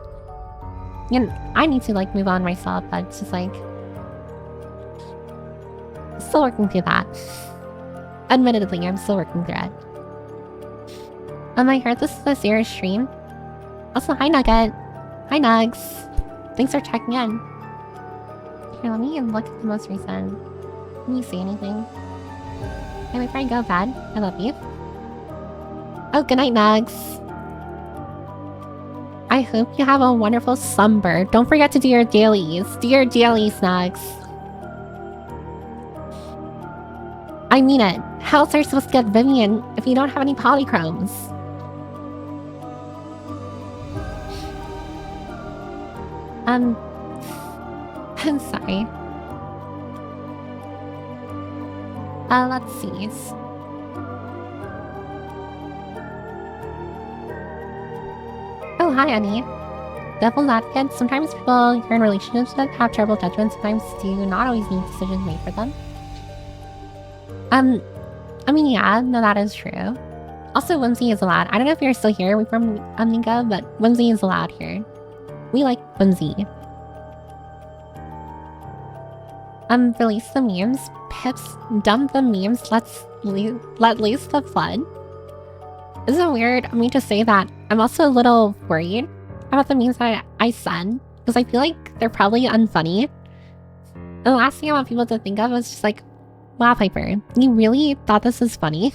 And I need to like move on myself, but it's just like still working through that. Admittedly, I'm still working through it. I heard this is a serious stream. Also, hi Nugget. Hi Nugs. Thanks for checking in. Here, let me look at the most recent. Can you see anything? Hey, before I go to bed, I love you. Oh, good night, Nugs. I hope you have a wonderful slumber. Don't forget to do your dailies. Do your dailies, Nugs. I mean it. How else are you supposed to get Vivian if you don't have any polychromes? I'm sorry. Let's see. Oh, hi, Annie. Devil's advocate. Sometimes people you're in relationships with have terrible judgment. Sometimes do not always need decisions made for them. I mean, yeah, no, that is true. Also, Whimsy is allowed. I don't know if you're still here. We're from Amiga, but Whimsy is allowed here. We like Whimsy. Release the memes. Pips, dump the memes. Let loose the flood. Isn't it weird of me to say that? I'm also a little worried about the memes that I send, because I feel like they're probably unfunny. And the last thing I want people to think of is just like, wow, Piper, you really thought this was funny?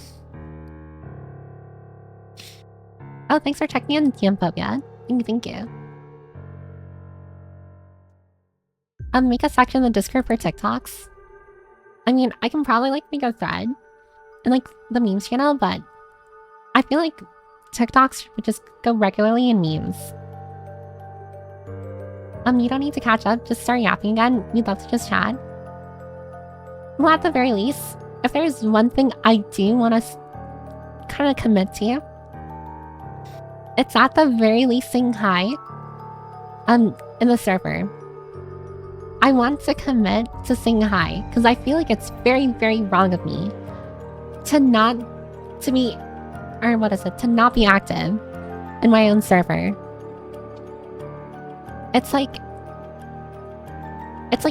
Oh, thanks for checking in, Geophobia. Thank you. Make a section in the Discord for TikToks. I mean, I can probably like make a thread in like the memes channel, but I feel like TikToks would just go regularly in memes. You don't need to catch up, just start yapping again. We'd love to just chat. Well, at the very least, if there's one thing I do want to kind of commit to, it's at the very least saying hi in the server. I want to commit to saying hi, because I feel like it's very, very wrong of me to not be active in my own server. It's like it's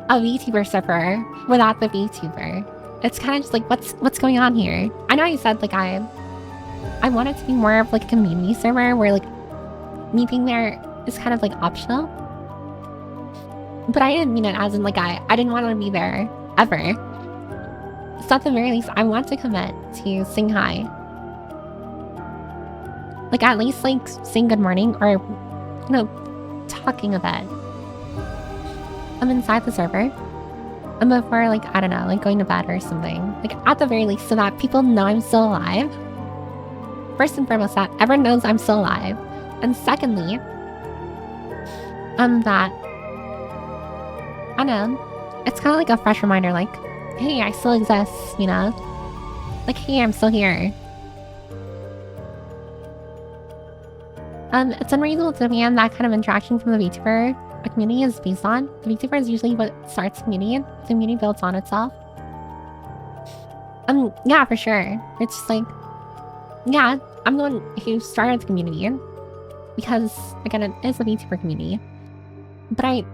a VTuber server without the VTuber. It's kind of just like, what's going on here? I know you said like I want it to be more of like a community server where like me being there is kind of like optional. But I didn't mean it as in like I didn't want to be there ever. So at the very least, I want to commit to saying hi. Like at least like saying good morning or, you know, talking a bit. I'm inside the server. And before like, I don't know, like going to bed or something. Like at the very least so that people know I'm still alive. First and foremost, that everyone knows I'm still alive. And secondly, that I know. It's kind of like a fresh reminder, like, hey, I still exist, you know? Like, hey, I'm still here. It's unreasonable to demand that kind of interaction from the VTuber a community is based on. The VTuber is usually what starts the community. The community builds on itself. Yeah, for sure. It's just like, yeah, I'm the one who started the community because, again, it is a VTuber community. But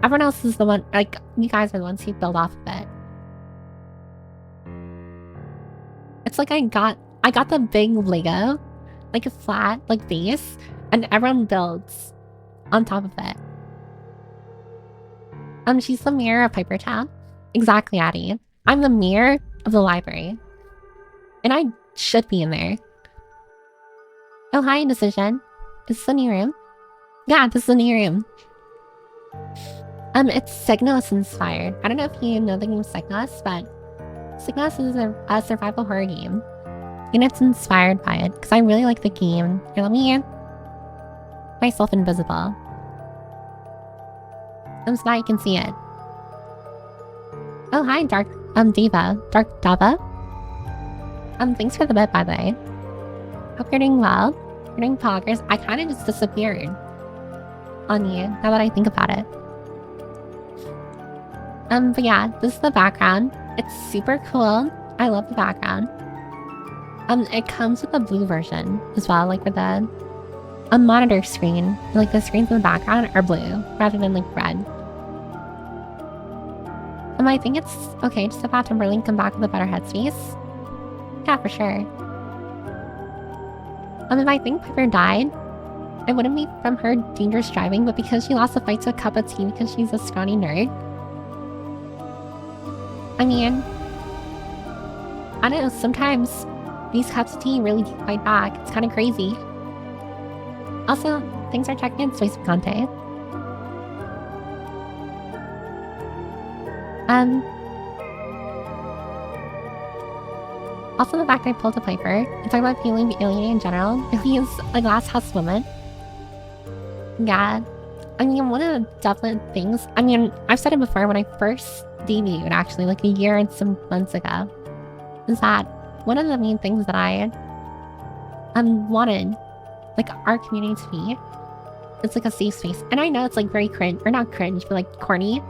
everyone else is the one, like, you guys are the ones who build off of it. It's like I got the big Lego, like a flat, like, base, and everyone builds on top of it. She's the mayor of Piper Town. Exactly, Addie. I'm the mayor of the library. And I should be in there. Oh, hi, Indecision. Is this a new room? Yeah, this is a new room. It's Signos inspired. I don't know if you know the game Signos, but Signos is a survival horror game. And it's inspired by it, because I really like the game. Here, let me myself invisible. So now you can see it. Oh, hi, Dark Dava. Thanks for the bit, by the way. Hope you're doing well. You're doing progress. I kind of just disappeared on you, now that I think about it. But yeah, this is the background. It's super cool. I love the background. It comes with a blue version as well, like with a monitor screen. Like the screens in the background are blue rather than like red. I think it's okay just to have Timberlake come back with a better headspace. Yeah, for sure. If I think Piper died, it wouldn't be from her dangerous driving, but because she lost a fight to a cup of tea because she's a scrawny nerd. I mean, I don't know, sometimes these cups of tea really do fight back. It's kind of crazy. Also, thanks for checking in, Space Picante. Also the fact I pulled a Piper and talking about feeling alienated in general. Really is a glass house woman. Yeah. I mean, one of the definite things, I mean, I've said it before when I first debuted, actually, like a year and some months ago, is that one of the main things that I wanted, like, our community to be, it's like a safe space. And I know it's like very cringe, or not cringe, but like corny.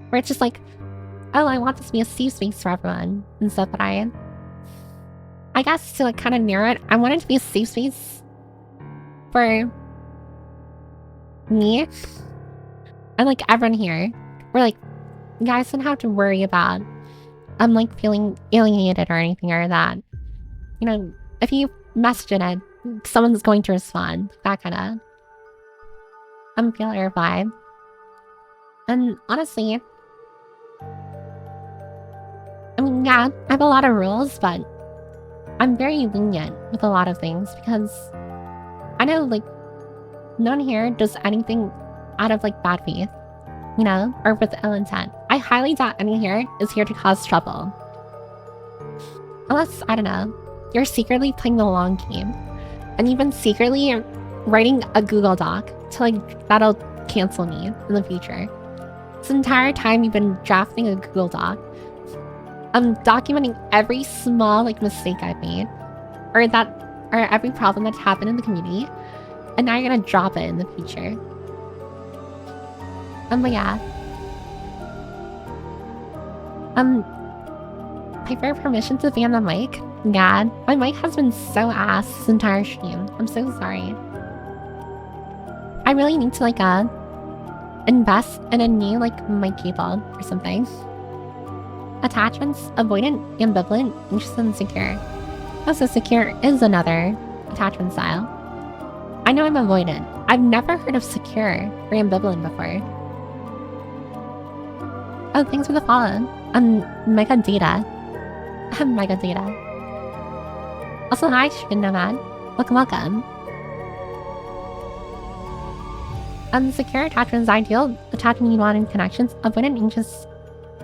Where it's just like, oh, I want this to be a safe space for everyone and stuff, but I guess to like kind of narrow it, I want it to be a safe space for me and like everyone here. Where like, you guys don't have to worry about like feeling alienated or anything or that. You know, if you message in it, someone's going to respond. That kind of feel or vibe. And honestly, I mean, yeah, I have a lot of rules, but I'm very lenient with a lot of things because I know, like, no one here does anything out of, like, bad faith, you know, or with ill intent. I highly doubt anyone here is here to cause trouble. Unless, I don't know, you're secretly playing the long game and you've been secretly writing a Google Doc to, like, that'll cancel me in the future. This entire time you've been drafting a Google Doc. I'm documenting every small like mistake I've made, or every problem that's happened in the community, and now you're gonna drop it in the future. But yeah. Piper, permission to be on the mic? God, my mic has been so ass this entire stream. I'm so sorry. I really need to like invest in a new like mic cable or something. Attachments, avoidant, ambivalent, interested, and secure. Also, secure is another attachment style. I know I'm avoidant. I've never heard of secure or ambivalent before. Oh, thanks for the follow. Mega Data. Mega Data. Also, hi, Shin Nomad. Welcome. Secure attachment is ideal. Attachment you want in connections. Avoidant,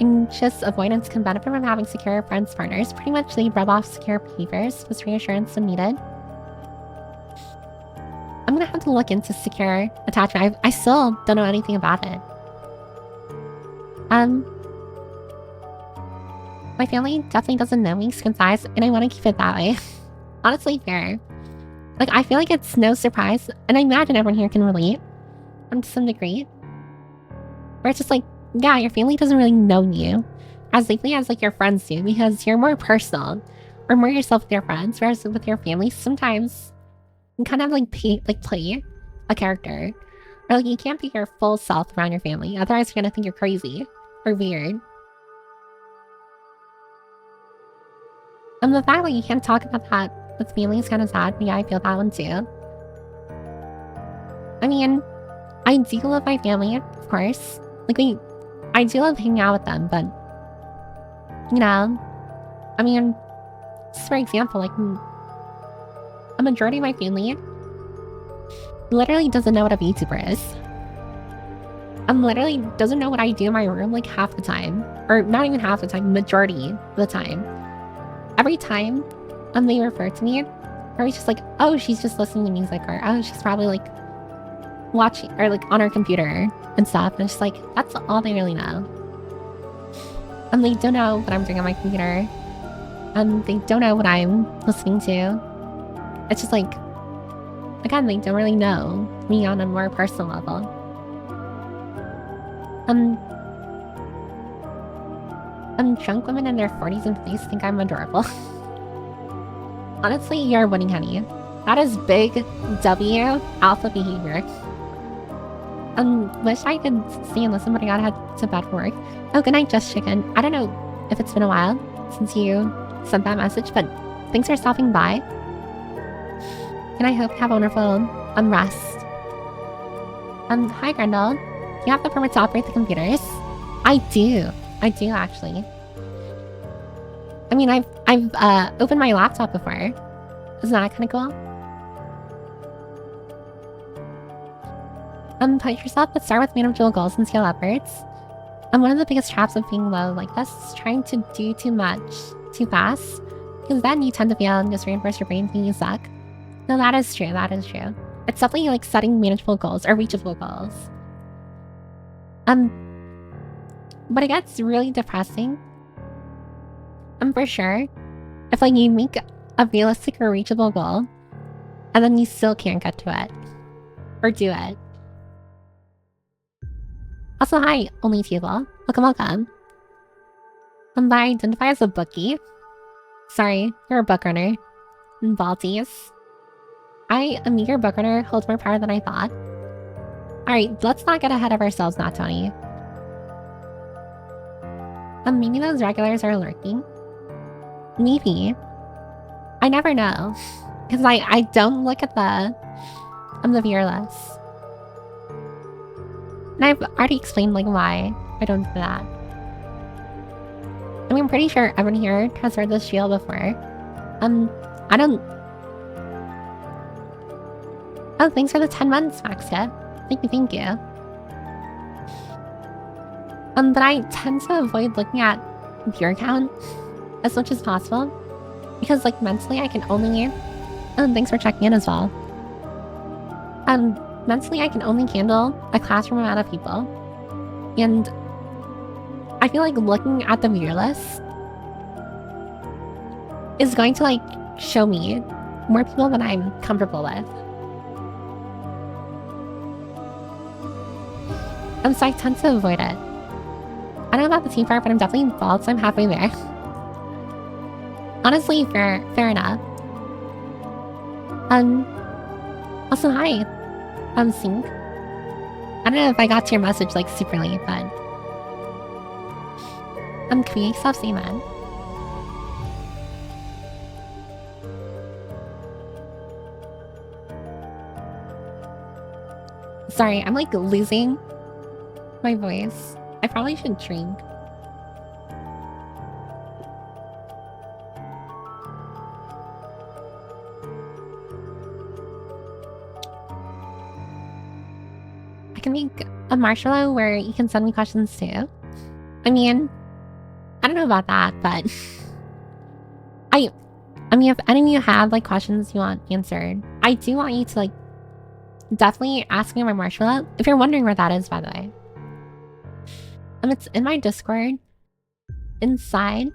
anxious avoidance can benefit from having secure friends, partners. Pretty much they rub off secure behaviors with reassurance when needed. I'm gonna have to look into secure attachment. I still don't know anything about it. Um, my family definitely doesn't know me skin size, and I want to keep it that way. Honestly, fair. Like, I feel like it's no surprise, and I imagine everyone here can relate, to some degree. Where it's just like, yeah, your family doesn't really know you as deeply as like your friends do, because you're more personal or more yourself with your friends. Whereas with your family, sometimes you kind of like play a character, or like you can't be your full self around your family. Otherwise, you're gonna think you're crazy or weird. And the fact that you can't talk about that with family is kind of sad. But yeah, I feel that one too. I mean, I do love my family, of course. Like I do love hanging out with them, but you know, I mean, just for example, like a majority of my family literally doesn't know what a VTuber is. Literally doesn't know what I do in my room like half the time, or not even half the time, majority of the time. Every time they refer to me, or it's just like, oh, she's just listening to music, or oh, she's probably like watching or like on her computer and stuff. And it's just like, that's all they really know. And they don't know what I'm doing on my computer. And they don't know what I'm listening to. It's just like, again, they don't really know me on a more personal level. Drunk women in their 40s and 50s think I'm adorable. Honestly, you're winning, honey. That is big W alpha behavior. Wish I could stay and listen, but I gotta head to bed for work. Oh, good night, Just Chicken. I don't know if it's been a while since you sent that message, but thanks for stopping by. And I hope you have a wonderful rest. Hi, Grendel. Do you have the permit to operate the computers? I do. I do, actually. I mean, I've opened my laptop before. Isn't that kind of cool? Put yourself, but start with manageable goals and scale upwards. One of the biggest traps of being low like this is trying to do too much too fast, because then you tend to fail and just reinforce your brain thinking you suck. No, that is true. That is true. It's definitely like setting manageable goals or reachable goals. But it gets really depressing. For sure, if like you make a realistic or reachable goal, and then you still can't get to it or do it. Also, hi, only people. Welcome. I identify as a bookie. Sorry, you're a book runner. Balties. I, a meager book runner, holds more power than I thought. Alright, let's not get ahead of ourselves now, Tony. Maybe those regulars are lurking. Maybe. I never know. Because I don't look at the viewer list. And I've already explained like why I don't do that. I mean, I'm pretty sure everyone here has heard this spiel before. I don't... Oh, thanks for the 10 months, Maxia. Thank you. But I tend to avoid looking at viewer count as much as possible. Because, like, mentally I can only... thanks for checking in as well. Mentally I can only handle a classroom amount of people. And I feel like looking at the viewer list is going to, like, show me more people than I'm comfortable with. So I tend to avoid it. I don't know about the team part, but I'm definitely involved, so I'm halfway there. Honestly, fair enough. Also, hi. Sync. I don't know if I got to your message, like, super late, but... can we stop saying that? Sorry, I'm, like, losing my voice. I probably should drink. I can make a marshmallow where you can send me questions too. I mean, I don't know about that, but I mean, if any of you have like questions you want answered, I do want you to like definitely ask me on my marshmallow. If you're wondering where that is, by the way. It's in my Discord. Inside,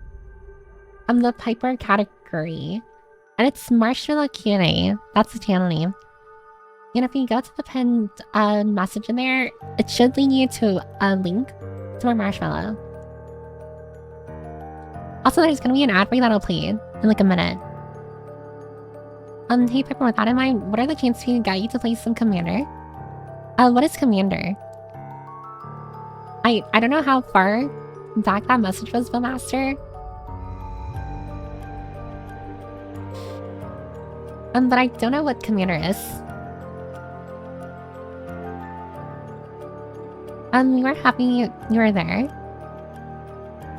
the Piper category. And it's Marshmallow Q&A. That's the channel name. And if you go to the pinned message in there, it should lead you to a link to my Marshmallow. Also, there's gonna be an ad read that'll play in like a minute. Hey Piper, with that in mind, what are the chances we can get you to play some Commander? What is Commander? I don't know how far back that message was, Billmaster. But I don't know what Commander is. We were happy you were there.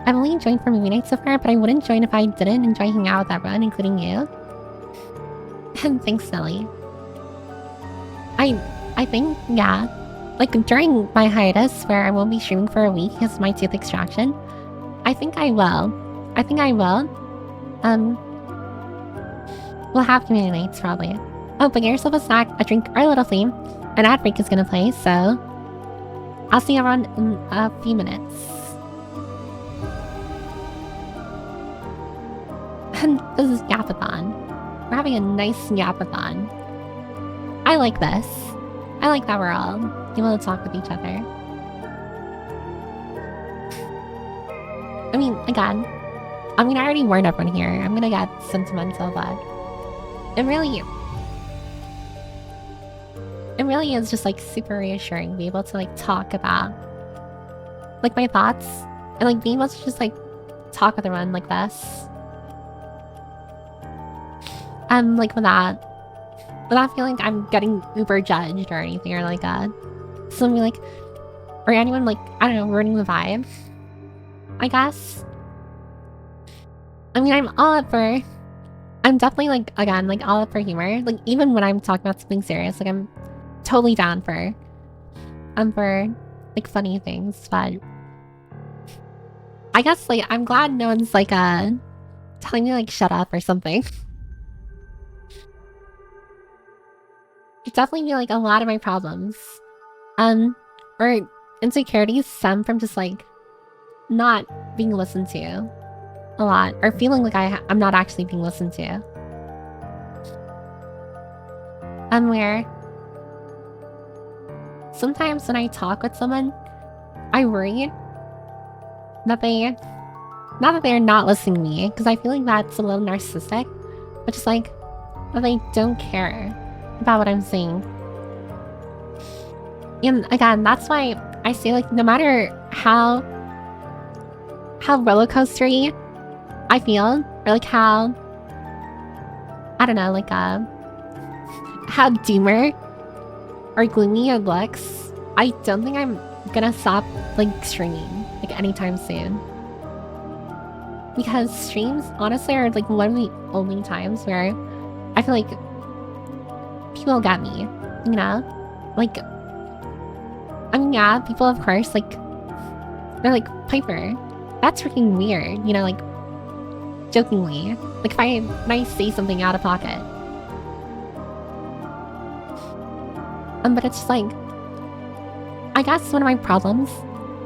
I've only joined for movie night so far, but I wouldn't join if I didn't enjoy hanging out with everyone, including you. And thanks, Nelly. I think, yeah. Like, during my hiatus, where I won't be streaming for a week because of my tooth extraction, I think I will. We'll have community nights, probably. Oh, but get yourself a snack, a drink, or a little flame. An ad break is gonna play, so... I'll see you around in a few minutes. And this is Yapathon. We're having a nice Yapathon. I like this. I like that we're all able to talk with each other. I mean, again, I already warned everyone here. I'm gonna get sentimental, but it really is just like super reassuring to be able to like talk about like my thoughts and like being able to just like talk with everyone like this. Like without feeling like I'm getting uber judged or anything or like that. Something like, or anyone like, I don't know, ruining the vibe, I guess. I mean, I'm definitely like, again, like all up for humor. Like even when I'm talking about something serious, like I'm totally down for like funny things, but I guess like I'm glad no one's like telling me like shut up or something. It definitely be like a lot of my problems or insecurities stem from just like not being listened to a lot or feeling like I'm not actually being listened to. Where sometimes when I talk with someone, I worry that they're not listening to me, because I feel like that's a little narcissistic, but just like that they don't care about what I'm saying. And again, that's why I say like no matter how roller coastery I feel, or like how I don't know, like how doomer or gloomy it looks, I don't think I'm gonna stop like streaming like anytime soon. Because streams honestly are like one of the only times where I feel like people get me, you know? Like, I mean, yeah, people of course, like, they're like, Piper, that's freaking weird, you know, like, jokingly. Like, when I say something out of pocket. But it's just like, I guess one of my problems,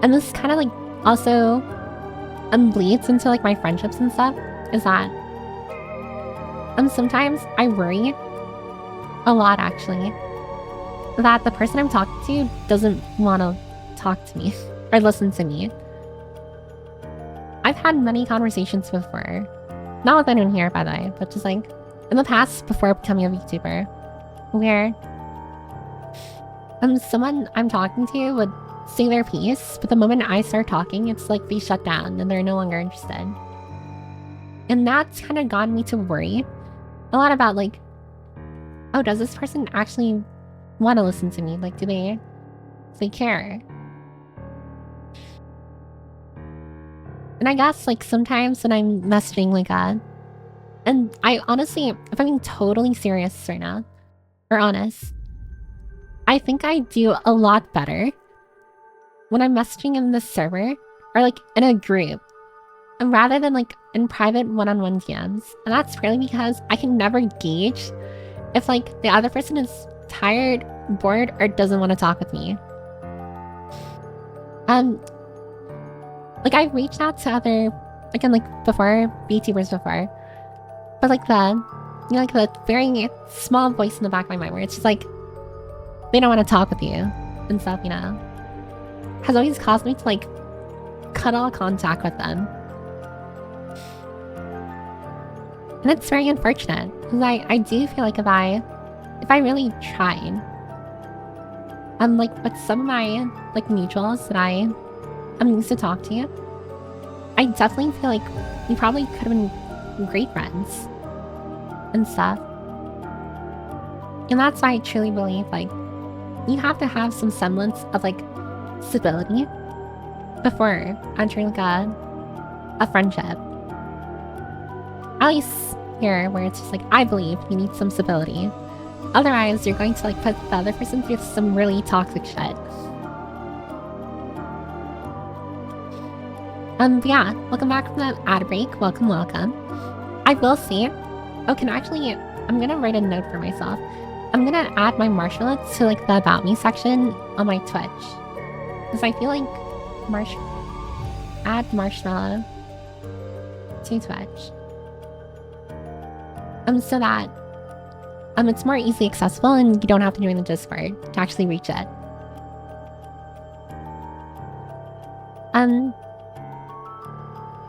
and this kind of like also bleeds into like my friendships and stuff, is that sometimes I worry a lot actually that the person I'm talking to doesn't want to talk to me or listen to me. I've had many conversations before, not with anyone here by the way, but just like in the past before becoming a VTuber, where someone I'm talking to would say their piece, but the moment I start talking, it's like they shut down and they're no longer interested. And that's kind of gotten me to worry a lot about like, oh, does this person actually want to listen to me? Like, do they care? And I guess like sometimes when I'm messaging like that, and I honestly, if I'm being totally serious right now, or honest, I think I do a lot better when I'm messaging in the server or like in a group, and rather than like in private one-on-one DMs. And that's really because I can never gauge if like the other person is tired, bored, or doesn't want to talk with me. Like, I've reached out to other, again, like, before, VTubers before. But, like, like, the very small voice in the back of my mind where it's just, like, they don't want to talk with you and stuff, has always caused me to, like, cut all contact with them. And it's very unfortunate, because I do feel like if I really tried, like, with some of my, like, mutuals that I'm used to talk to, I definitely feel like we probably could have been great friends and stuff. And that's why I truly believe, like, you have to have some semblance of, like, stability before entering, like, a friendship. At least here, where it's just, like, I believe you need some stability. Otherwise, you're going to, like, put the other person through some really toxic shit. But yeah, welcome back from the ad break. Welcome. I will say, I'm gonna write a note for myself. I'm gonna add my marshmallow to, like, the About Me section on my Twitch. Because I feel like add marshmallow to Twitch. So that it's more easily accessible and you don't have to join the Discord to actually reach it.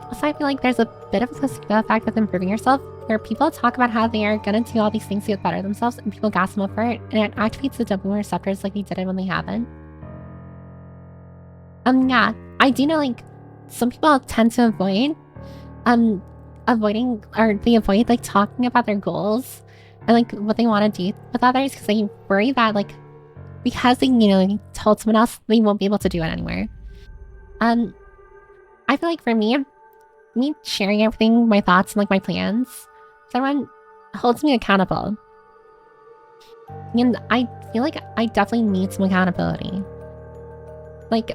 Also, I feel like there's a bit of a placebo effect with improving yourself, where people talk about how they are gonna do all these things to get better themselves, and people gas them up for it, and it activates the dopamine receptors like they did it when they haven't. Yeah, I do know, like, some people tend to avoid, they avoid, like, talking about their goals and, like, what they want to do with others, because they worry that, like, because they, told someone else, they won't be able to do it anymore. I feel like for me sharing everything, my thoughts and, like, my plans, someone holds me accountable. And I feel like I definitely need some accountability. Like,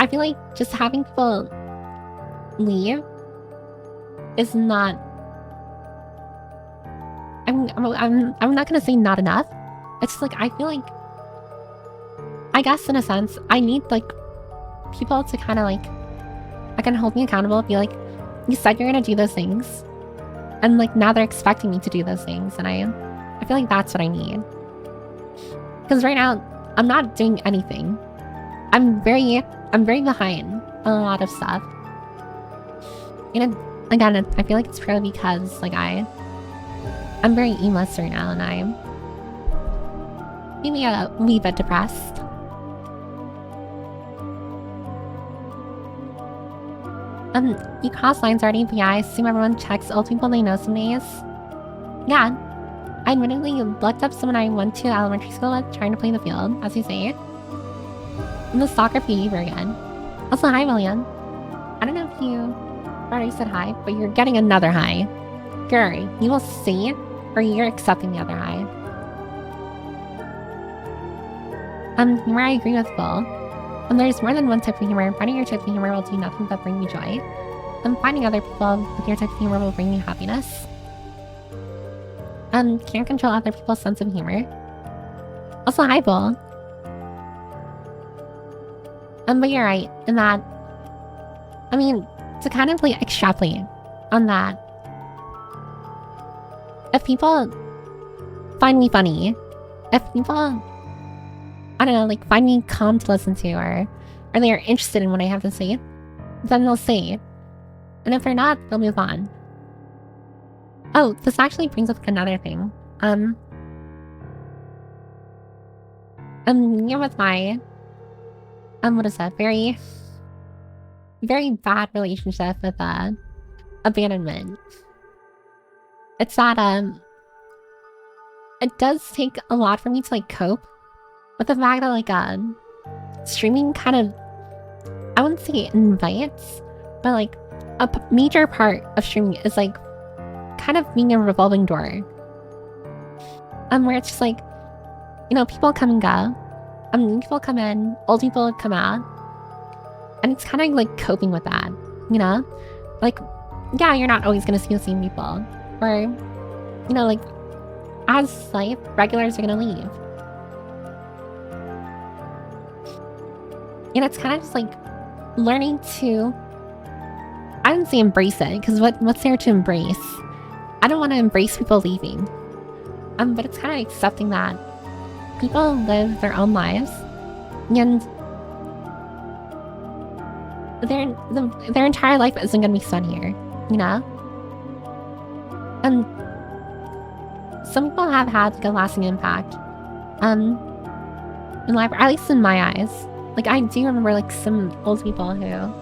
I feel like just having people leave is not... I'm not gonna say not enough. It's just, like, I feel like, I guess in a sense, I need, like, people to kind of, like, I can hold me accountable, be like, you said you're gonna do those things, and, like, now they're expecting me to do those things, and I feel like that's what I need. Because right now, I'm not doing anything. I'm very behind on a lot of stuff. And again, I feel like it's probably because, like, I'm very aimless right now, and I'm maybe a wee bit depressed. You cross lines already, but yeah, I assume everyone checks old people they know some days. Yeah. I admittedly looked up someone I went to elementary school with trying to play the field, as you say. I'm the soccer PE again. Also, hi, William. I don't know if you already said hi, but you're getting another hi. Gary, you will say it, or you're accepting the other hi. Humor, I agree with Bill. There's more than one type of humor. Finding your type of humor will do nothing but bring you joy. Finding other people with your type of humor will bring you happiness. Can't control other people's sense of humor. Also, hi, Bull. But you're right in that, I mean, to kind of, like, extrapolate on that, if people find me funny, if people, I don't know, like, find me calm to listen to, or they are interested in what I have to say, then they'll say. And if they're not, they'll move on. Oh, this actually brings up another thing. With my, what is that? Very, very bad relationship with, abandonment. It's that, it does take a lot for me to, like, cope with the fact that, like, streaming kind of, I wouldn't say it invites, but, like, a major part of streaming is, like, kind of being a revolving door. Where it's just, like, people come and go. New people come in, old people come out. And it's kind of, like, coping with that, Like, yeah, you're not always going to see the same people. Or, like, as life, regulars are going to leave. And it's kind of just, like, learning to, I didn't say embrace it, because what's there to embrace? I don't want to embrace people leaving. But it's kind of accepting that people live their own lives, and their entire life isn't going to be sunnier, you know? And some people have had like a lasting impact, in life, at least in my eyes. Like, I do remember like some old people who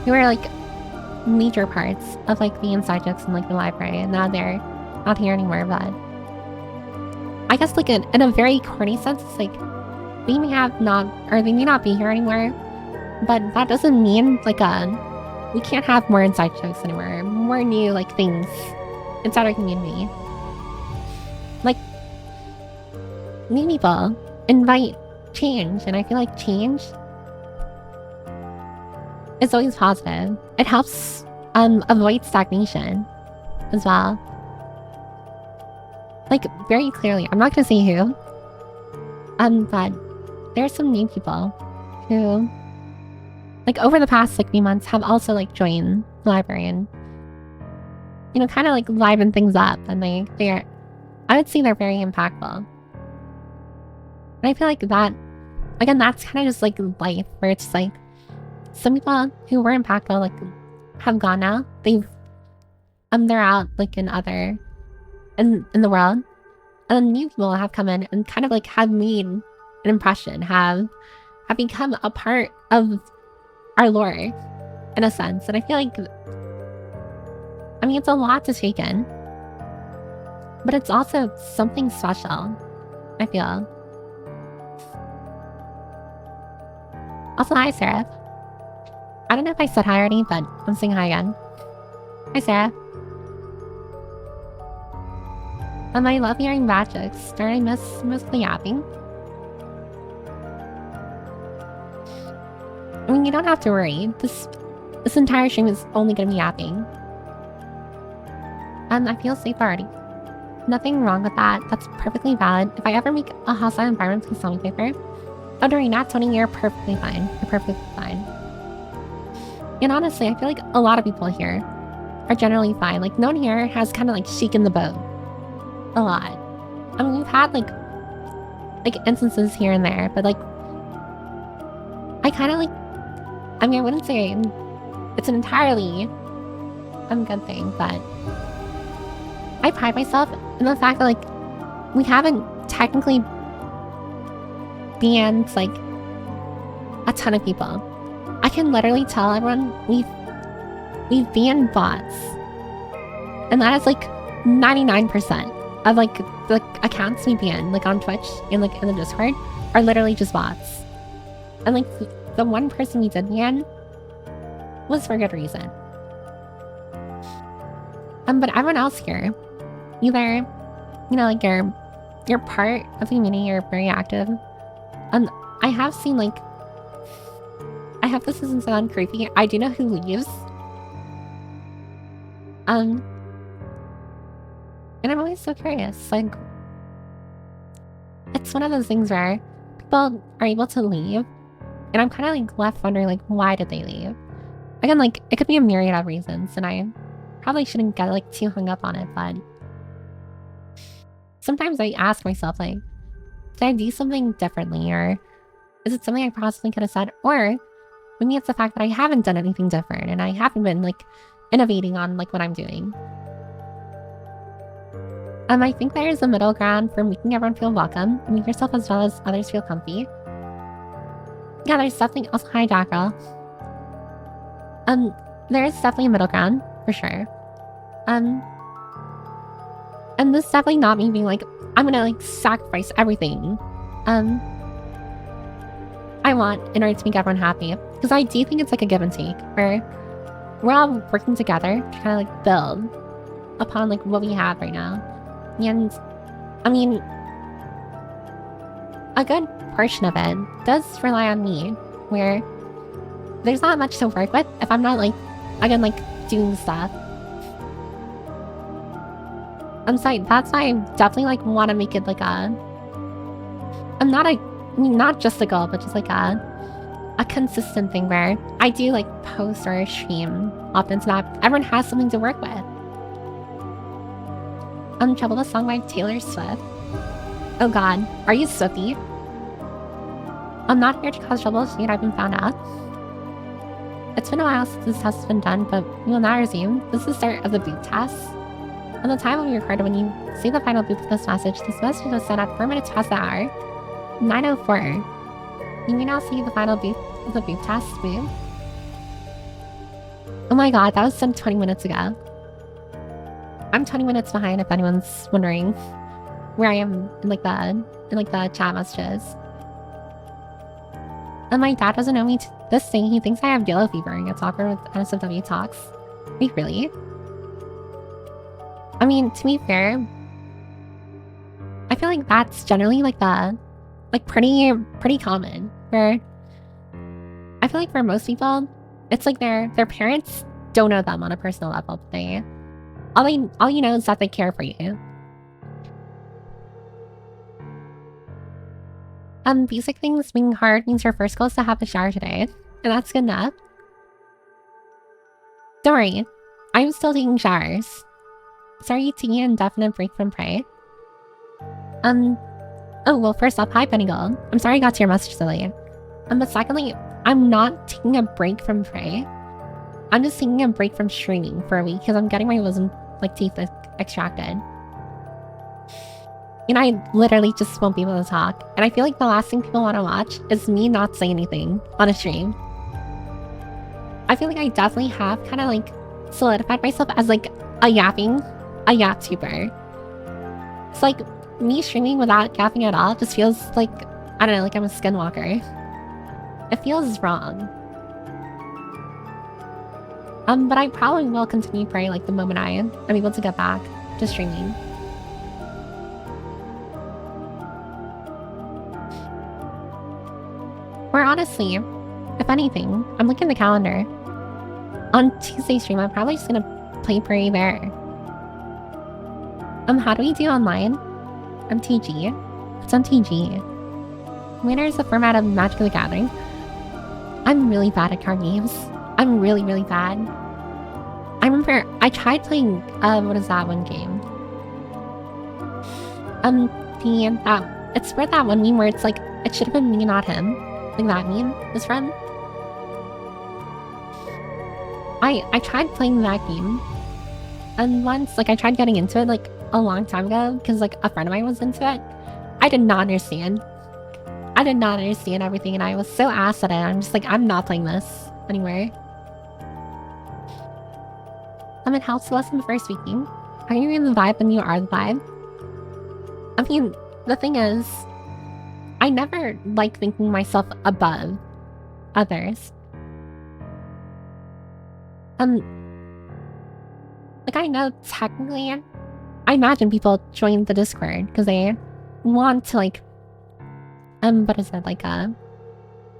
were like major parts of like the inside jokes in like the library, and now they're not here anymore. But I guess like in a very corny sense, it's like they may not be here anymore, but that doesn't mean like we can't have more inside jokes anymore, more new like things inside our community. Like, new people invite change, and I feel like change is always positive. It helps avoid stagnation as well. Like, very clearly, I'm not gonna say who, but there's some new people who, like, over the past like few months have also like joined the library and, you know, kind of like liven things up, and they're I would say they're very impactful. And I feel like that, again, that's kind of just like life, where it's like some people who were impactful like have gone now. They're out like in the world, and then new people have come in and kind of like have made an impression, have become a part of our lore in a sense. And I feel like, I mean, it's a lot to take in, but it's also something special, I feel. Also, hi, Sarah. I don't know if I said hi already, but I'm saying hi again. Hi, Sarah. I love hearing bad jokes. Don't I miss mostly yapping? I mean, you don't have to worry. This entire stream is only gonna be yapping. I feel safe already. Nothing wrong with that. That's perfectly valid. If I ever make a hostile environment, please tell me, Paper. Oh, Doreen, not Tony, you're perfectly fine. You're perfectly fine. And honestly, I feel like a lot of people here are generally fine. Like, no one here has kind of like shaken the boat a lot. I mean, we've had like instances here and there, but like, I kind of like, I mean, I wouldn't say it's an entirely good thing, but I pride myself in the fact that like we haven't technically banned like a ton of people. I can literally tell everyone we've banned bots, and that is like 99% of like the accounts we ban, like on Twitch and like in the Discord, are literally just bots. And like the one person we did ban was for good reason. But everyone else here, either, you know, like you're part of the community, you're very active. I have seen like, I hope this doesn't sound creepy, I do know who leaves. And I'm always so curious, like, it's one of those things where people are able to leave, and I'm kind of like left wondering, like, why did they leave? Again, like, it could be a myriad of reasons, and I probably shouldn't get like too hung up on it, but sometimes I ask myself, like, did I do something differently, or is it something I possibly could have said? Or maybe it's the fact that I haven't done anything different, and I haven't been like innovating on like what I'm doing. I think there is a middle ground for making everyone feel welcome and make yourself as well as others feel comfy. Yeah, there's definitely also, hi Jackrell. There is definitely a middle ground for sure. And this is definitely not me being like, I'm gonna like sacrifice everything I want in order to make everyone happy. Because I do think it's like a give and take, where we're all working together to kind of like build upon like what we have right now. And I mean, a good portion of it does rely on me, where there's not much to work with if I'm not like, again, like doing stuff. I'm sorry, that's why I definitely like want to make it like not just a goal, but just like a consistent thing where I do like post or stream often so that everyone has something to work with. Trouble, the song by Taylor Swift. Oh god, are you Swifty? I'm not here to cause trouble, so I've been found out. It's been a while since this test has been done, but we will now resume. This is the start of the boot test. On the time will be recorded when you see the final boot of this message. This message was sent at 4 minutes past the hour. 9:04. You may now see the final boot of the boot test boot. Oh my god, that was sent 20 minutes ago. I'm 20 minutes behind if anyone's wondering where I am in the chat messages. And my dad doesn't know me to this thing. He thinks I have yellow fever and gets awkward with NSFW talks. Wait, really? I mean, to be fair, I feel like that's generally pretty common. Where I feel like for most people, it's like their parents don't know them on a personal level. But all you know is that they care for you. Basic things being hard means your first goal is to have a shower today, and that's good enough. Don't worry, I'm still taking showers. So are you taking an indefinite break from prey? Oh, well, first up, hi, Pennygold. I'm sorry I got to your message so late. But secondly, I'm not taking a break from prey. I'm just taking a break from streaming for a week because I'm getting my wisdom teeth extracted. And I literally just won't be able to talk. And I feel like the last thing people want to watch is me not saying anything on a stream. I feel like I definitely have kind of solidified myself as a yap-tuber. It's me streaming without yapping at all just feels I don't know, I'm a skinwalker. It feels wrong. But I probably will continue praying the moment I'm able to get back to streaming. Or honestly, if anything, I'm looking at the calendar. On Tuesday's stream, I'm probably just gonna play Prairie there. How do we do online? TG. It's on TG. Winner is the format of Magic the Gathering. I'm really bad at card games. I'm really, really bad. I remember I tried playing, what is that one game? It's for that one meme where it's it should have been me, not him. That meme is from. I tried playing that game. And once, I tried getting into it, a long time ago, because, a friend of mine was into it. I did not understand. I did not understand everything, and I was so ass at it. I'm just I'm not playing this anymore. It helps to listen before speaking. Are you in the vibe when you are the vibe? I mean, the thing is, I never like thinking myself above others. I know technically, I imagine people join the Discord because they want to what is it,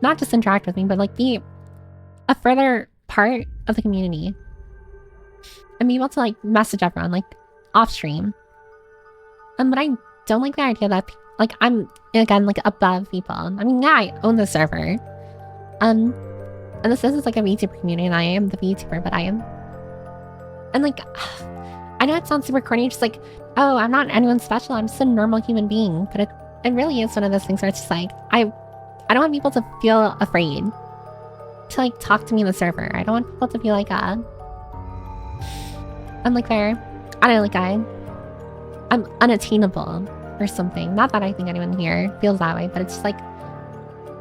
not just interact with me, but be a further part of the community. And be able to message everyone off stream. But I don't like the idea that I'm again above people. I mean, yeah, I own the server. And this is a VTuber community, and I am the VTuber, but I am. And I know it sounds super corny, just oh, I'm not anyone special, I'm just a normal human being. But it really is one of those things where it's just I don't want people to feel afraid to talk to me in the server. I don't want people to feel I'm I don't know, I'm unattainable or something. Not that I think anyone here feels that way, but it's just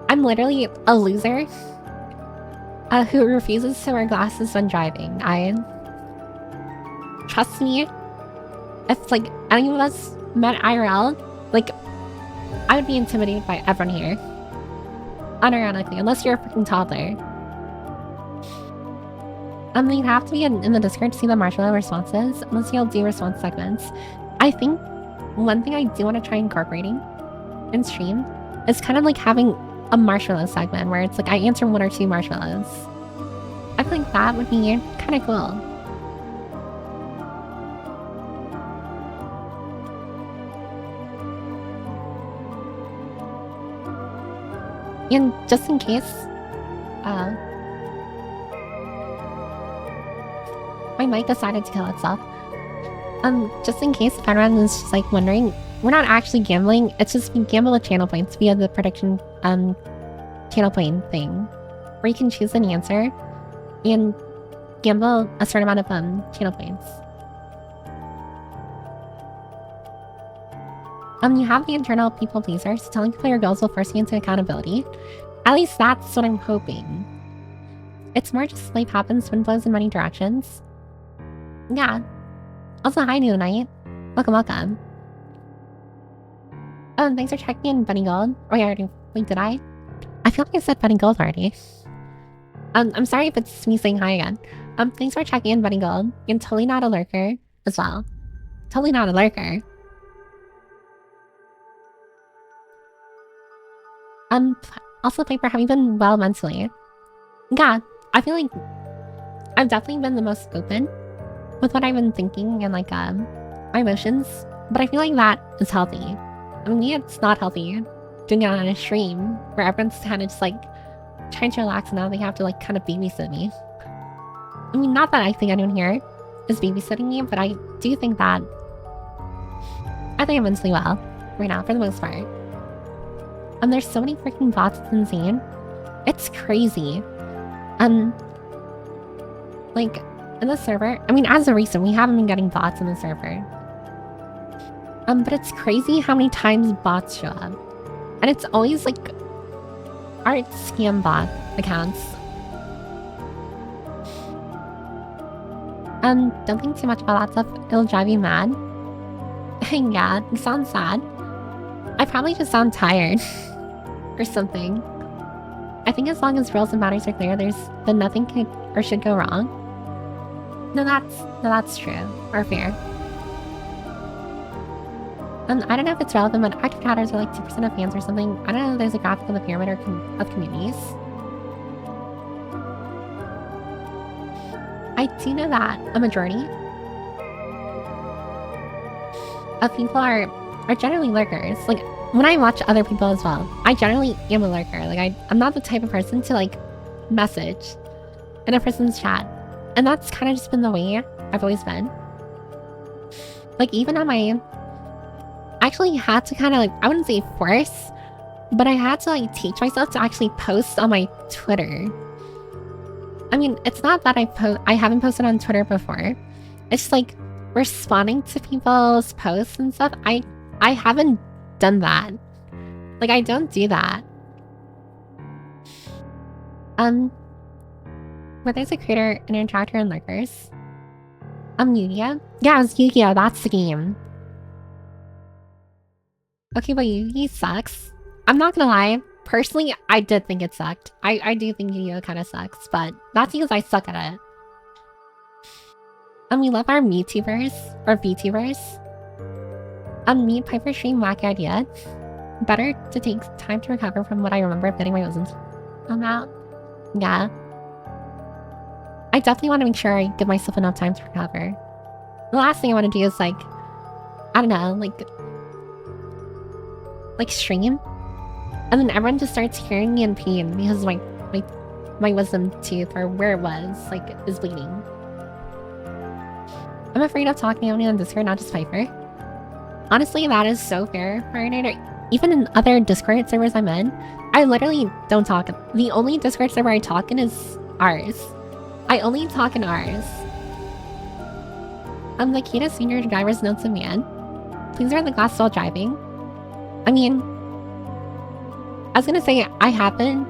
I'm literally a loser who refuses to wear glasses when driving. Trust me, if any of us met IRL, I would be intimidated by everyone here. Unironically, unless you're a freaking toddler. You'd have to be in the Discord to see the marshmallow responses, unless you'll do response segments. I think one thing I do want to try incorporating in stream is kind of having a marshmallow segment where it's I answer 1 or 2 marshmallows. I feel that would be kind of cool. And just in case Uh, my mic decided to kill itself. Just in case everyone is just like wondering, we're not actually gambling. It's just we gamble with channel points via the prediction channel point thing, where you can choose an answer and gamble a certain amount of channel points. You have the internal people pleaser, so telling people your goals will force you into accountability. At least that's what I'm hoping. It's more just life happens, wind blows in many directions. Yeah. Also, hi, New Night. Welcome, welcome. Oh, thanks for checking in, Bunny Gold. Oh, yeah, wait, did I? I feel like I said Bunny Gold already. I'm sorry if it's me saying hi again. Thanks for checking in, Bunny Gold. You're totally not a lurker as well. Totally not a lurker. Also, Piper, have you been well mentally? Yeah, I feel like I've definitely been the most open with what I've been thinking and like my emotions, but I feel like that is healthy. I mean, it's not healthy doing it on a stream where everyone's kind of just like trying to relax and now they have to like kind of babysit me. I mean, not that I think anyone here is babysitting me, but I do think that I think I'm mentally well right now for the most part. There's so many freaking bots, it's insane. It's crazy. Like, in the server, I mean, as of recent, we haven't been getting bots in the server. But it's crazy how many times bots show up. And it's always, like, art scam bot accounts. Don't think too much about that stuff. It'll drive you mad. Yeah, it sounds sad. I probably just sound tired. Or something. I think as long as rules and boundaries are clear, then nothing can or should go wrong. No, that's true. Or fair. I don't know if it's relevant, but active chatters are like 2% of fans or something. I don't know if there's a graphic of the pyramid of communities. I do know that a majority of people are generally lurkers. Like, when I watch other people as well, I generally am a lurker. Like, I'm not the type of person to, like, message in a person's chat. And that's kind of just been the way I've always been. Like, even on my... I actually had to kind of, like, I wouldn't say force, but I had to, like, teach myself to actually post on my Twitter. I mean, it's not that I haven't posted on Twitter before. It's just, like, responding to people's posts and stuff. I haven't done that. Like, I don't do that. Where there's a creator, an interactor, and lurkers. Yu-Gi-Oh? Yeah, it was Yu-Gi-Oh! That's the game. Okay, but Yu-Gi sucks. I'm not gonna lie. Personally, I did think it sucked. I do think Yu-Gi-Oh! Kind of sucks, but that's because I suck at it. We love our MeTubers, or VTubers. Me, Piper stream wacky idea. Better to take time to recover from what I remember of getting my wisdom out. Yeah. I definitely want to make sure I give myself enough time to recover. The last thing I want to do is like, I don't know, like stream. And then everyone just starts hearing me in pain because my wisdom tooth or where it was, like, is bleeding. I'm afraid of talking only on Discord, not just Piper. Honestly, that is so fair, Marinator. Even in other Discord servers I'm in, I literally don't talk. The only Discord server I talk in is ours. I only talk in ours. The key to senior driver's notes of man. Please wear the glasses while driving. I mean, I was gonna say I haven't.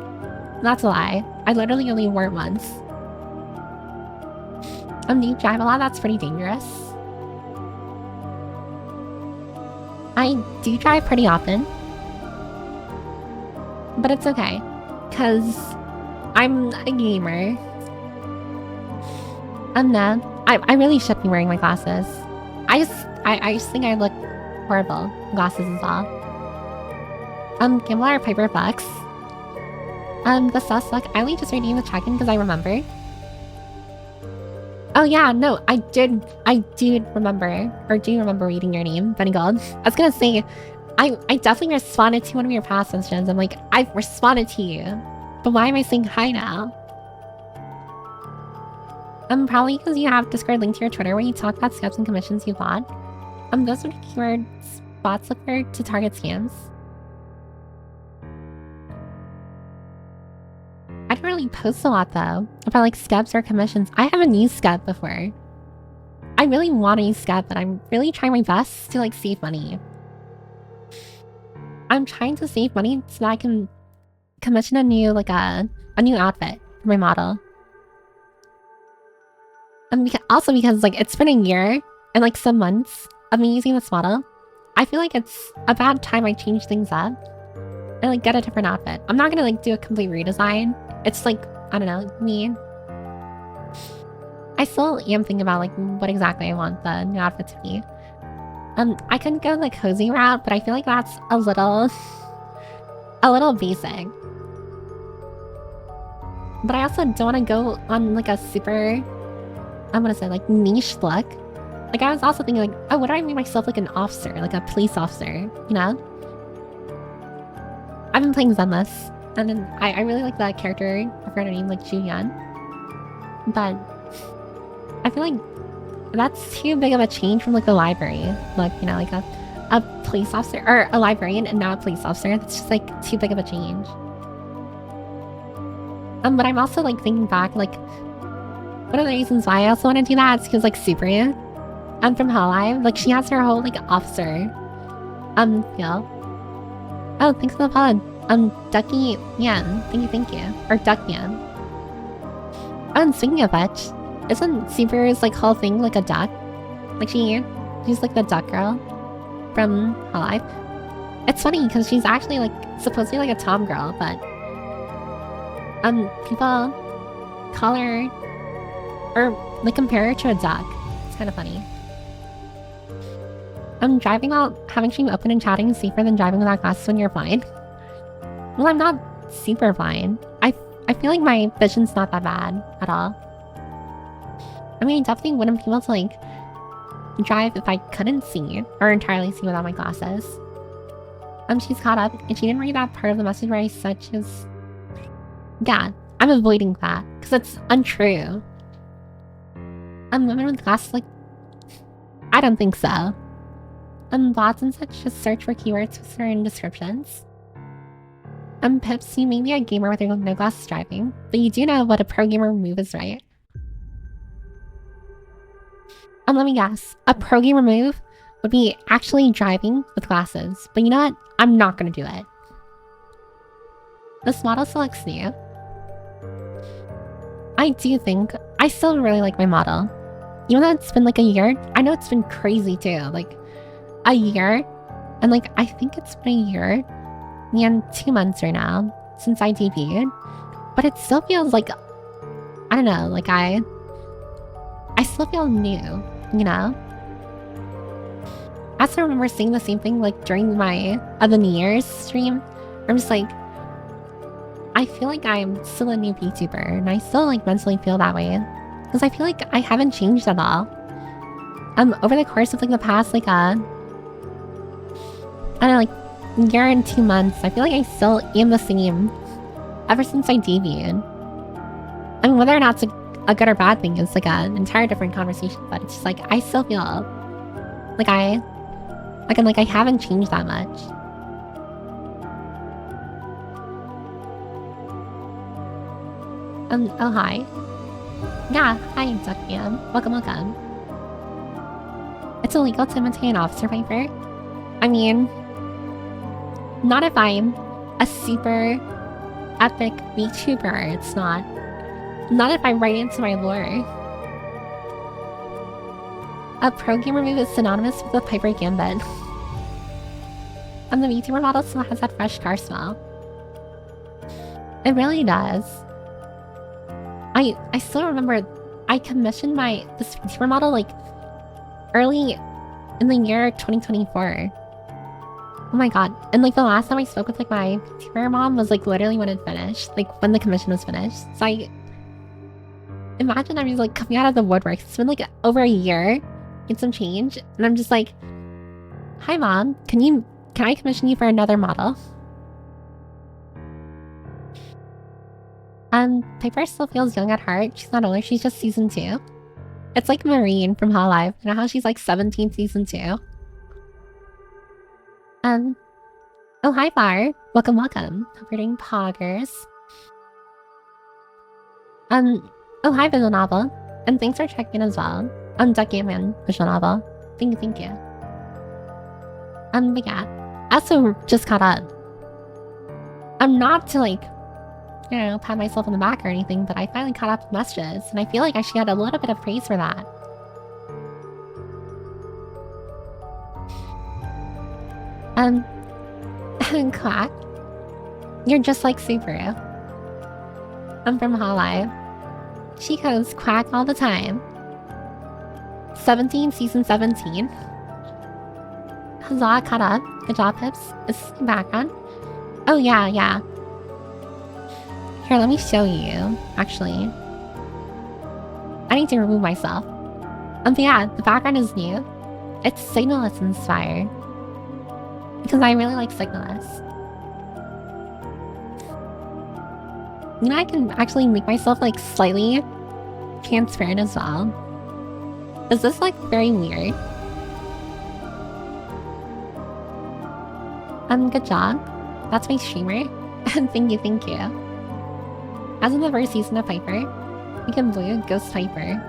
That's a lie. I literally only wore it once. Do you drive a lot? That's pretty dangerous. I do drive pretty often. But it's okay. Because I'm a gamer. No. I really should be wearing my glasses. I just think I look horrible. Glasses as well. Gimla or Piper Bucks. The sus luck. I only just redeemed the check-in because I remember. Oh yeah, no, I do remember reading your name, Benny Gold. I was gonna say, I definitely responded to one of your past mentions. I'm like, I've responded to you. But why am I saying hi now? Probably because you have Discord linked to your Twitter where you talk about scams and commissions you bought. Those are keyword spots look for to target scams. I don't really post a lot though about like scabs or commissions. I haven't used scab before. I really want to use scab, but I'm really trying my best to like save money. I'm trying to save money so that I can commission a new new outfit for my model. And also because like it's been a year and like some months of me using this model, I feel like it's about time I change things up and like get a different outfit. I'm not gonna like do a complete redesign. It's like, I don't know, me. I still am thinking about like what exactly I want the new outfit to be. I could go the cozy route, but I feel like that's a little basic. But I also don't want to go on like a super, I'm gonna say like niche look. Like I was also thinking like, oh, what do I make myself like an officer, like a police officer, you know? I've been playing Zenless, and then I really like that character. I forgot her name, like Julian. But I feel like that's too big of a change from like the library. Like, you know, like a police officer or a librarian and now a police officer. That's just like too big of a change. But I'm also like thinking back, like one of the reasons why I also want to do that is because like Supriya, from Hololive, like she has her whole like officer, feel. Oh, thanks for the pod. Ducky Yan, thank you, or Duck Yan. Oh, and speaking of which, isn't Supriya's like whole thing like a duck? Like she's like the duck girl from Hololive. It's funny because she's actually like supposed to be like a tom girl, but people call her or like compare her to a duck. It's kind of funny. Driving while having stream open and chatting is safer than driving without glasses when you're blind. Well, I'm not super blind. I feel like my vision's not that bad at all. I mean, I definitely wouldn't be able to like drive if I couldn't see or entirely see without my glasses. She's caught up and she didn't read that part of the message where I said she was... Yeah, I'm avoiding that because it's untrue. Women with glasses, like... I don't think so. Bots and such just search for keywords with certain descriptions. Pips, you may be a gamer with no glasses driving, but you do know what a pro gamer move is, right? Let me guess. A pro gamer move would be actually driving with glasses, but you know what? I'm not gonna do it. This model selects you. I do think I still really like my model. Even though it's been like a year, I know it's been crazy too. Like a year, and like I think it's been a year and 2 months right now since I debuted, but it still feels like, I don't know, like I still feel new, you know? I also remember saying the same thing like during my the New Year's stream. I'm just like, I feel like I'm still a new VTuber, and I still like mentally feel that way because I feel like I haven't changed at all. Over the course of like the past like I don't know, like year and 2 months, I feel like I still am the same ever since I debuted. I mean, whether or not it's a good or bad thing is like an entire different conversation, but it's just like I still feel like I haven't changed that much. Oh hi. Yeah, hi Duckman. Welcome. It's illegal to imitate an officer viper. I mean, not if I'm a super epic VTuber, it's not. Not if I'm right into my lore. A pro gamer move is synonymous with a Piper Gambit. And the VTuber model still has that fresh car smell. It really does. I still remember I commissioned this VTuber model like early in the year 2024. Oh my god. And like the last time I spoke with like my VTuber mom was like literally when it finished. Like when the commission was finished. So I imagine I'm just like coming out of the woodwork. It's been like over a year and some change. And I'm just like, hi mom, can I commission you for another model? Piper still feels young at heart. She's not older, she's just season 2. It's like Marine from Hololive. You know how she's like 17 season 2? Oh hi Bar. Welcome, welcome. Hope you're doing poggers. Oh hi Visual Novel. And thanks for checking as well. Ducky Man Visual Novel. Thank you, thank you. But yeah. I also just caught up. I'm not to like, you know, pat myself on the back or anything, but I finally caught up with messages, and I feel like I should get a little bit of praise for that. Quack. You're just like Subaru. I'm from Hololive. She goes quack all the time. 17, season 17. Huzzah, caught up. Good job, Pips. Is this the background? Oh, yeah, yeah. Here, let me show you, actually. I need to remove myself. But yeah, the background is new. It's Signalist inspired. Because I really like Signalist. You know, I can actually make myself, like, slightly transparent as well. Is this, like, very weird? Good job. That's my streamer. Thank you, thank you. As in the first season of Piper, we can blue Ghost Piper.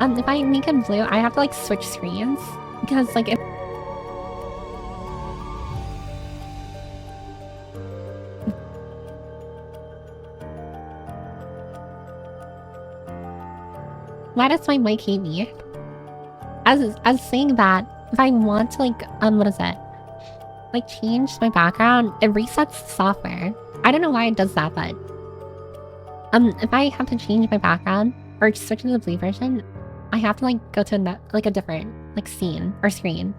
If I make him blue, I have to, like, switch screens. Because, like, if why does my mic hate me? As saying that, if I want to, like, what is it? Like, change my background, it resets the software. I don't know why it does that, but if I have to change my background or switch to the blue version, I have to, like, go to a different, like, scene or screen.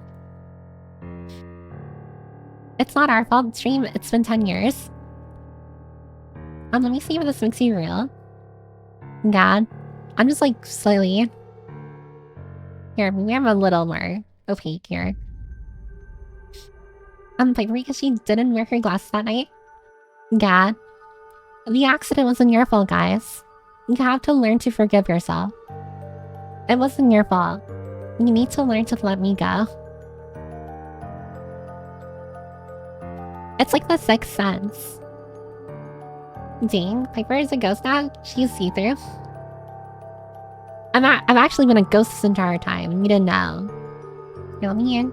It's not our fault, stream. It's been 10 years. Let me see if this makes you real. God, I'm just, like, slightly. Here, maybe I'm a little more opaque here. Piper, because she didn't wear her glasses that night. God. The accident wasn't your fault, guys. You have to learn to forgive yourself. It wasn't your fault. You need to learn to let me go. It's like the sixth sense. Dang, Piper is a ghost now? She's see-through. I've actually been a ghost this entire time. You didn't know. Here, let me in.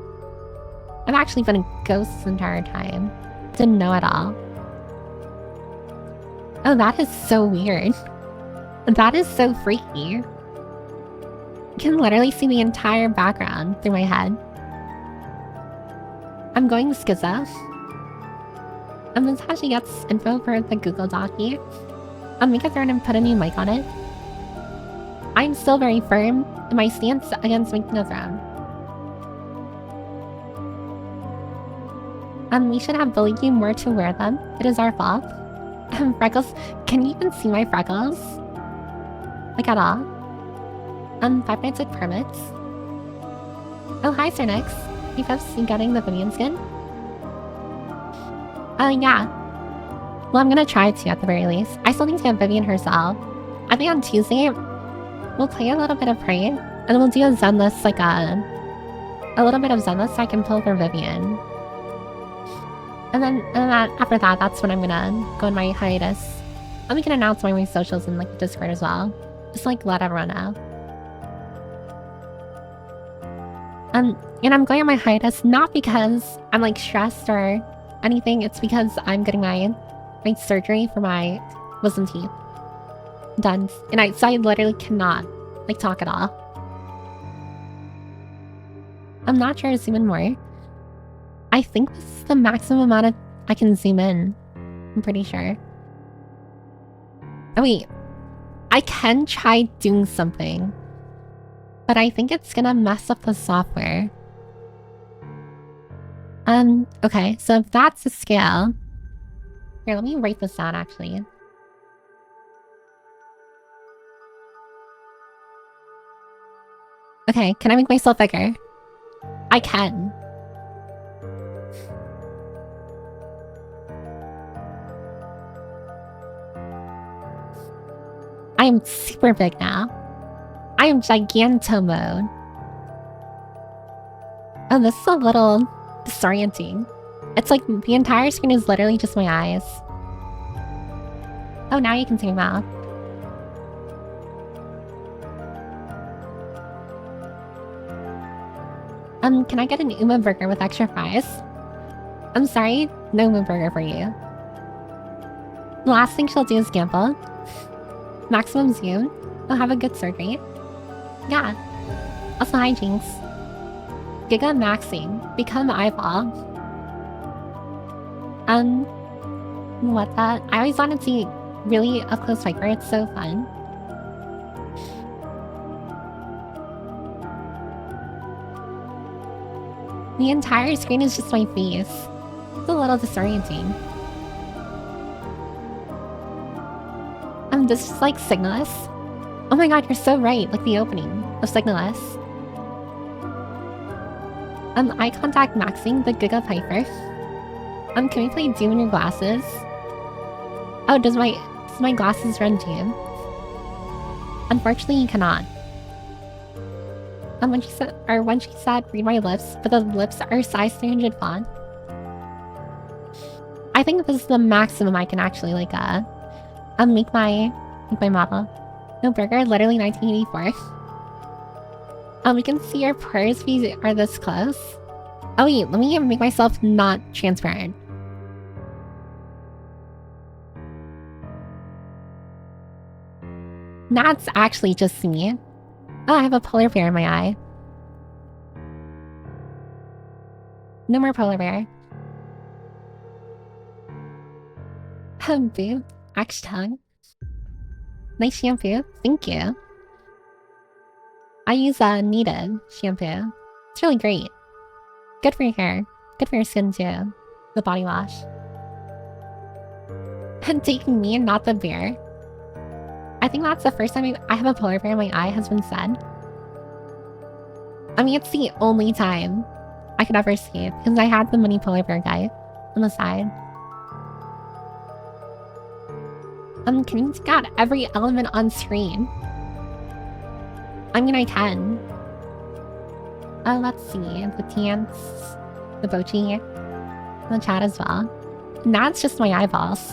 I've actually been a ghost this entire time. Didn't know at all. Oh, that is so weird. That is so freaky. You can literally see the entire background through my head. I'm going schizo. That's how she gets info for the Google Docky. Make a thread and put a new mic on it. I'm still very firm in my stance against making a throne. We should have bullied you more to wear them. It is our fault. Freckles, can you even see my freckles? Like at all? 5 nights with permits. Oh, hi, Sir Nix. You folks, you getting the Vivian skin? Yeah. Well, I'm gonna try to at the very least. I still need to get Vivian herself. I think on Tuesday, we'll play a little bit of Prey, and then we'll do a Zen list, like a little bit of Zen list so I can pull for Vivian. And then after that, that's when I'm gonna go on my hiatus. And we can announce my socials in like Discord as well. Just like let everyone know. And I'm going on my hiatus not because I'm like stressed or anything. It's because I'm getting my surgery for my wisdom teeth done. And so I literally cannot like talk at all. I'm not sure to zoom in more. I think this is the maximum amount of I can zoom in. I'm pretty sure. Oh wait. I can try doing something. But I think it's gonna mess up the software. Okay, so if that's the scale... Here, let me write this down actually. Okay, can I make myself bigger? I can. I am super big now. I am giganto mode. Oh, this is a little disorienting. It's like the entire screen is literally just my eyes. Oh, now you can see my mouth. Can I get an Uma burger with extra fries? I'm sorry, no Uma burger for you. The last thing she'll do is gamble. Maximum zoom. I'll have a good surgery. Yeah. Also, hi, Jinx. Giga maxing. Become eyeball. What that? I always wanted to see really up close Viper. It's so fun. The entire screen is just my face. It's a little disorienting. This is like Signalus. Oh my god, you're so right. Like the opening of Signalus. Eye contact maxing the Giga Piper. Can we play Doom in your glasses? Oh, does my glasses run Doom? Unfortunately, you cannot. When she said, read my lips, but the lips are size 300 font. I think this is the maximum I can actually like make my model. No burger, literally 1984. We can see your pores if we are this close. Oh wait, let me make myself not transparent. That's actually just me. Oh, I have a polar bear in my eye. No more polar bear. Boo. Axe tongue. Nice shampoo. Thank you. I use Needed shampoo. It's really great. Good for your hair. Good for your skin too. The body wash. And taking me and not the bear. I think that's the first time I have a polar bear in my eye has been said. I mean, it's the only time I could ever see it because I had the mini polar bear guy on the side. Can you take out every element on screen? I mean, I can. Let's see. The Tants, the Bochi, the chat as well. And that's just my eyeballs.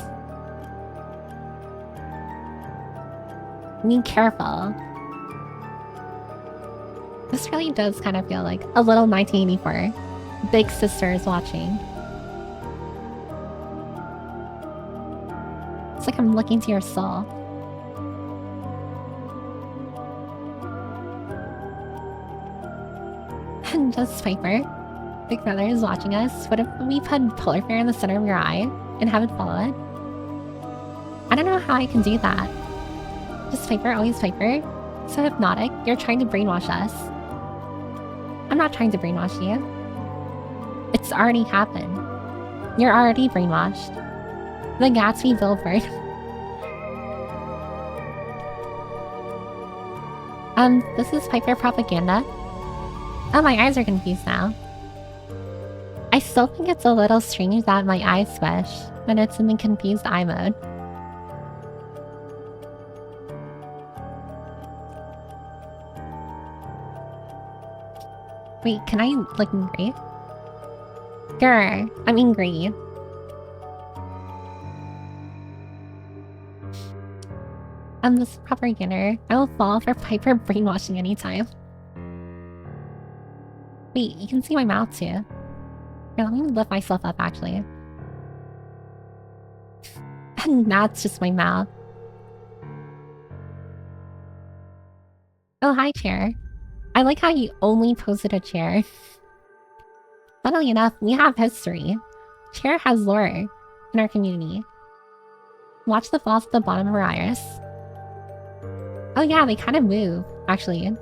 Be careful. This really does kind of feel like a little 1984. Big sister is watching. It's like I'm looking to your soul. And just Piper. Big Brother is watching us. What if we put polar bear in the center of your eye and have it follow it? I don't know how I can do that. Just Piper, always Piper. So hypnotic. You're trying to brainwash us. I'm not trying to brainwash you. It's already happened. You're already brainwashed. The Gatsby billboard. This is Piper propaganda. Oh, my eyes are confused now. I still think it's a little strange that my eyes swish when it's in the confused eye mode. Wait, can I look angry? Grr, I'm angry. This is propaganda. I will fall for Piper brainwashing anytime. Wait, you can see my mouth too. Here, let me lift myself up actually. And that's just my mouth. Oh, hi, chair. I like how you only posted a chair. Funnily enough, we have history. Chair has lore in our community. Watch the falls at the bottom of her iris. Oh yeah, they kind of move, actually.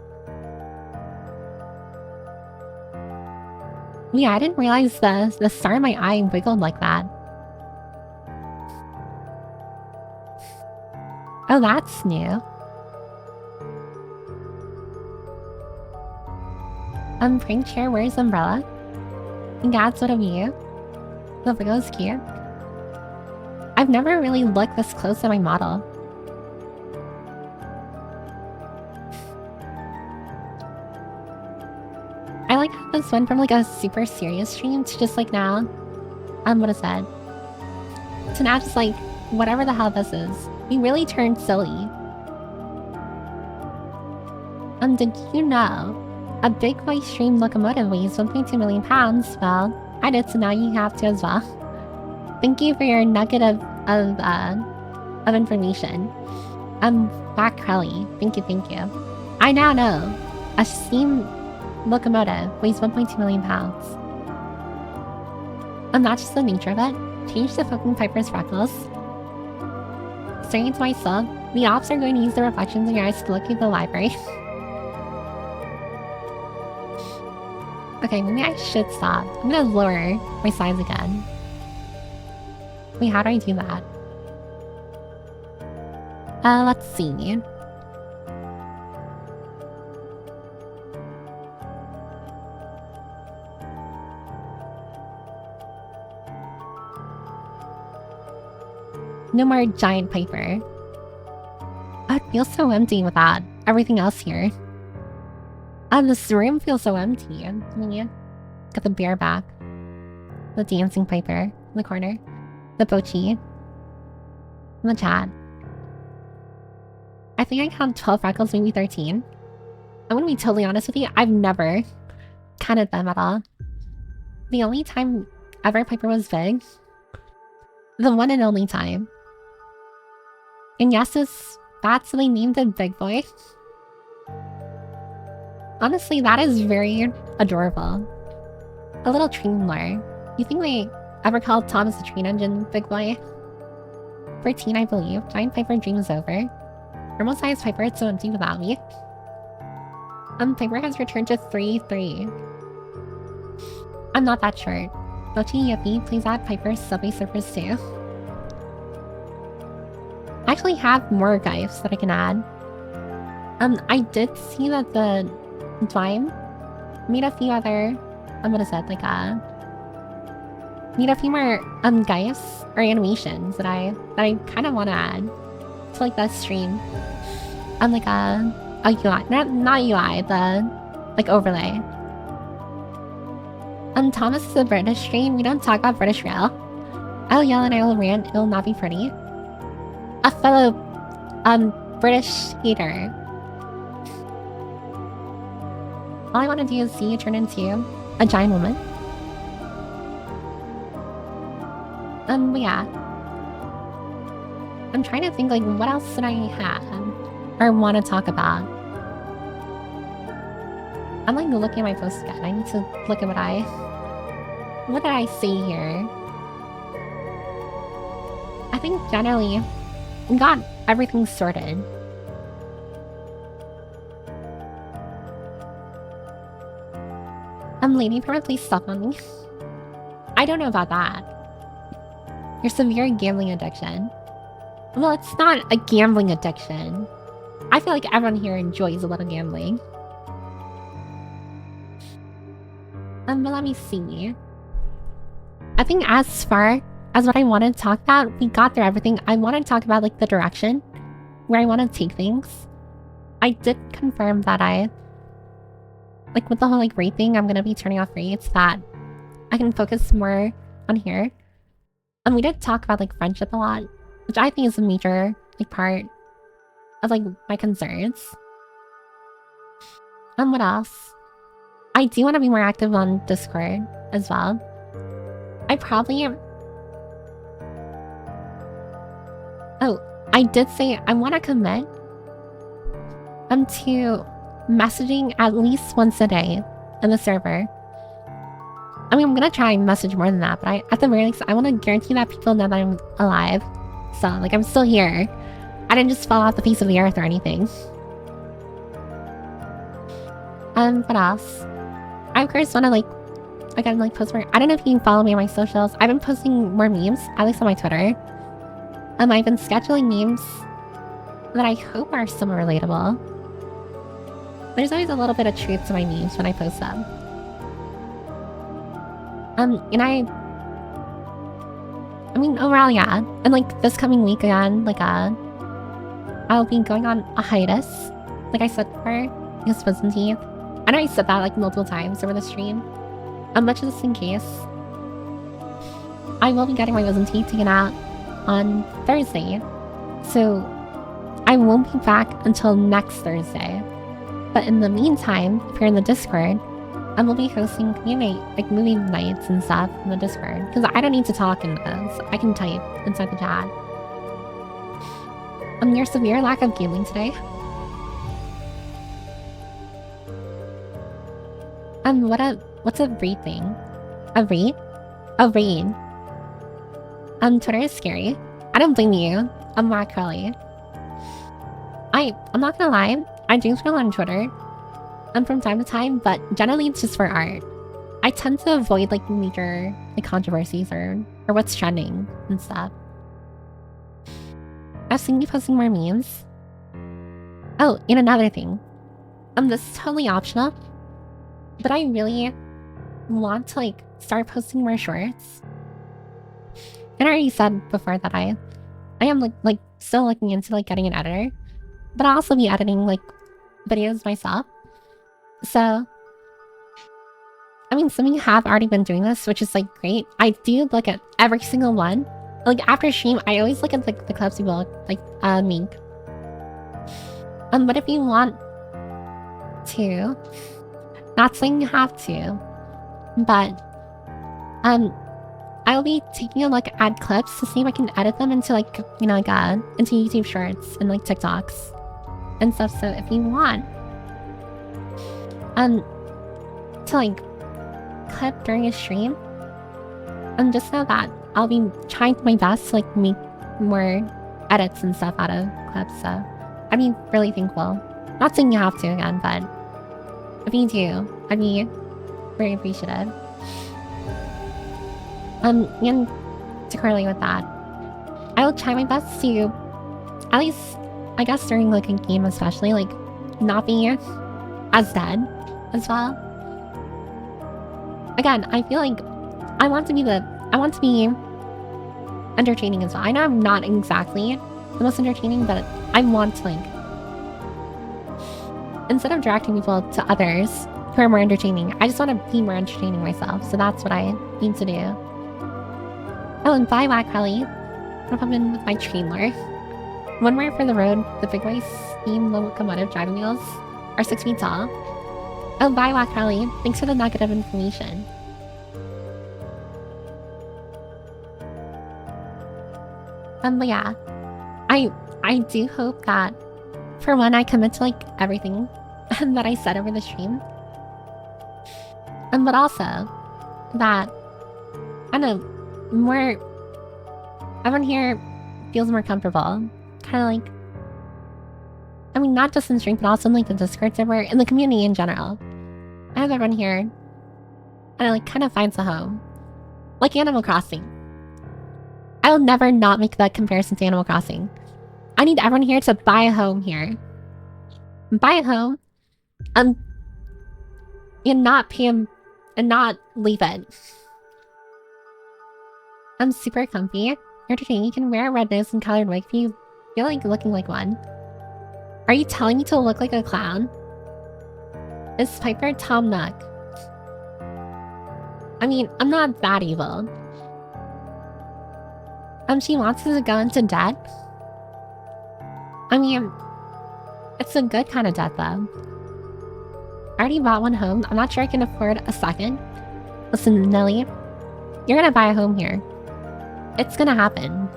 Yeah, I didn't realize the star in my eye wiggled like that. Oh, that's new. Prank chair wears umbrella. And Gads, what of you? The wiggle's cute. I've never really looked this close at my model. this went from like a super serious stream to just like now, what is that? To now just like, whatever the hell this is. We really turned silly. Did you know a big boy stream locomotive weighs 1.2 million pounds? Well, I did, so now you have to as well. Thank you for your nugget of information. Back Crowley. Thank you. I now know a steam locomotive weighs 1.2 million pounds. And that's just the nature of it. Change the fucking Piper's freckles. Staring into myself, the ops are going to use the reflections in your eyes to look at the library. Okay, maybe I should stop. I'm gonna lower my size again. Wait, how do I do that? Let's see. No more giant Piper. Oh, it feels so empty without everything else here. This room feels so empty. Yeah. Got the bear back. The dancing Piper in the corner. The Bochi. And the chat. I think I count 12 freckles, maybe 13. I'm gonna be totally honest with you, I've never counted them at all. The only time ever Piper was big, the one and only time. And yes, that's they named it Big Boy. Honestly, that is very adorable. A little train lore. You think they ever called Thomas the Train Engine Big Boy? 13, I believe. Giant Piper dream is over. Normal-sized Piper, it's so empty without me. Piper has returned to 3-3. I'm not that short. Mochi Yippee, please add Piper's Subway Surfers too. I actually have more guys that I can add. I did see that the Dwime made a few other, what is that, like made a few more guys or animations that I kind of want to add to like the stream. Like a UI, not UI, the like overlay. Thomas is a British stream. We don't talk about British rail. I'll yell and I will rant. It will not be pretty. A fellow British hater. All I want to do is see you turn into a giant woman. But yeah. I'm trying to think, like, what else did I have or want to talk about? I'm like looking at my post again. I need to look at what did I see here? I think generally we got everything sorted. Lady Perma, please stop on me. I don't know about that. Your severe gambling addiction. Well, it's not a gambling addiction. I feel like everyone here enjoys a little gambling. But let me see. I think as far as what I wanted to talk about, we got through everything. I want to talk about like the direction where I want to take things. I did confirm that like with the whole like rate thing, I'm gonna be turning off rates that I can focus more on here. And we did talk about like friendship a lot, which I think is a major like part of like my concerns. What else? I do want to be more active on Discord as well. I probably am. Oh, I did say I want to commit to messaging at least once a day in the server. I mean, I'm gonna try and message more than that, but at the very least, I want to guarantee that people know that I'm alive. So, like, I'm still here. I didn't just fall off the face of the earth or anything. What else? I of course want to like, again, like post more. I don't know if you can follow me on my socials. I've been posting more memes, at least on my Twitter. I've been scheduling memes that I hope are somewhat relatable. There's always a little bit of truth to my memes when I post them. And I mean, overall, yeah. And like this coming week again, like I'll be going on a hiatus, like I said before, because 17th. I know I said that like multiple times over the stream. But just in case, I will be getting my wisdom teeth taken out on Thursday. So I won't be back until next Thursday. But in the meantime, if you're in the Discord, I will be hosting movie nights and stuff in the Discord. Because I don't need to talk in this. I can type inside the chat. Your severe lack of gambling today. What's a raid thing? A raid? A raid. Twitter is scary. I don't blame you. I'm not Curly. I'm not gonna lie, I do scroll on Twitter from time to time, but generally it's just for art. I tend to avoid like major controversies or what's trending and stuff. I've seen you posting more memes. Oh, and another thing. This is totally optional, but I really want to start posting more shorts. And I already said before that I am still looking into getting an editor, but I'll also be editing videos myself. So I mean, some of you have already been doing this, which is great. I do look at every single one. After stream, I always look at the clips people make. But if you want to, not saying you have to, but I'll be taking a look at clips to see if I can edit them into into YouTube Shorts and TikToks and stuff. So if you want to clip during a stream, just know that I'll be trying my best to make more edits and stuff out of clips. So I'd be really thankful. Not saying you have to again, but if you do, I'd be very appreciative. And to correlate with that, I will try my best to, at least, I guess during a game especially, not be as dead as well. Again, I feel I want to be entertaining as well. I know I'm not exactly the most entertaining, but I want to instead of directing people to others who are more entertaining, I just want to be more entertaining myself. So that's what I need to do. Oh, and bye, Whack Kelly. I'm gonna pop in with my trailer. One more for the road. The big boy steam locomotive driving wheels are 6 feet tall. Oh, bye, Whack Kelly. Thanks for the nugget of information. But yeah, I do hope that for one, I commit to everything that I said over the stream. But also that, I don't know, more everyone here feels more comfortable. Kind of I mean, not just in stream, but also in the Discord server, in the community in general. I have everyone here and kind of finds a home. Like Animal Crossing. I will never not make that comparison to Animal Crossing. I need everyone here to buy a home here. Buy a home, and not pay him, and not leave it. I'm super comfy. You're entertaining. You can wear a red nose and colored wig if you feel looking like one. Are you telling me to look like a clown? Is Piper Tom Nook? I mean, I'm not that evil. She wants us to go into debt. I mean, it's a good kind of debt though. I already bought one home. I'm not sure I can afford a second. Listen, Nelly, you're gonna buy a home here. It's gonna happen.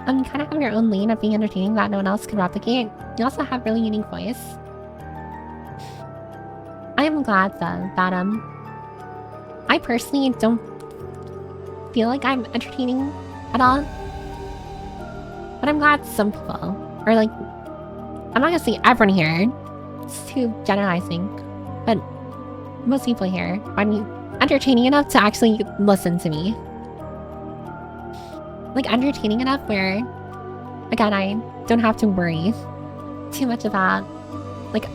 You kind of have your own lane of being entertaining that no one else can replicate. You also have really unique voice. I am glad though that I personally don't feel like I'm entertaining at all. But I'm glad some people are I'm not gonna say everyone here. It's too generalizing. But most people here find me entertaining enough to actually listen to me. Entertaining enough where, again, I don't have to worry too much about,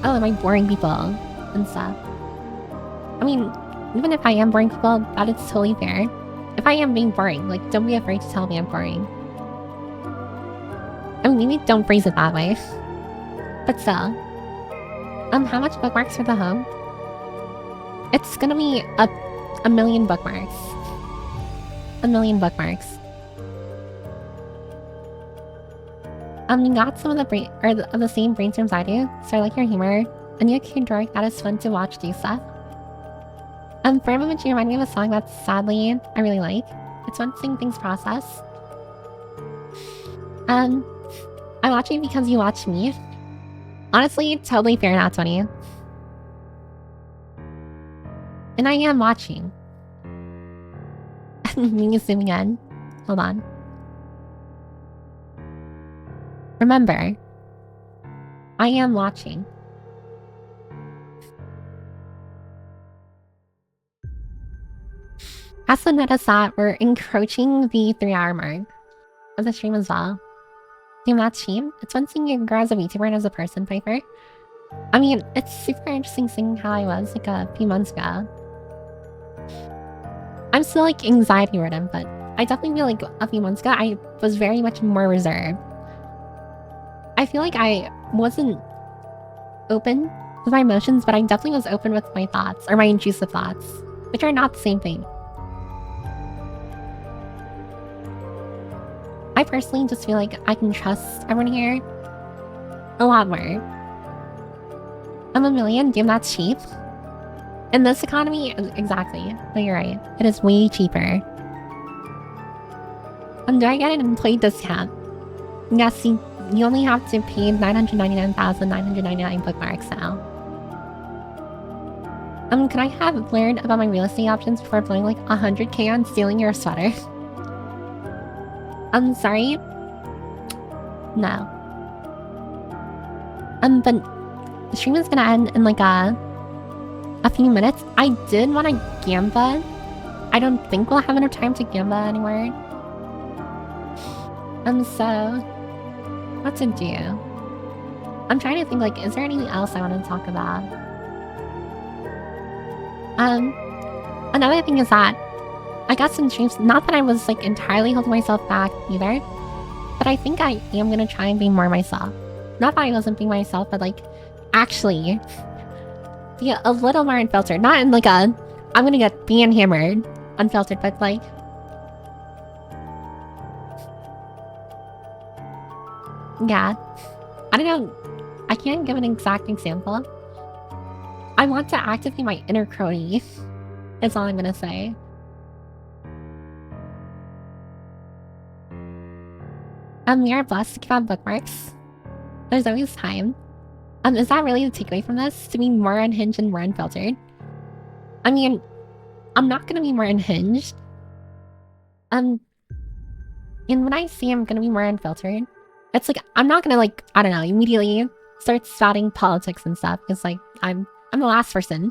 oh, am I boring people and stuff. I mean, even if I am boring people, that is totally fair. If I am being boring, don't be afraid to tell me I'm boring. I mean, maybe don't phrase it that way. But still. How much bookmarks for the home? It's gonna be a million bookmarks. A million bookmarks. You got some of the same brainstorms I do, so I like your humor. And you can direct that is fun to watch do stuff. For a moment, you remind me of a song that sadly I really like. It's fun seeing things process. I'm watching because you watch me. Honestly, totally fair, not 20. And I am watching. Me zooming in. Hold on. Remember, I am watching. Also notice that we're encroaching the 3-hour mark of the stream as well. Damn, that's cheap. It's fun seeing you grow as a VTuber and as a person, Piper. I mean, it's super interesting seeing how I was like a few months ago. I'm still like anxiety ridden, but I definitely feel like a few months ago I was very much more reserved. I feel like I wasn't open with my emotions, but I definitely was open with my thoughts, or my intrusive thoughts, which are not the same thing. I personally just feel like I can trust everyone here a lot more. I'm a million, damn, that's cheap. In this economy, exactly. No, you're right. It is way cheaper. Do I get an employee discount? Yes, you only have to pay 999,999 bookmarks now. Can I have learned about my real estate options before blowing like 100k on stealing your sweater? I'm sorry? No. But the stream is gonna end in like a few minutes. I did want to gamba. I don't think we'll have enough time to gamba anymore. So what to do? I'm trying to think, like, is there anything else I want to talk about? Another thing is that I got some streams, not that I was like entirely holding myself back either, but I think I am gonna try and be more myself. Not that I wasn't being myself, but like actually be a little more unfiltered. Not in like a I'm gonna get being hammered unfiltered, but like yeah. I don't know. I can't give an exact example. I want to activate my inner crony. Is all I'm gonna say. We are blessed to keep on bookmarks. There's always time. Is that really the takeaway from this? To be more unhinged and more unfiltered? I mean, I'm not gonna be more unhinged. And when I say I'm gonna be more unfiltered, it's like I'm not gonna like, I don't know, immediately start spouting politics and stuff, because like I'm the last person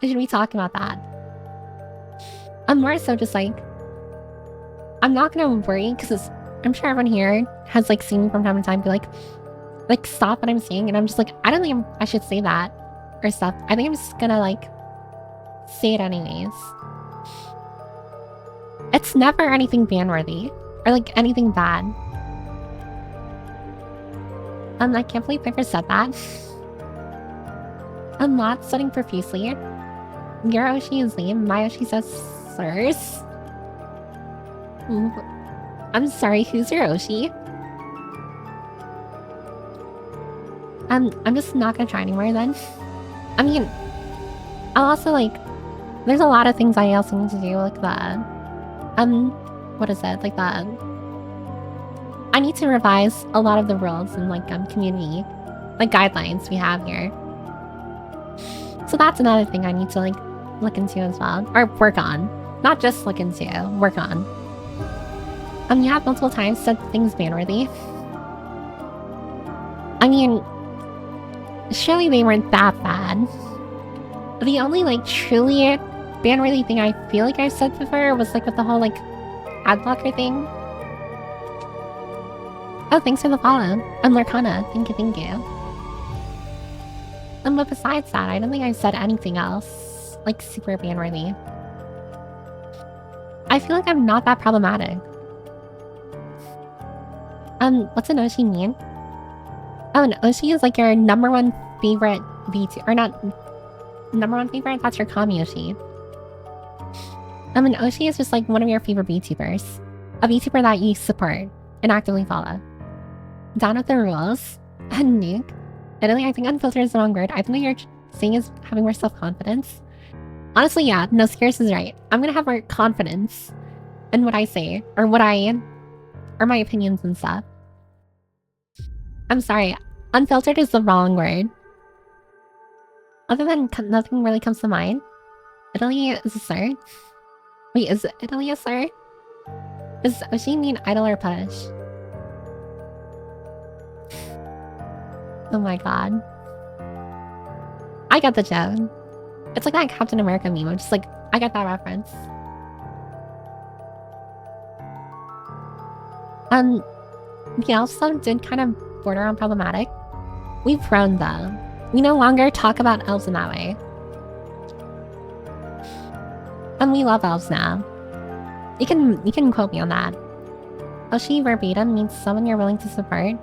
who should be talking about that. I'm more so just like, I'm not gonna worry, because I'm sure everyone here has like seen me from time to time be like stop what I'm saying, and I'm just like, I don't think I should say that or stuff. I think I'm just gonna like say it anyways. It's never anything ban-worthy or like anything bad. I can't believe Piper said that. I'm not studying profusely. Your Oshi is lame. My Oshi says slurs. I'm sorry, who's your Oshi? I'm just not gonna try anymore then. I mean, I'll also like, there's a lot of things I also need to do, like the, what is it? Like the, I need to revise a lot of the rules and like community, like guidelines we have here. So that's another thing I need to like look into as well, or work on. Not just look into, work on. You have multiple times said things ban-worthy. I mean, surely they weren't that bad. The only like truly ban-worthy thing I feel like I've said before was like with the whole like ad blocker thing. Oh, thanks for the follow. Lurkana, thank you. But besides that, I don't think I've said anything else like super ban-worthy. I feel like I'm not that problematic. What's an Oshi mean? Oh, an Oshi is like your #1 favorite VTuber, or not number one favorite, that's your Kami Oshi. And Oshi is just like one of your favorite VTubers. A VTuber that you support and actively follow. Down with the rules. And nuke. Italy, I think unfiltered is the wrong word. I think what you're saying is having more self-confidence. Honestly, yeah, no, Scarce is right. I'm gonna have more confidence in what I say, or what I am, or my opinions and stuff. I'm sorry, unfiltered is the wrong word. Other than nothing really comes to mind. Italy is a sir. Wait, is Italy a sir? Does Oshi mean idol or push? Oh my god. I got the joke. It's like that Captain America meme. I'm just like, I got that reference. The elves did kind of border on problematic. We've grown though. We no longer talk about elves in that way. And we love elves now. You can quote me on that. Oshi verbatim means someone you're willing to support.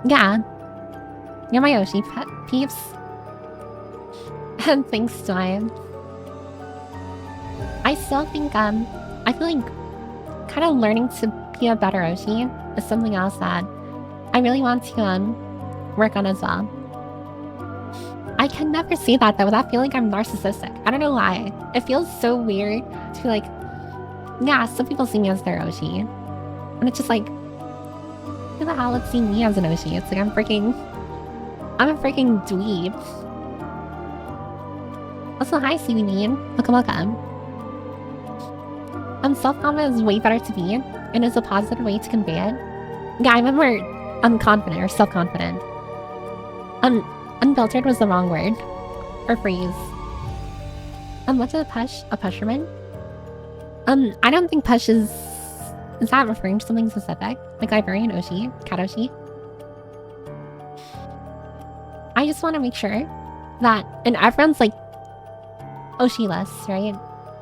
Yeah. You're my Oshi peeps. And thanks, Dwayne. I still think, I feel like kind of learning to be a better Oshi is something else that I really want to, work on as well. I can never say that though without feeling I'm narcissistic. I don't know why. It feels so weird to be like, yeah, some people see me as their Oshi. And it's just like, who the hell would see me as an Oshi? It's like I'm a freaking dweeb. Also, hi, Seaweed. Welcome. Self-confidence is way better to be, and it's a positive way to convey it. Yeah, I remember unconfident or self-confident. Unfiltered was the wrong word. Or phrase. What's a push? A pusherman? I don't think push is that referring to something specific? Like librarian Oshi? Cat Oshi? I just want to make sure that in everyone's like Oshi list, right?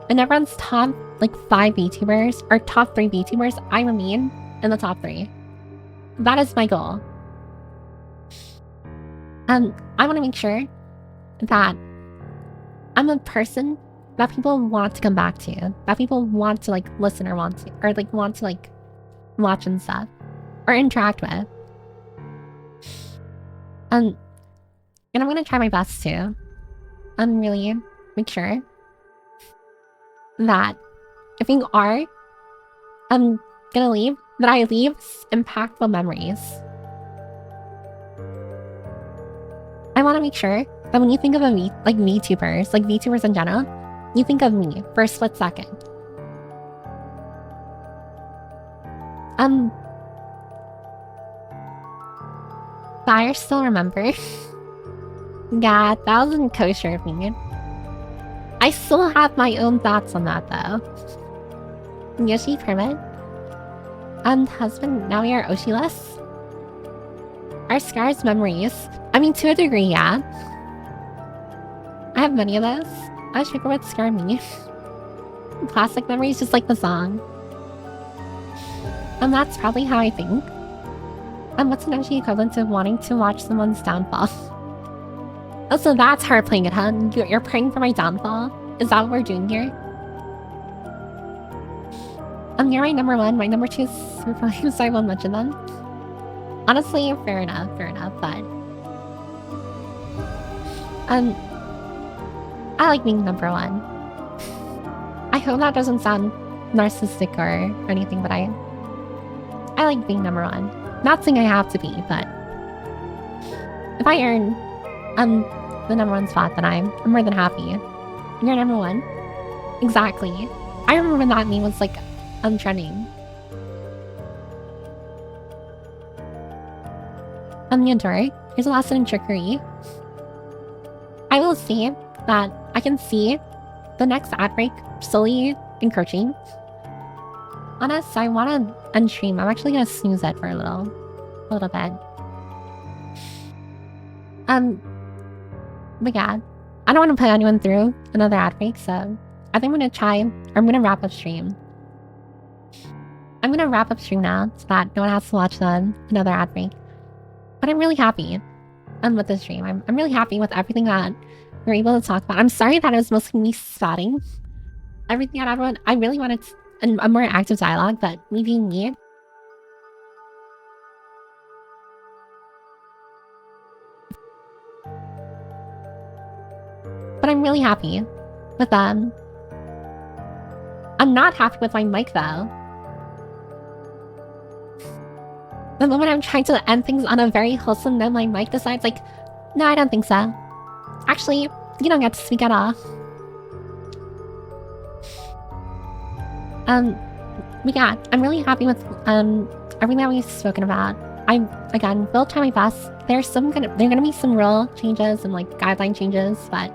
In everyone's top like 5 VTubers or top 3 VTubers, I remain in the top 3. That is my goal. I want to make sure that I'm a person that people want to come back to, that people want to like listen or want to like watch and stuff or interact with. And I'm gonna try my best to really make sure that if you are gonna leave, that I leave impactful memories. I want to make sure that when you think of VTubers, like VTubers in general, you think of me for a split second. I still remember. Yeah, that wasn't kosher of me. I still have my own thoughts on that though. Yoshi permit. Husband, now we are Oshi-less. Our scars memories. I mean, to a degree, yeah. I have many of those. I wish people would scar me. Plastic memories, just like the song. That's probably how I think. What's an Oshi equivalent to wanting to watch someone's downfall? Oh, so that's hard playing it, huh? You're praying for my downfall? Is that what we're doing here? You're my number 1. My number 2 is super fun, so I won't mention them. Honestly, fair enough, but... I like being number 1. I hope that doesn't sound narcissistic or anything, but I like being number 1. Not saying I have to be, but... if I earn the number 1 spot, then I'm more than happy. You're number 1? Exactly. I remember when that meme was like trending. Yadori, here's a lesson in trickery. I will see that I can see the next ad break slowly encroaching on us, so I want to unstream. I'm actually gonna snooze it for a little bit. But yeah, I don't want to put anyone through another ad break, so I think I'm gonna wrap up stream. I'm gonna wrap up stream now so that no one has to watch another ad break. But I'm really happy. with this stream. I'm really happy with everything that we're able to talk about. I'm sorry that it was mostly me spouting everything at everyone. I really wanted a more active dialogue, but me being me. But I'm really happy with them. I'm not happy with my mic though. The moment I'm trying to end things on a very wholesome note, my mic decides like, no, I don't think so. Actually, you don't get to speak at all. But yeah, I'm really happy with everything that we've spoken about. I again will try my best. There are gonna be some rule changes and like guideline changes, but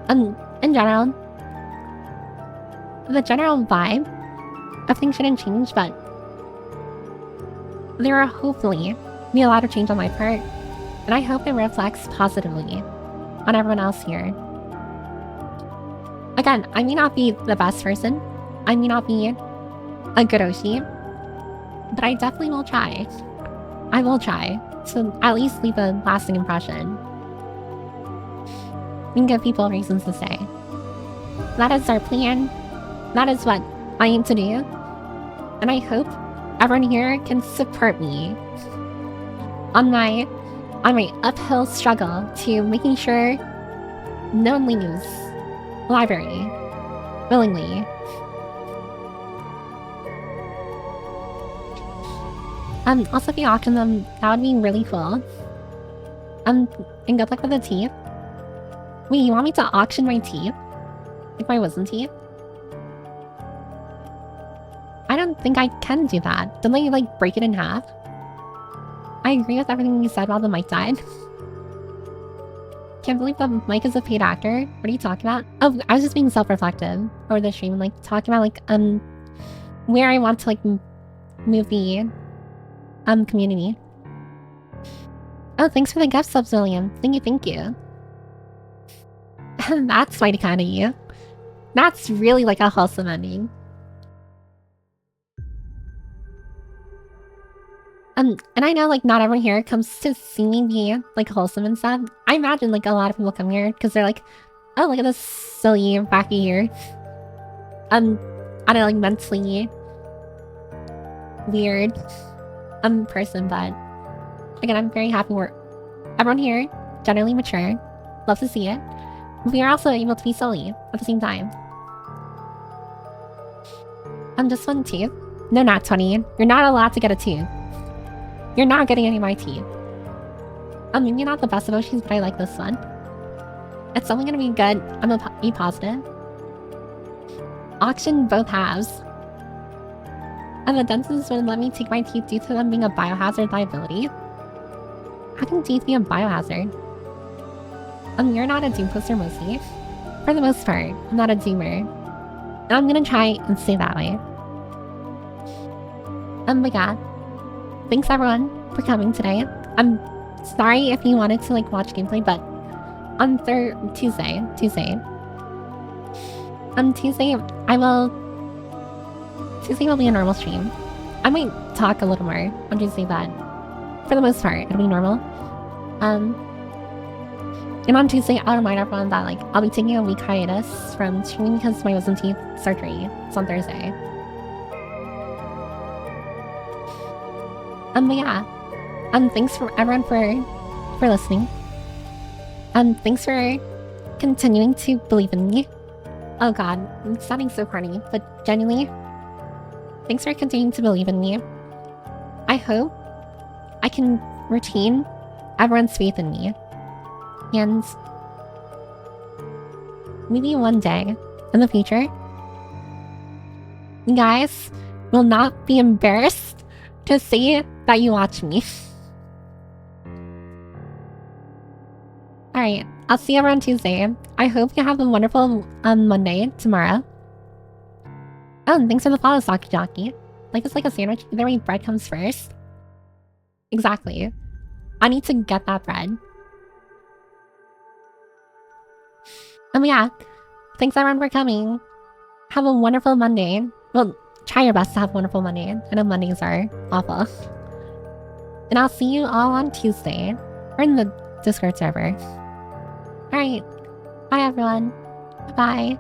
in general, the general vibe of things shouldn't change, but there will hopefully be a lot of change on my part, and I hope it reflects positively on everyone else here. Again, I may not be the best person, I may not be a good Oshi, but I definitely will try. I will try to at least leave a lasting impression and give people reasons to say. That is our plan. That is what I aim to do, and I hope everyone here can support me on my uphill struggle to making sure no one leaves the library willingly. Also if you auction them, that would be really cool. And good luck with the teeth. Wait, you want me to auction my teeth? Like my wisdom teeth? I don't think I can do that. Don't they like break it in half? I agree with everything you said while the mic died. Can't believe the mic is a paid actor. What are you talking about? Oh, I was just being self-reflective over the stream and like talking about like where I want to like move the community. Oh, thanks for the gift subs, William. Thank you. That's mighty kind of you. That's really like a wholesome ending. And I know like not everyone here comes to see me be like wholesome and stuff. I imagine like a lot of people come here because they're like, oh, look at this silly wacky here. I don't know, like mentally weird person, but again, I'm very happy we're everyone here generally mature. Love to see it. We are also able to be silly at the same time. Just one tooth. No, not 20. You're not allowed to get a tooth. You're not getting any of my teeth. Maybe not the best of Oshis, but I like this one. It's only gonna be good. I'm gonna be positive. Auction both halves. And the dentist wouldn't let me take my teeth due to them being a biohazard liability. How can teeth be a biohazard? You're not a doom poster mostly. For the most part, I'm not a doomer. And I'm gonna try and stay that way. But yeah. Thanks everyone for coming today. I'm sorry if you wanted to like watch gameplay, but on Tuesday, Tuesday will be a normal stream. I might talk a little more on Tuesday, but for the most part, it'll be normal. And on Tuesday, I'll remind everyone that like I'll be taking a week hiatus from streaming because my wisdom teeth surgery is on Thursday. But yeah, thanks for everyone for listening. Thanks for continuing to believe in me. Oh god, I'm sounding so corny, but genuinely, thanks for continuing to believe in me. I hope I can retain everyone's faith in me. And maybe one day in the future, you guys will not be embarrassed to say that you watch me. Alright, I'll see you around Tuesday. I hope you have a wonderful Monday tomorrow. Oh, and thanks for the follow, Saki Jockey. Life is like a sandwich, either way bread comes first. Exactly. I need to get that bread. Yeah, thanks everyone for coming. Have a wonderful Monday. Well, try your best to have a wonderful Monday. I know Mondays are awful. And I'll see you all on Tuesday. Or in the Discord server. Alright. Bye, everyone. Bye.